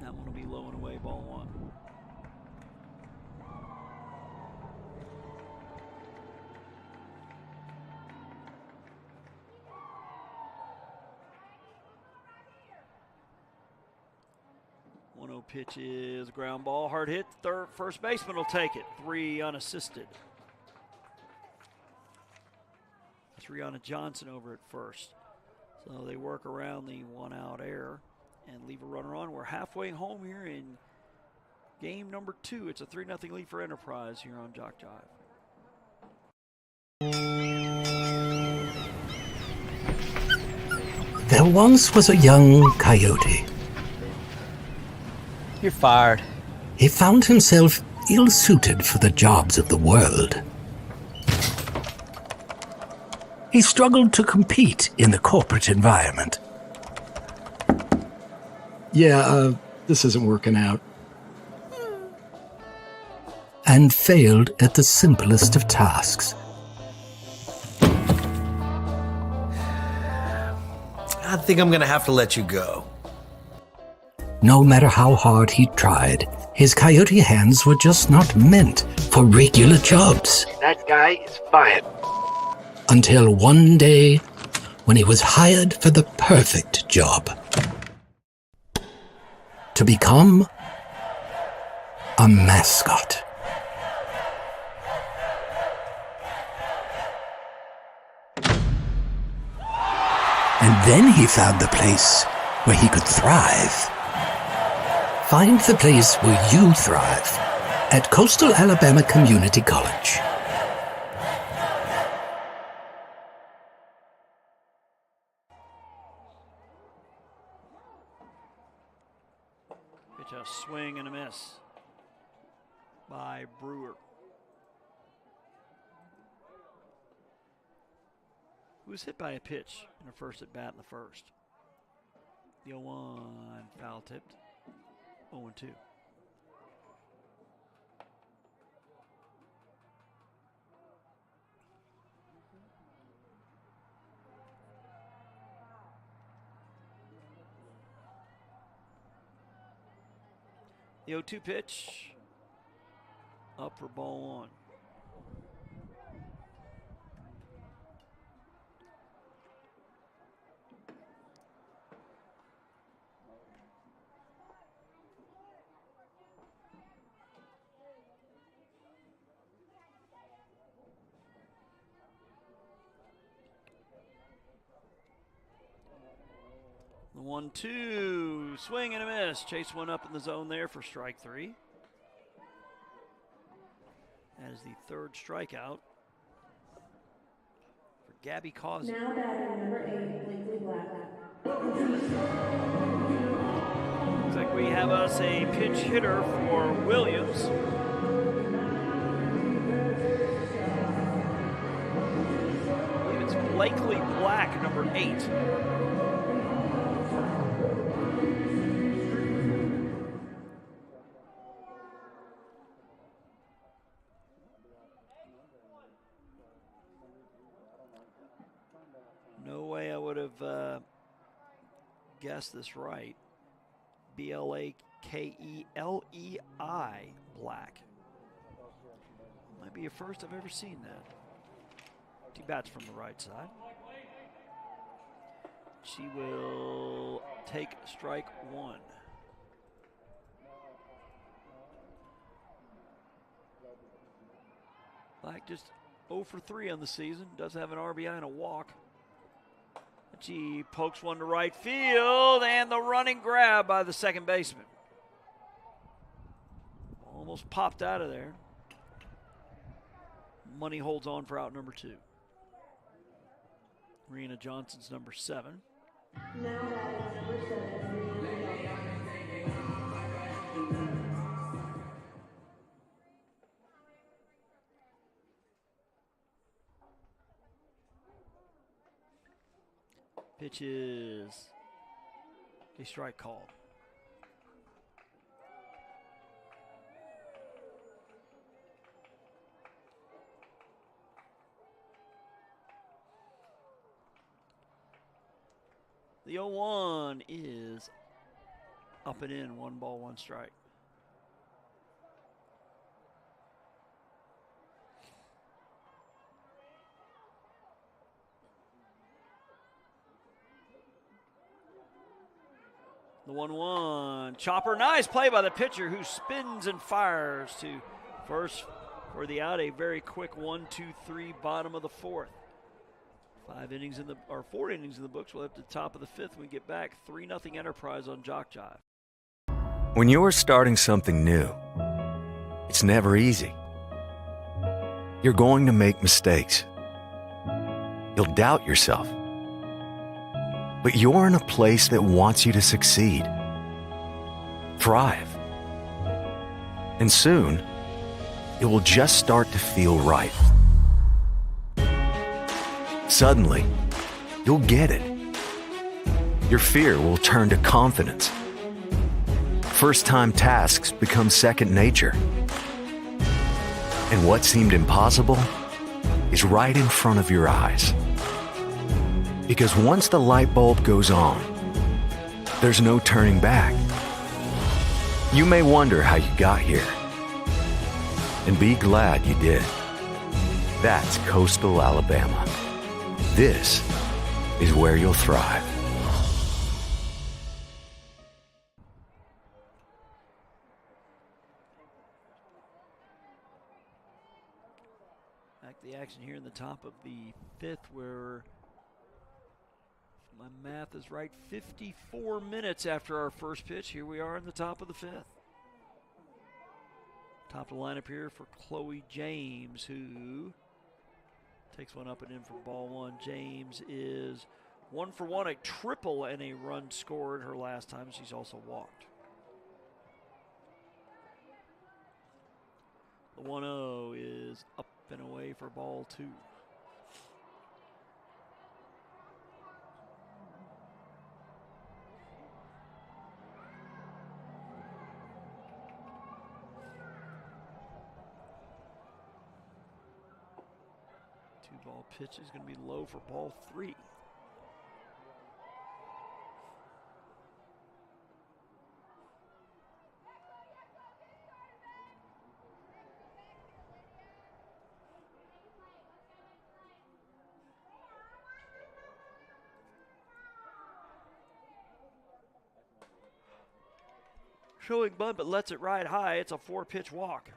S1: That one will be low and away, ball 1. Pitch is a ground ball, hard hit. First baseman will take it. 3 unassisted. That's Rihanna Johnson over at first. So they work around the 1-out error and leave a runner on. We're halfway home here in game number 2. It's a 3-0 lead for Enterprise here on JockJive.
S4: There once was a young coyote.
S5: You're fired.
S4: He found himself ill-suited for the jobs of the world. He struggled to compete in the corporate environment.
S6: Yeah, this isn't working out.
S4: And failed at the simplest of tasks.
S5: I think I'm gonna have to let you go.
S4: No matter how hard he tried, his coyote hands were just not meant for regular jobs.
S6: That guy is fired.
S4: Until one day, when he was hired for the perfect job. To become a mascot. And then he found the place where he could thrive. Find the place where you thrive at Coastal Alabama Community College.
S1: Pitch a swing and a miss by Brewer. Who was hit by a pitch in a first at bat in the first. The 0-1 foul tipped. 0-2. The 0-2 pitch up for ball 1. 1-2, swing and a miss. Chase one up in the zone there for strike 3. That is the 3rd strikeout for Gabby Causey.
S2: Now batting number 8, Blakely Black.
S1: Looks like we have us a pinch hitter for Williams. I believe it's Blakely Black, number 8. No way I would have guessed this right. B-L-A-K-E-L-E-I, Black. Might be a first I've ever seen that. She bats from the right side. She will take strike 1. Black just 0 for 3 on the season. Does have an RBI and a walk. She pokes one to right field, and the running grab by the second baseman. Almost popped out of there. Money holds on for out number 2. Rena Johnson's number 7.
S2: Now batting number 7, Rena Johnson.
S1: Pitches. A strike call. The 0-1 is up and in, 1 ball, 1 strike. The 1-1, chopper, nice play by the pitcher who spins and fires to first for the out. A very quick 1-2-3, bottom of the 4th. 4 innings in the books. We'll have to the top of the 5th when we get back. 3-0 Enterprise on JockJive.
S3: When you're starting something new, it's never easy. You're going to make mistakes. You'll doubt yourself. But you're in a place that wants you to succeed, thrive. And soon, it will just start to feel right. Suddenly, you'll get it. Your fear will turn to confidence. First-time tasks become second nature. And what seemed impossible is right in front of your eyes. Because once the light bulb goes on, there's no turning back. You may wonder how you got here, and be glad you did. That's Coastal Alabama. This is where you'll thrive.
S1: Back to the action here in the top of the 5th, where my math is right, 54 minutes after our first pitch. Here we are in the top of the 5th. Top of the lineup here for Chloe James, who takes one up and in for ball 1. James is 1 for 1, a triple and a run scored her last time. She's also walked. The 1-0 is up and away for ball 2. Ball pitch is going to be low for ball 3. Showing bunt, but lets it ride high. It's a 4-pitch walk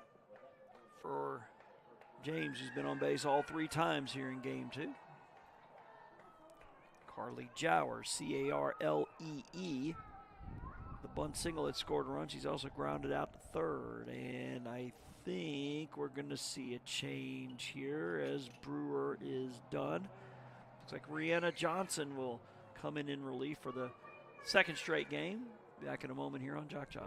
S1: for James, who's been on base all 3 times here in game 2. Carly Jowers, C-A-R-L-E-E. The bunt single that scored a run. She's also grounded out to third. And I think we're going to see a change here as Brewer is done. Looks like Rihanna Johnson will come in relief for the second straight game. Back in a moment here on JockJive.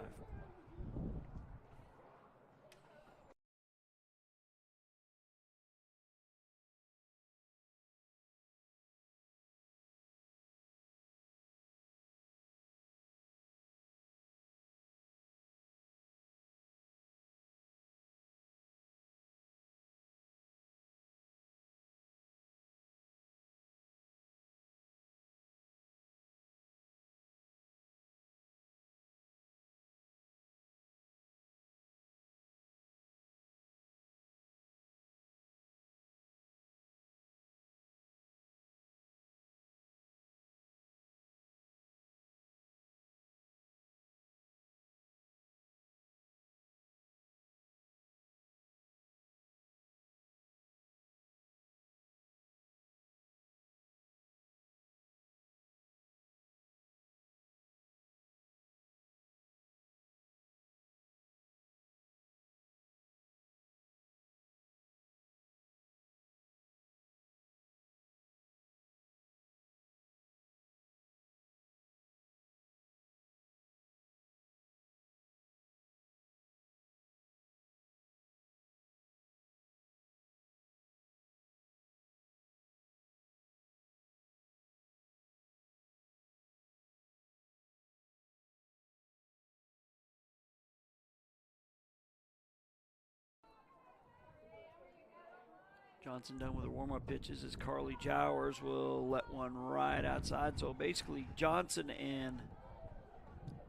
S1: Johnson done with the warm-up pitches as Carly Jowers will let one right outside. So basically Johnson and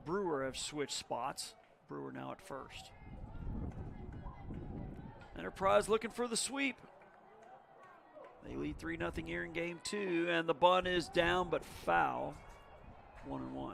S1: Brewer have switched spots. Brewer now at first. Enterprise looking for the sweep. They lead 3-0 here in game 2, and the bunt is down but foul. 1-1.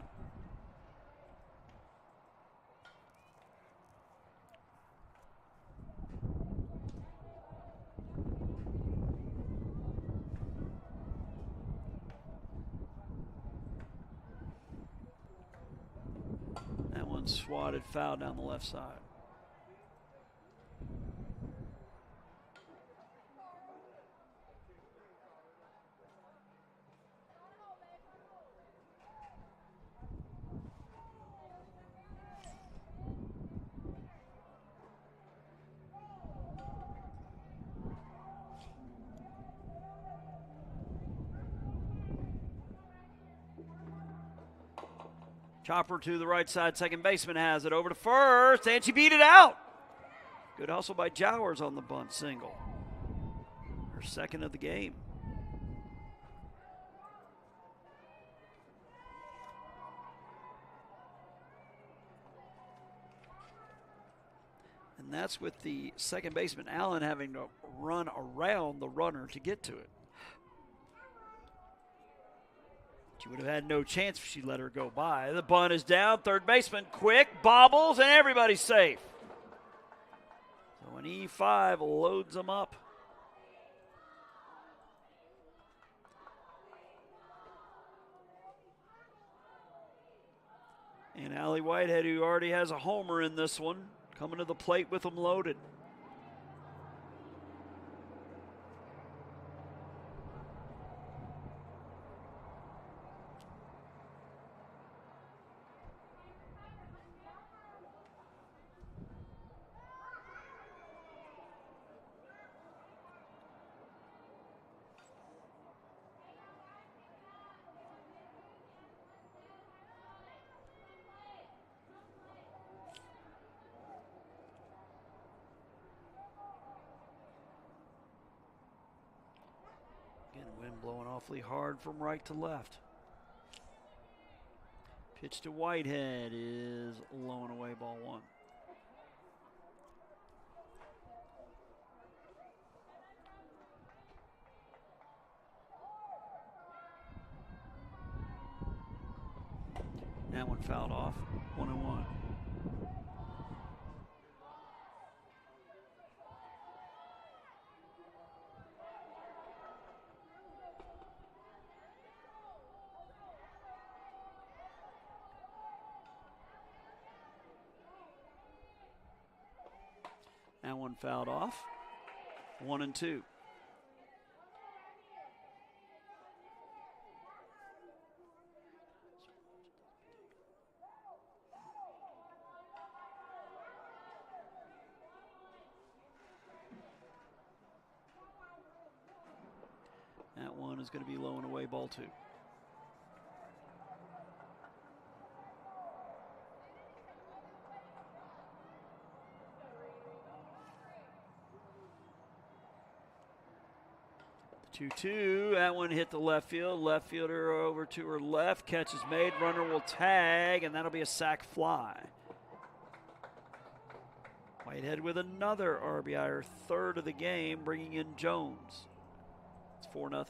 S1: That one swatted foul down the left side. Chopper to the right side. Second baseman has it over to first, and she beat it out. Good hustle by Jowers on the bunt single. Her second of the game. And that's with the second baseman, Allen, having to run around the runner to get to it. She would have had no chance if she let her go by. The bunt is down. Third baseman, quick, bobbles, and everybody's safe. So an E5 loads them up. And Allie Whitehead, who already has a homer in this one, coming to the plate with them loaded. Wind blowing awfully hard from right to left. Pitch to Whitehead is low and away, ball one. That one fouled off. 1-1. That one fouled off. 1-2. That one is going to be low and away, ball 2. The 2-2, that one hit the left field. Left fielder over to her left. Catch is made, runner will tag, and that'll be a sac fly. Whitehead with another RBI, her third of the game, bringing in Jones. It's 4-0.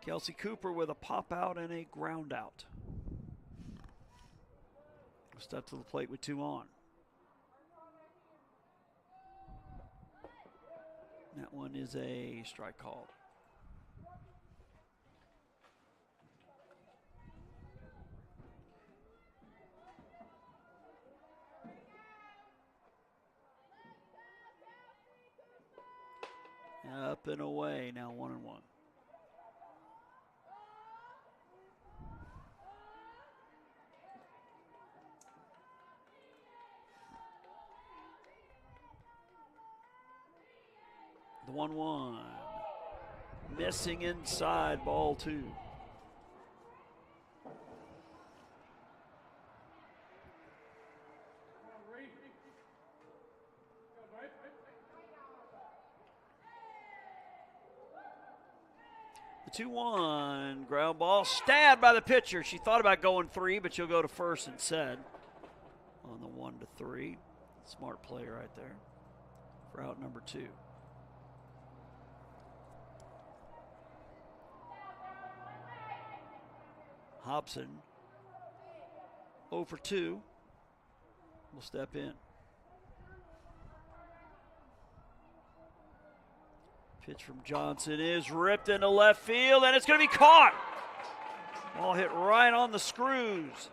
S1: Kelsey Cooper with a pop out and a ground out. Step to the plate with 2 on. That one is a strike called. Up and away, now 1-1. The 1-1. Missing inside, ball 2. The 2-1 ground ball stabbed by the pitcher. She thought about going 3, but she'll go to first instead on the 1-3. Smart play right there for out number 2. Hobson 0 for 2 will step in. Pitch from Johnson is ripped into left field, and it's going to be caught. Ball hit right on the screws.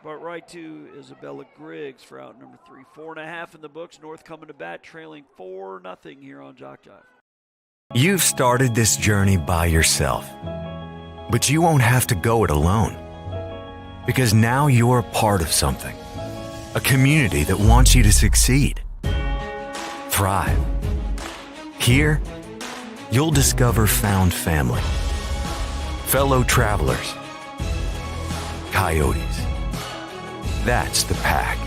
S1: But right to Isabella Griggs for out number 3. 4.5 in the books. North coming to bat, trailing 4-0 here on JockJive.
S3: You've started this journey by yourself. But you won't have to go it alone. Because now you're a part of something. A community that wants you to succeed. Thrive. Here, you'll discover found family. Fellow travelers. Coyotes. That's the pack.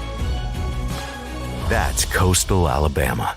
S3: That's Coastal Alabama.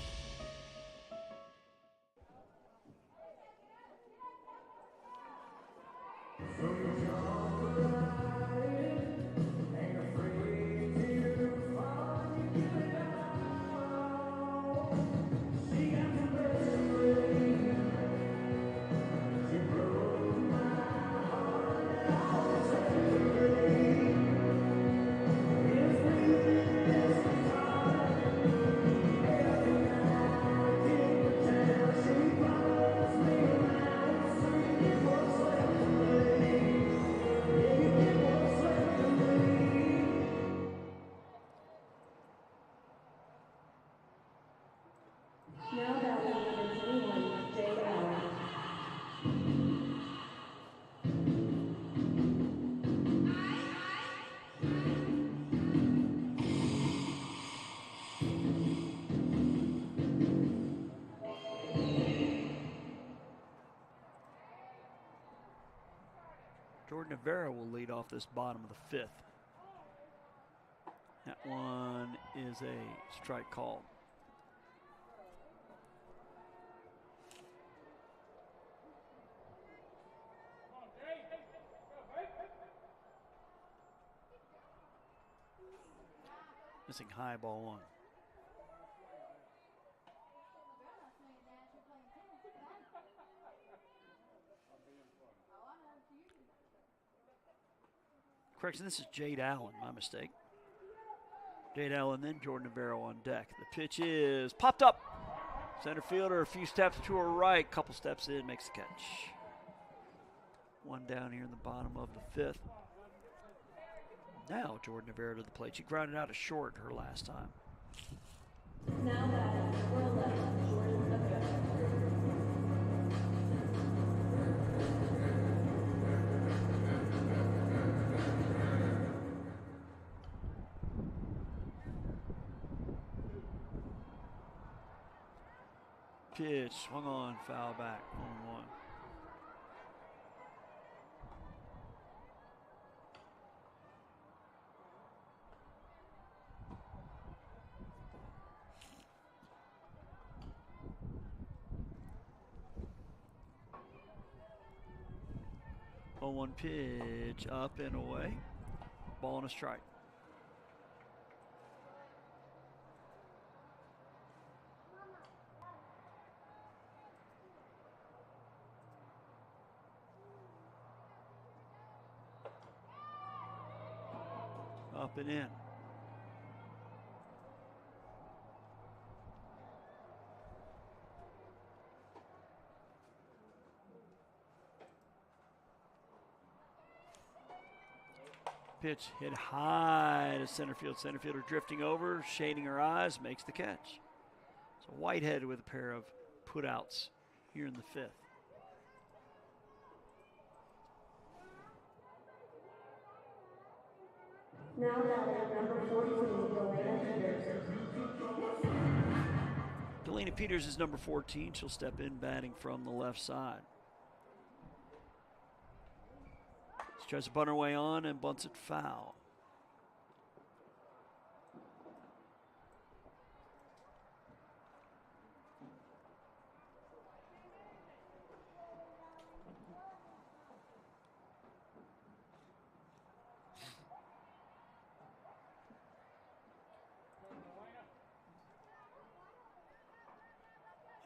S2: Now batting number 21, Jade Allen.
S1: Jordan Rivera will lead off this bottom of the 5th. That one is a strike call. Missing high, ball 1. Correction, this is Jade Allen, my mistake. Jade Allen, then Jordan Navarro on deck. The pitch is popped up. Center fielder a few steps to her right, couple steps in, makes the catch. One down here in the bottom of the fifth. Now Jordan Rivera to the plate. She grounded out a short her last time.
S2: Now batting number 11, Jordan Rivera.
S1: Pitch, swung on, foul back, 1-1. One pitch, up and away. Ball and a strike. Up and in. Pitch hit high to center field. Center fielder drifting over, shading her eyes, makes the catch. So Whitehead with a pair of putouts here in the fifth.
S2: Now batting number 14, Delana Peters.
S1: Delana Peters is number 14. She'll step in batting from the left side. She tries to bunt her way on and bunts it foul.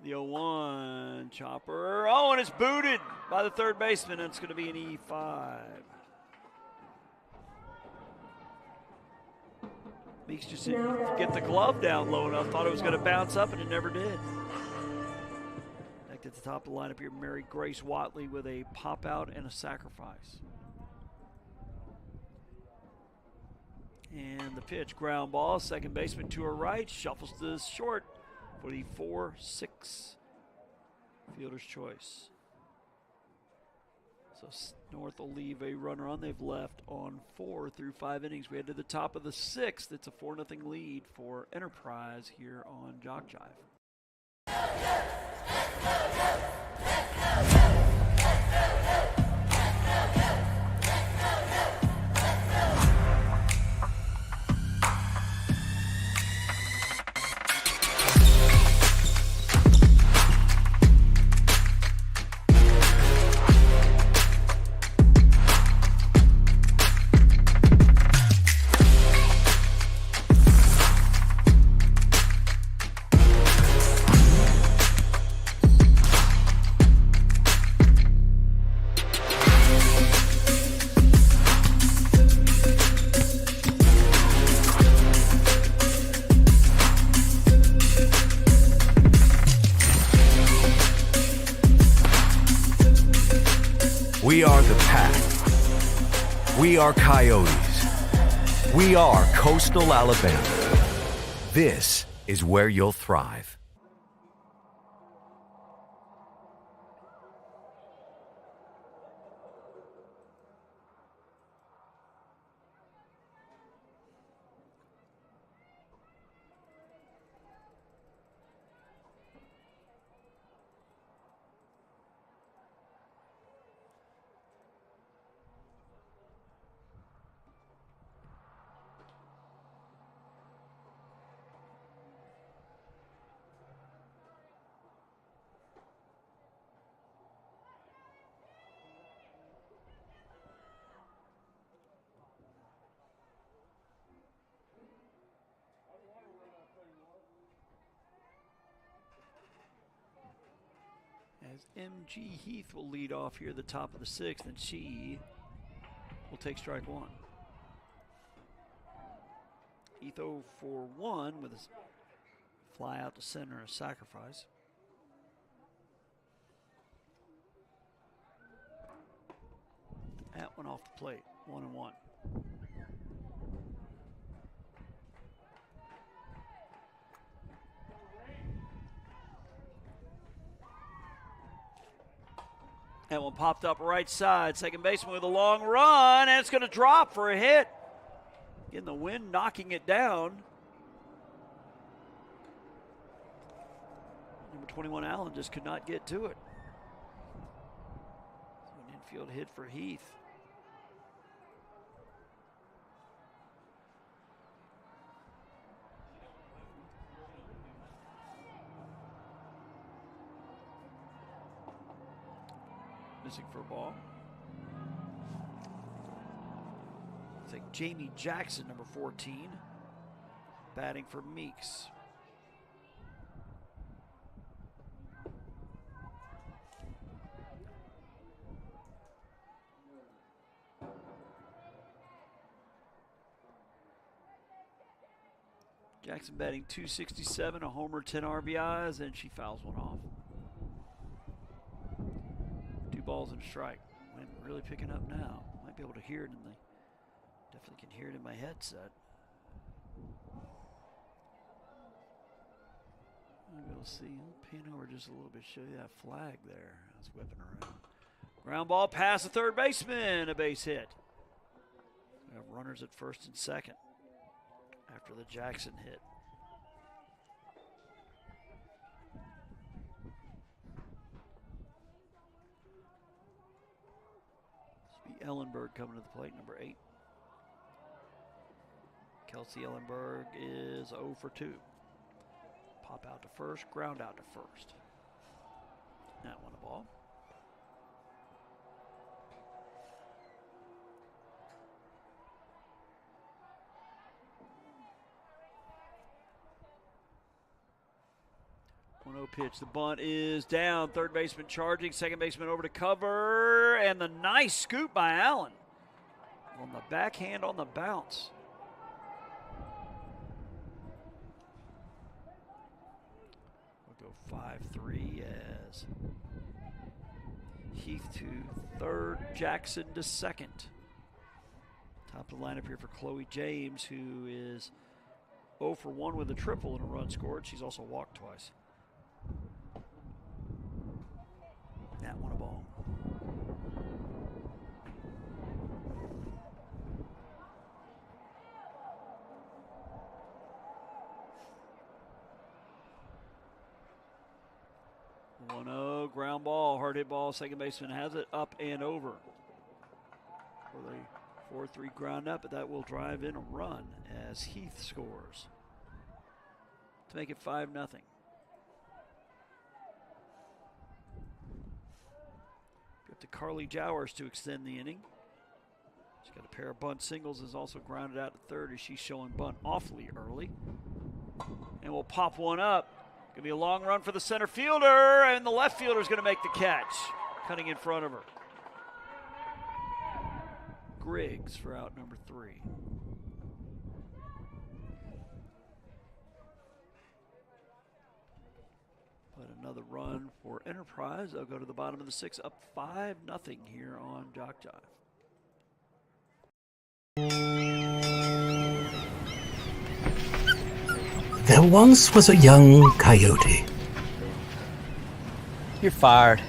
S1: The 0-1 chopper. Oh, and it's booted by the third baseman. It's going to be an E5. Meeks just didn't get the glove down low enough. Thought it was going to bounce up, and it never did. Next at the top of the lineup here, Mary Grace Watley with a pop out and a sacrifice. And the pitch, ground ball. Second baseman to her right, shuffles to short for the 4-6 fielder's choice. So North will leave a runner on. They've left on 4 through 5 innings. We head to the top of the 6th. It's a 4-0 lead for Enterprise here on JockJive.
S3: We are the Pack. We are Coyotes. We are Coastal Alabama. This is where you'll thrive. As M.G. Heath will lead off here at the top of the 6th, and she will take strike 1. Heath 0 for 1 with a fly out to center, a sacrifice.
S1: That one off the plate, 1-1. That one popped up right side. Second baseman with a long run, and it's going to drop for a hit. Getting the wind knocking it down. Number 21, Allen, just could not get to it. So an infield hit for Heath. Missing for a ball. Take Jamie Jackson, number 14, batting for Meeks. Jackson batting .267, a homer, 10 RBIs, and she fouls one off. 2 balls and a strike. Wind really picking up now. Might be able to hear it in the. Definitely can hear it in my headset. We'll see. I'll pan over just a little bit, show you that flag there. That's whipping around. Ground ball past the third baseman, a base hit. We have runners at first and second after the Jackson hit. This will be Ellenberg coming to the plate, number 8. Kelsey Ellenberg is 0 for 2. Pop out to first, ground out to first. That one a ball. Pitch. The bunt is down. Third baseman charging. Second baseman over to cover. And the nice scoop by Allen. On the backhand on the bounce. We'll go 5-3 as Heath to third, Jackson to second. Top of the lineup here for Chloe James, who is 0 for 1 with a triple and a run scored. She's also walked twice. That one a ball. One-0, ground ball, hard hit ball. Second baseman has it up and over. For the 4-3 ground up, but that will drive in a run as Heath scores to make it 5-0. To Carly Jowers to extend the inning. She's got a pair of bunt singles, is also grounded out to third as she's showing bunt awfully early. And we'll pop one up. Gonna be a long run for the center fielder, and the left fielder is gonna make the catch, cutting in front of her. Griggs for out number 3. But another run for Enterprise. They'll go to the bottom of the 6th, up 5-0 here on JockJive.
S4: There once was a young coyote.
S5: You're fired.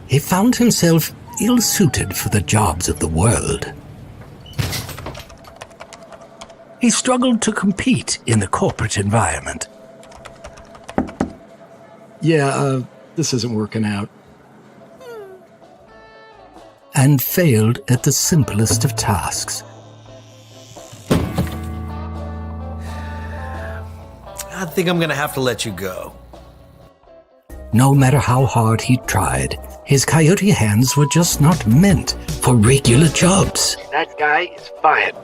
S4: He found himself ill-suited for the jobs of the world. He struggled to compete in the corporate environment.
S6: Yeah, this isn't working out.
S4: And failed at the simplest of tasks.
S5: I think I'm gonna have to let you go.
S4: No matter how hard he tried, his coyote hands were just not meant for regular jobs.
S6: That guy is fired.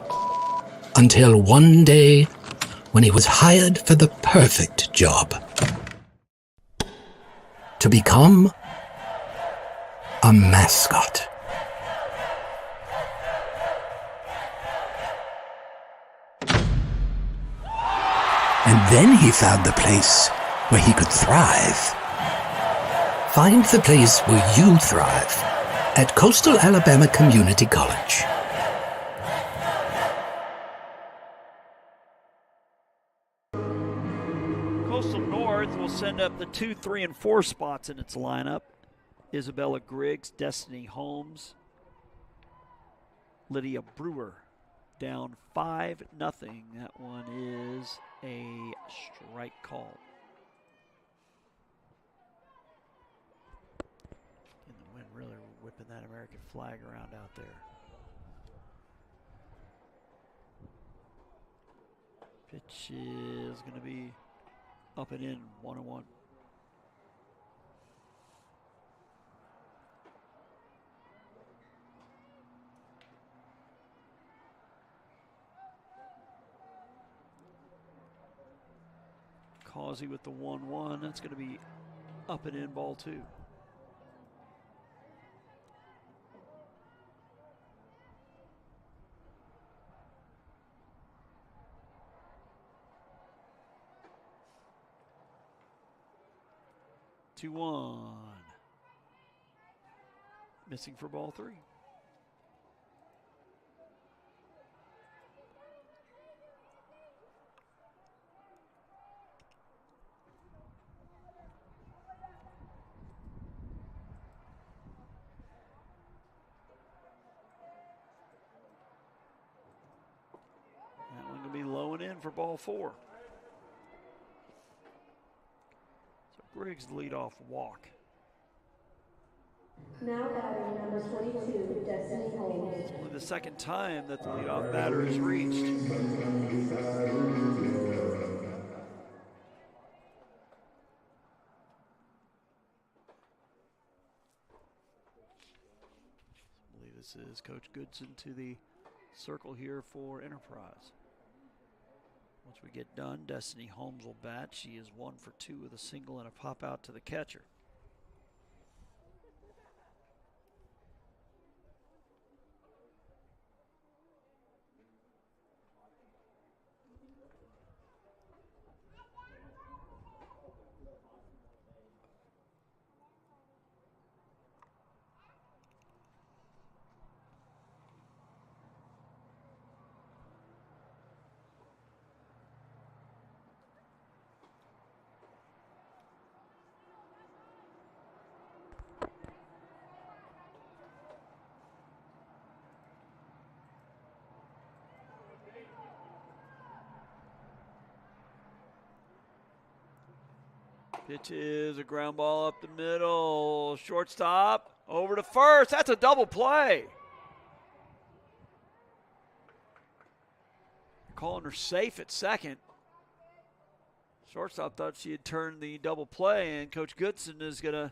S4: Until one day, when he was hired for the perfect job. To become a mascot. And then he found the place where he could thrive. Find the place where you thrive at Coastal Alabama Community College.
S1: Coastal North will send up the 2, 3, and 4 spots in its lineup. Isabella Griggs, Destiny Holmes, Lydia Brewer. Down 5-0. That one is a strike call. And the wind really whipping that American flag around out there. Pitch is going to be up and in, 1-1. Causey with the 1-1. That's going to be up and in, ball 2. Two one. Missing for ball 3. That one going to be low and in for ball 4. Griggs leadoff walk.
S2: Now batting number 22, Destiny Holmes.
S1: It's only the second time that the leadoff batter is reached. I believe this is Coach Goodson to the circle here for Enterprise. Once we get done, Destiny Holmes will bat. She is 1 for 2 with a single and a pop out to the catcher. Pitch is a ground ball up the middle. Shortstop over to first. That's a double play. Calling her safe at second. Shortstop thought she had turned the double play, and Coach Goodson is going to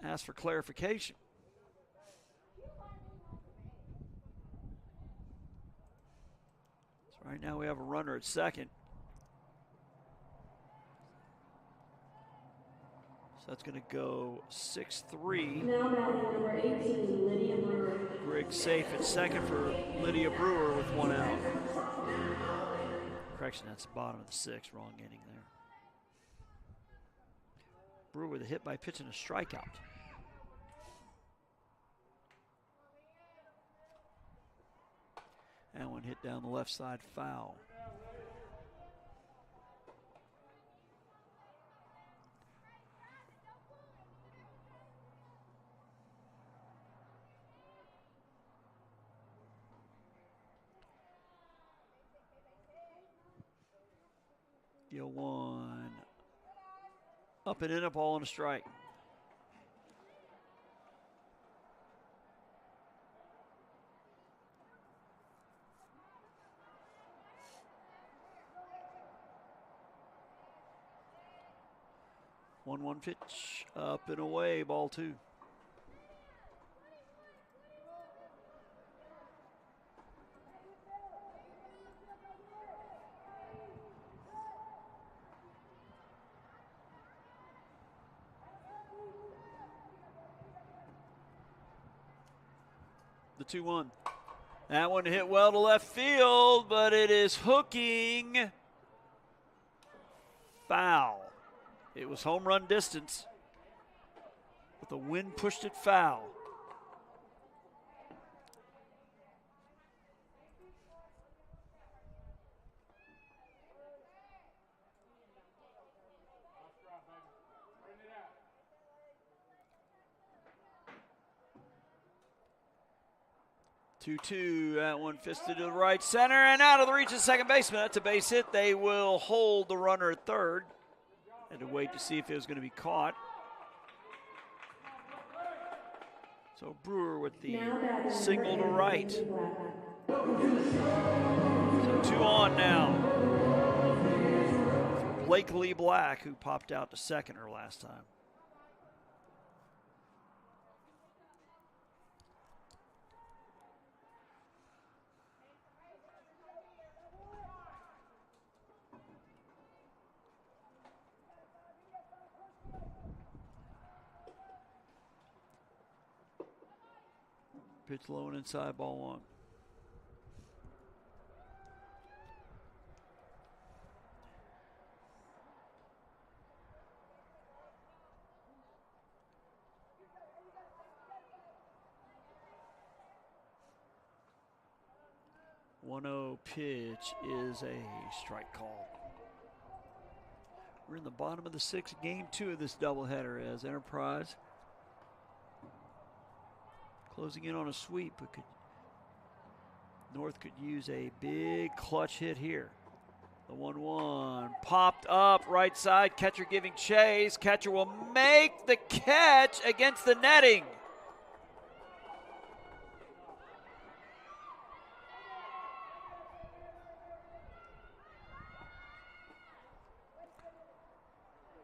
S1: ask for clarification. So right now we have a runner at second. That's going to go 6-3.
S2: Now batting number 18, Lydia Brewer.
S1: Griggs safe at second for Lydia Brewer with 1 out. Correction, that's the bottom of the 6th. Wrong inning there. Brewer with a hit by pitch and a strikeout. And one hit down the left side, foul. Deal 1. Up and in, a ball and a strike. One pitch, up and away, ball 2. The 2-1. That one hit well to left field, but it is hooking. Foul. It was home run distance, but the wind pushed it foul. 2-2, that one fisted to the right center and out of the reach of second baseman. That's a base hit. They will hold the runner at third. Had to wait to see if it was going to be caught. So Brewer with the signal to right. So 2 on now. For Blake Lee Black, who popped out to seconder last time. Pitch low and inside, ball 1. One-0 pitch is a strike call. We're in the bottom of the 6th, game 2 of this doubleheader as Enterprise closing in on a sweep, but North could use a big clutch hit here. The 1-1 popped up right side, catcher giving chase. Catcher will make the catch against the netting.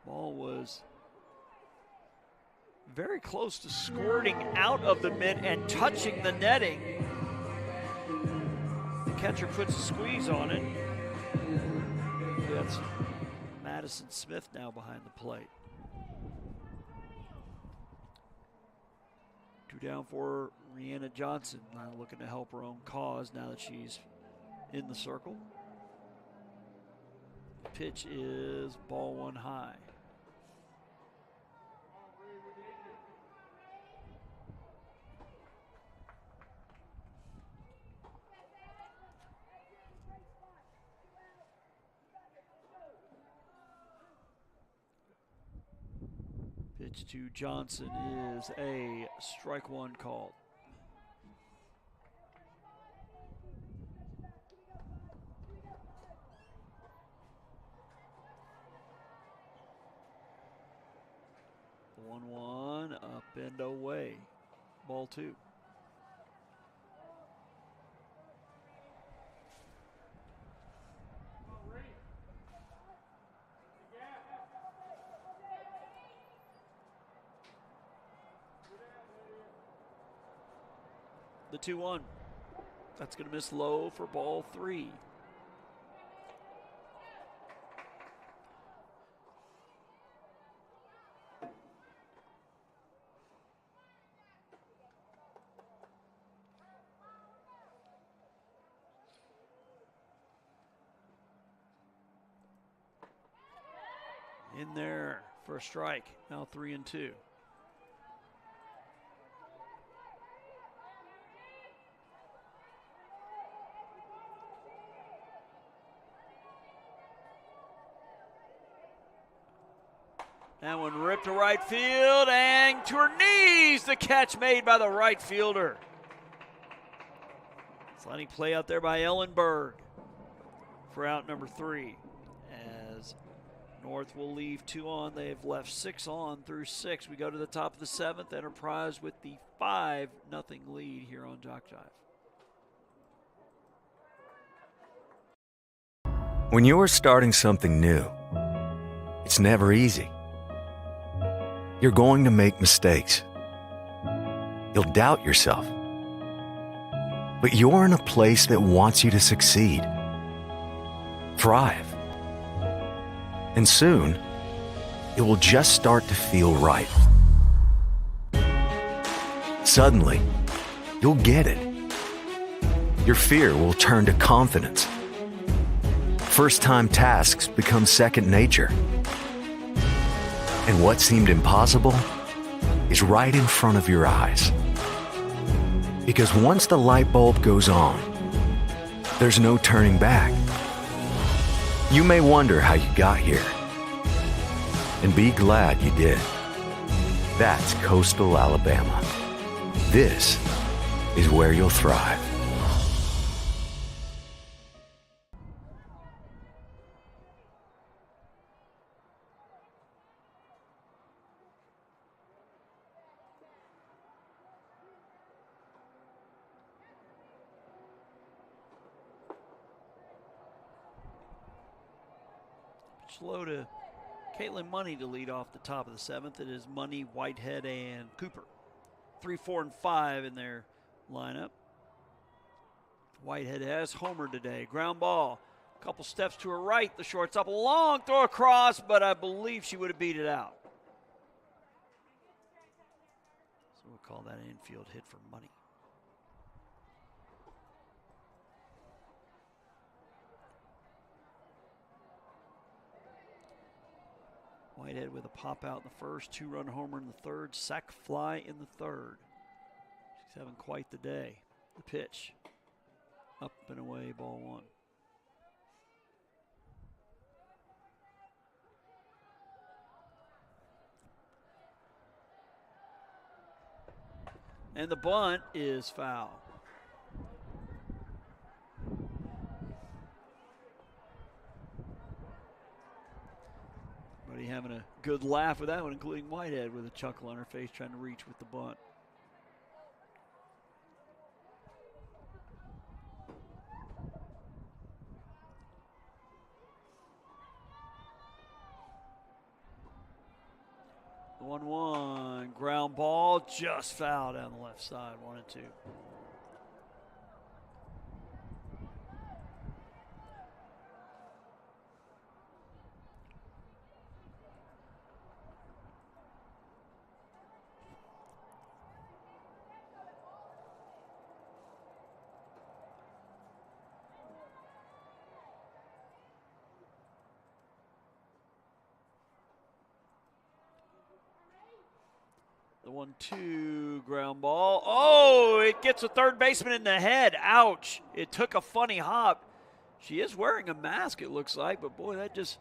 S1: Ball was very close to squirting out of the mitt and touching the netting. The catcher puts a squeeze on it. That's Madison Smith now behind the plate. 2 down for Rihanna Johnson, looking to help her own cause now that she's in the circle. Pitch is ball 1 high. Pitch to Johnson is a strike 1 called. The 1-1 up and away. Ball 2. The 2-1. That's going to miss low for ball 3. In there for a strike. Now 3-2. That one ripped to right field and to her knees. The catch made by the right fielder. Sliding play out there by Ellenberg for out number 3. As North will leave 2 on. They've left 6 on through 6. We go to the top of the 7th. Enterprise with the 5-0 lead here on JockJive.
S3: When you're starting something new, it's never easy. You're going to make mistakes. You'll doubt yourself. But you're in a place that wants you to succeed, thrive. And soon, it will just start to feel right. Suddenly, you'll get it. Your fear will turn to confidence. First-time tasks become second nature. And what seemed impossible is right in front of your eyes. Because once the light bulb goes on, there's no turning back. You may wonder how you got here, and be glad you did. That's Coastal Alabama. This is where you'll thrive.
S1: Slow to Caitlin Money to lead off the top of the 7th. It is Money, Whitehead, and Cooper. 3, 4, and 5 in their lineup. Whitehead has homered today. Ground ball. A couple steps to her right. The shortstop. A long throw across, but I believe she would have beat it out. So we'll call that an infield hit for Money. Whitehead with a pop out in the first, 2-run homer in the third, sac fly in the third. She's having quite the day. The pitch. Up and away, ball 1. And the bunt is foul. Everybody having a good laugh with that one, including Whitehead with a chuckle on her face trying to reach with the bunt. The 1-1 ground ball just foul down the left side, 1-2. The 1-2 ground ball. Oh, it gets a third baseman in the head. Ouch. It took a funny hop. She is wearing a mask, it looks like, but boy, that just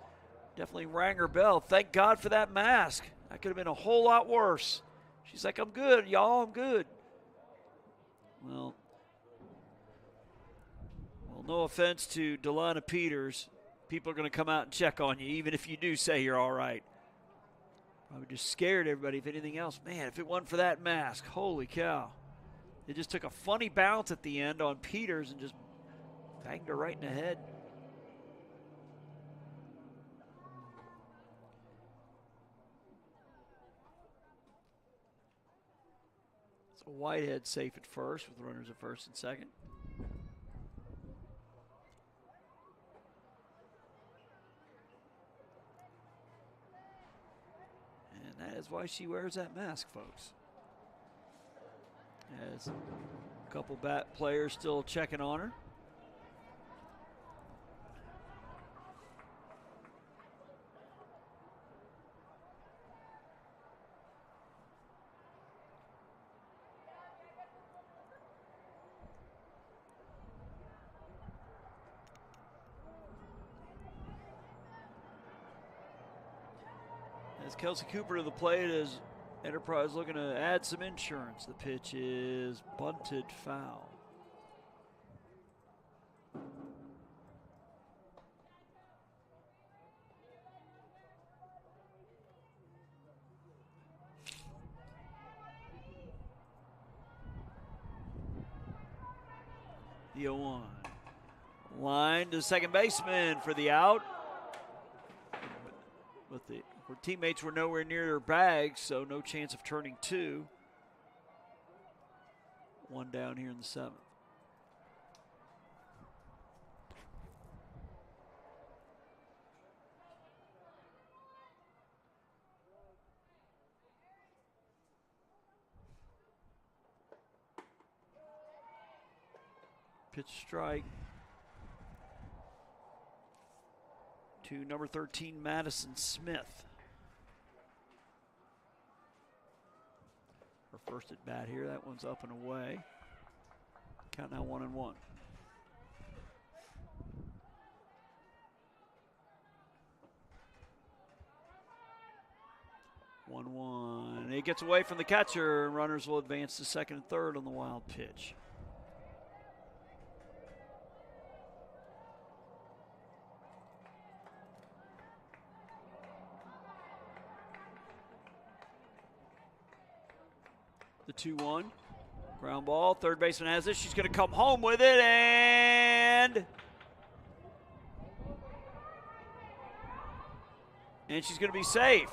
S1: definitely rang her bell. Thank God for that mask. That could have been a whole lot worse. She's like, I'm good, y'all, I'm good. Well, no offense to Delana Peters. People are going to come out and check on you, even if you do say you're all right. Probably just scared everybody, if anything else. Man, if it wasn't for that mask, holy cow. It just took a funny bounce at the end on Peters and just banged her right in the head. So Whitehead safe at first with runners at first and second. That is why she wears that mask, folks. As a couple bat players still checking on her. As Kelsey Cooper to the plate as Enterprise looking to add some insurance. The pitch is bunted foul. The 0-1. Line to second baseman for the out. But her teammates were nowhere near their bags, so no chance of turning 2. 1 down here in the 7th. Pitch strike to number 13, Madison Smith. Her first at bat here. That one's up and away. Count now 1-1. It gets away from the catcher. Runners will advance to second and third on the wild pitch. The 2-1. Ground ball. Third baseman has it. She's going to come home with it, and she's going to be safe.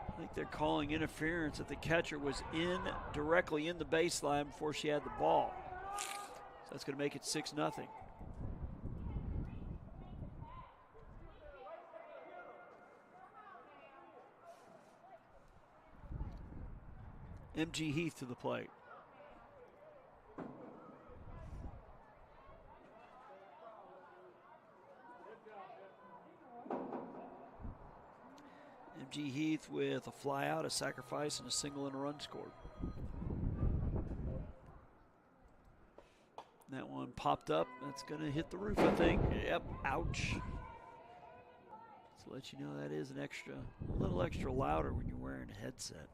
S1: I think they're calling interference that the catcher was directly in the baseline before she had the ball. So that's going to make it 6-0. MG Heath to the plate. MG Heath with a fly out, a sacrifice, and a single and a run scored. That one popped up. That's going to hit the roof, I think. Yep, ouch. To let you know that is a little extra louder when you're wearing a headset.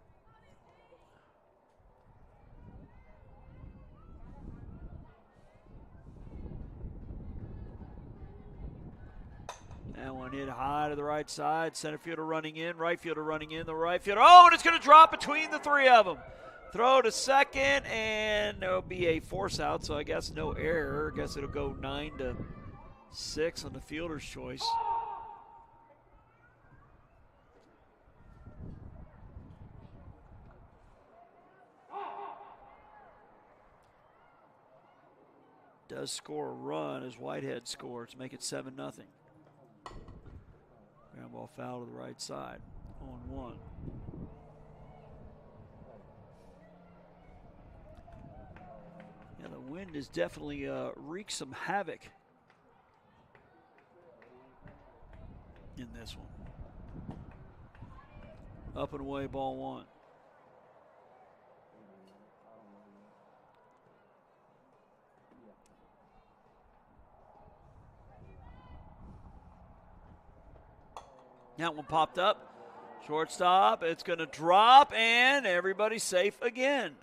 S1: That one hit high to the right side. Center fielder running in. Right fielder running in. The right fielder. Oh, and it's going to drop between the three of them. Throw to second, and there'll be a force out, so I guess no error. I guess it'll go 9-6 on the fielder's choice. Does score a run as Whitehead scores to make it 7-0. Ground ball foul to the right side. 0-1. Yeah, the wind has definitely wreaked some havoc in this one. Up and away, ball 1. That one popped up. Shortstop, it's going to drop, and everybody's safe again.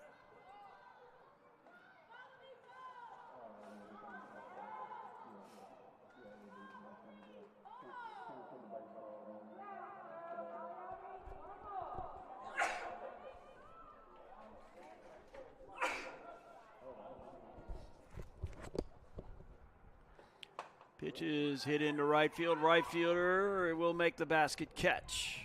S1: Pitch is hit into right field. Right fielder will make the basket catch.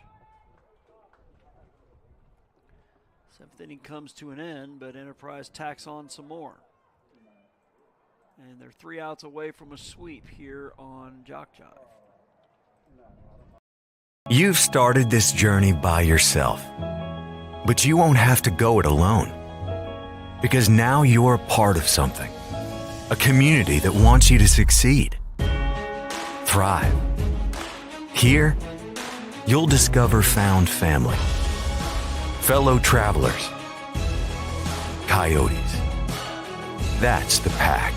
S1: 7th inning comes to an end, but Enterprise tacks on some more. And they're 3 outs away from a sweep here on JockJive.
S3: You've started this journey by yourself, but you won't have to go it alone. Because now you're a part of something, a community that wants you to succeed. Thrive. Here, you'll discover found family, fellow travelers, coyotes. That's the pack.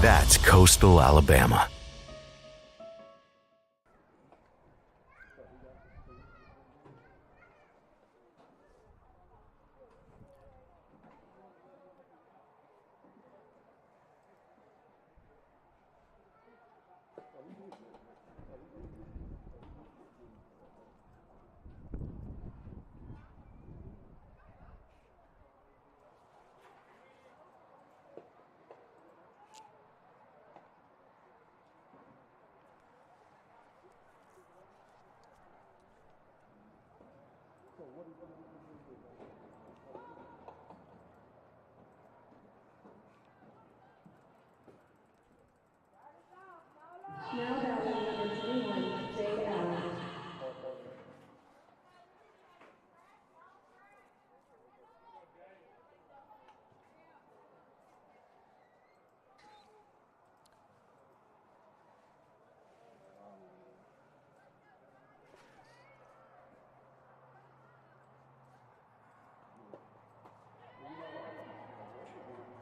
S3: That's coastal Alabama.
S2: Now batting number 21, Jade Allen.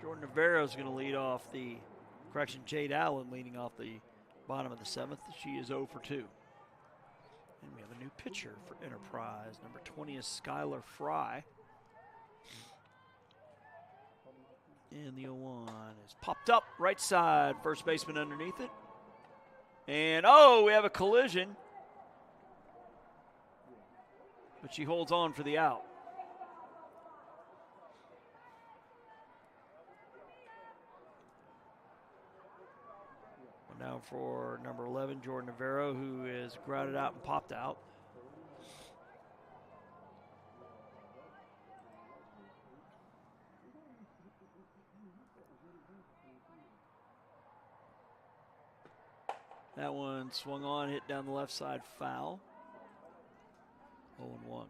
S1: Jordan Navarro is going to lead off Jade Allen leading off the bottom of the 7th. She is 0 for 2. And we have a new pitcher for Enterprise. Number 20 is Skylar Fry. And the 0-1 is popped up right side. First baseman underneath it. And, oh, we have a collision. But she holds on for the out. Now for number 11, Jordan Navarro, who is grounded out and popped out. That one swung on, hit down the left side, foul. 0-1.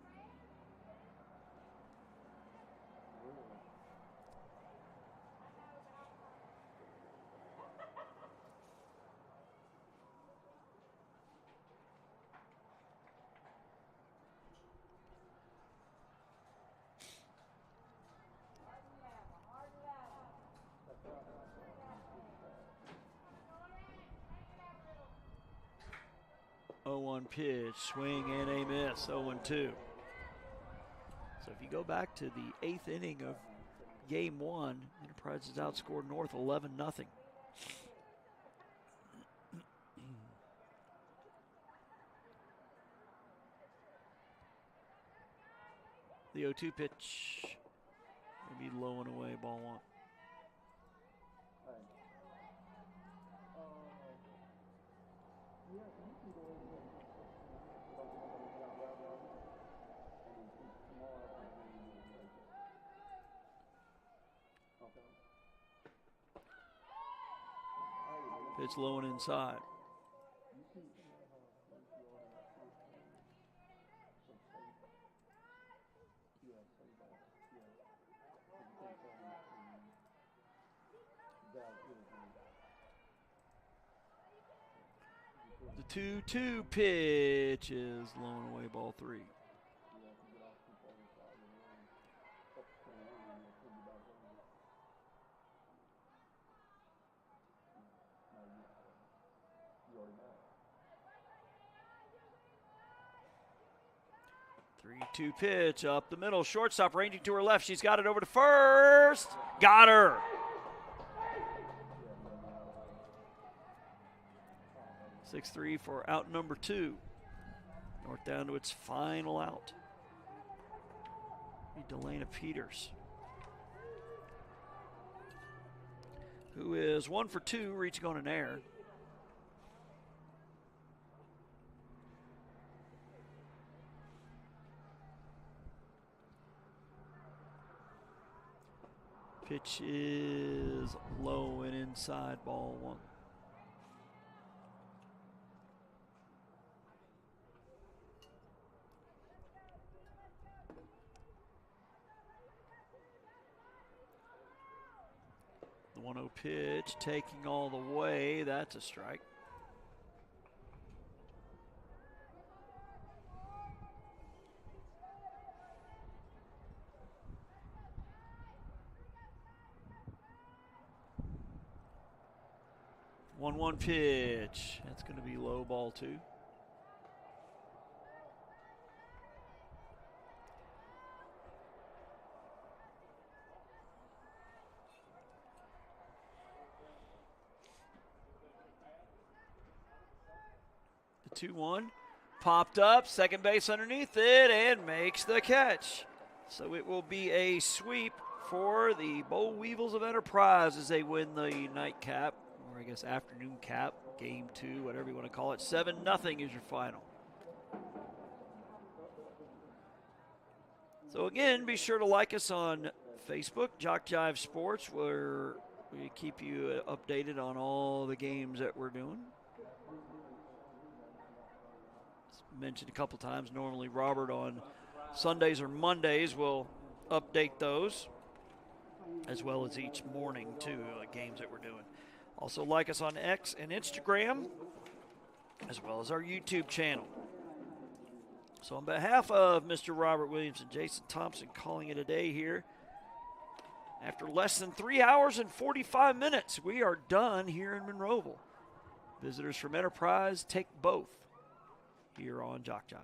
S1: Pitch, swing and a miss, 0-2. So if you go back to the 8th inning of Game 1, Enterprise has outscored North 11-0. The 0-2 pitch, maybe low and away, ball 1. Pitch low and inside. The 2-2 pitch is low and away, ball 3. Two pitch up the middle, shortstop ranging to her left. She's got it over to first. Got her. Six-3 for out number 2. North down to its final out. Delana Peters, who is 1 for 2, reaching on an error. Pitch is low and inside, ball 1. The 1-0 pitch taking all the way. That's a strike. One pitch. That's going to be low, ball 2. The 2-1 popped up, second base underneath it, and makes the catch. So it will be a sweep for the Boll Weevils of Enterprise as they win the nightcap, or I guess afternoon cap, game 2, whatever you want to call it. 7-0 is your final. So again, be sure to like us on Facebook, JockJive Sports, where we keep you updated on all the games that we're doing. As mentioned a couple times, normally Robert on Sundays or Mondays will update those, as well as each morning too, games that we're doing. Also like us on X and Instagram, as well as our YouTube channel. So on behalf of Mr. Robert Williams and Jason Thompson, calling it a day here. After less than 3 hours and 45 minutes, we are done here in Monroeville. Visitors from Enterprise take both here on JockJive.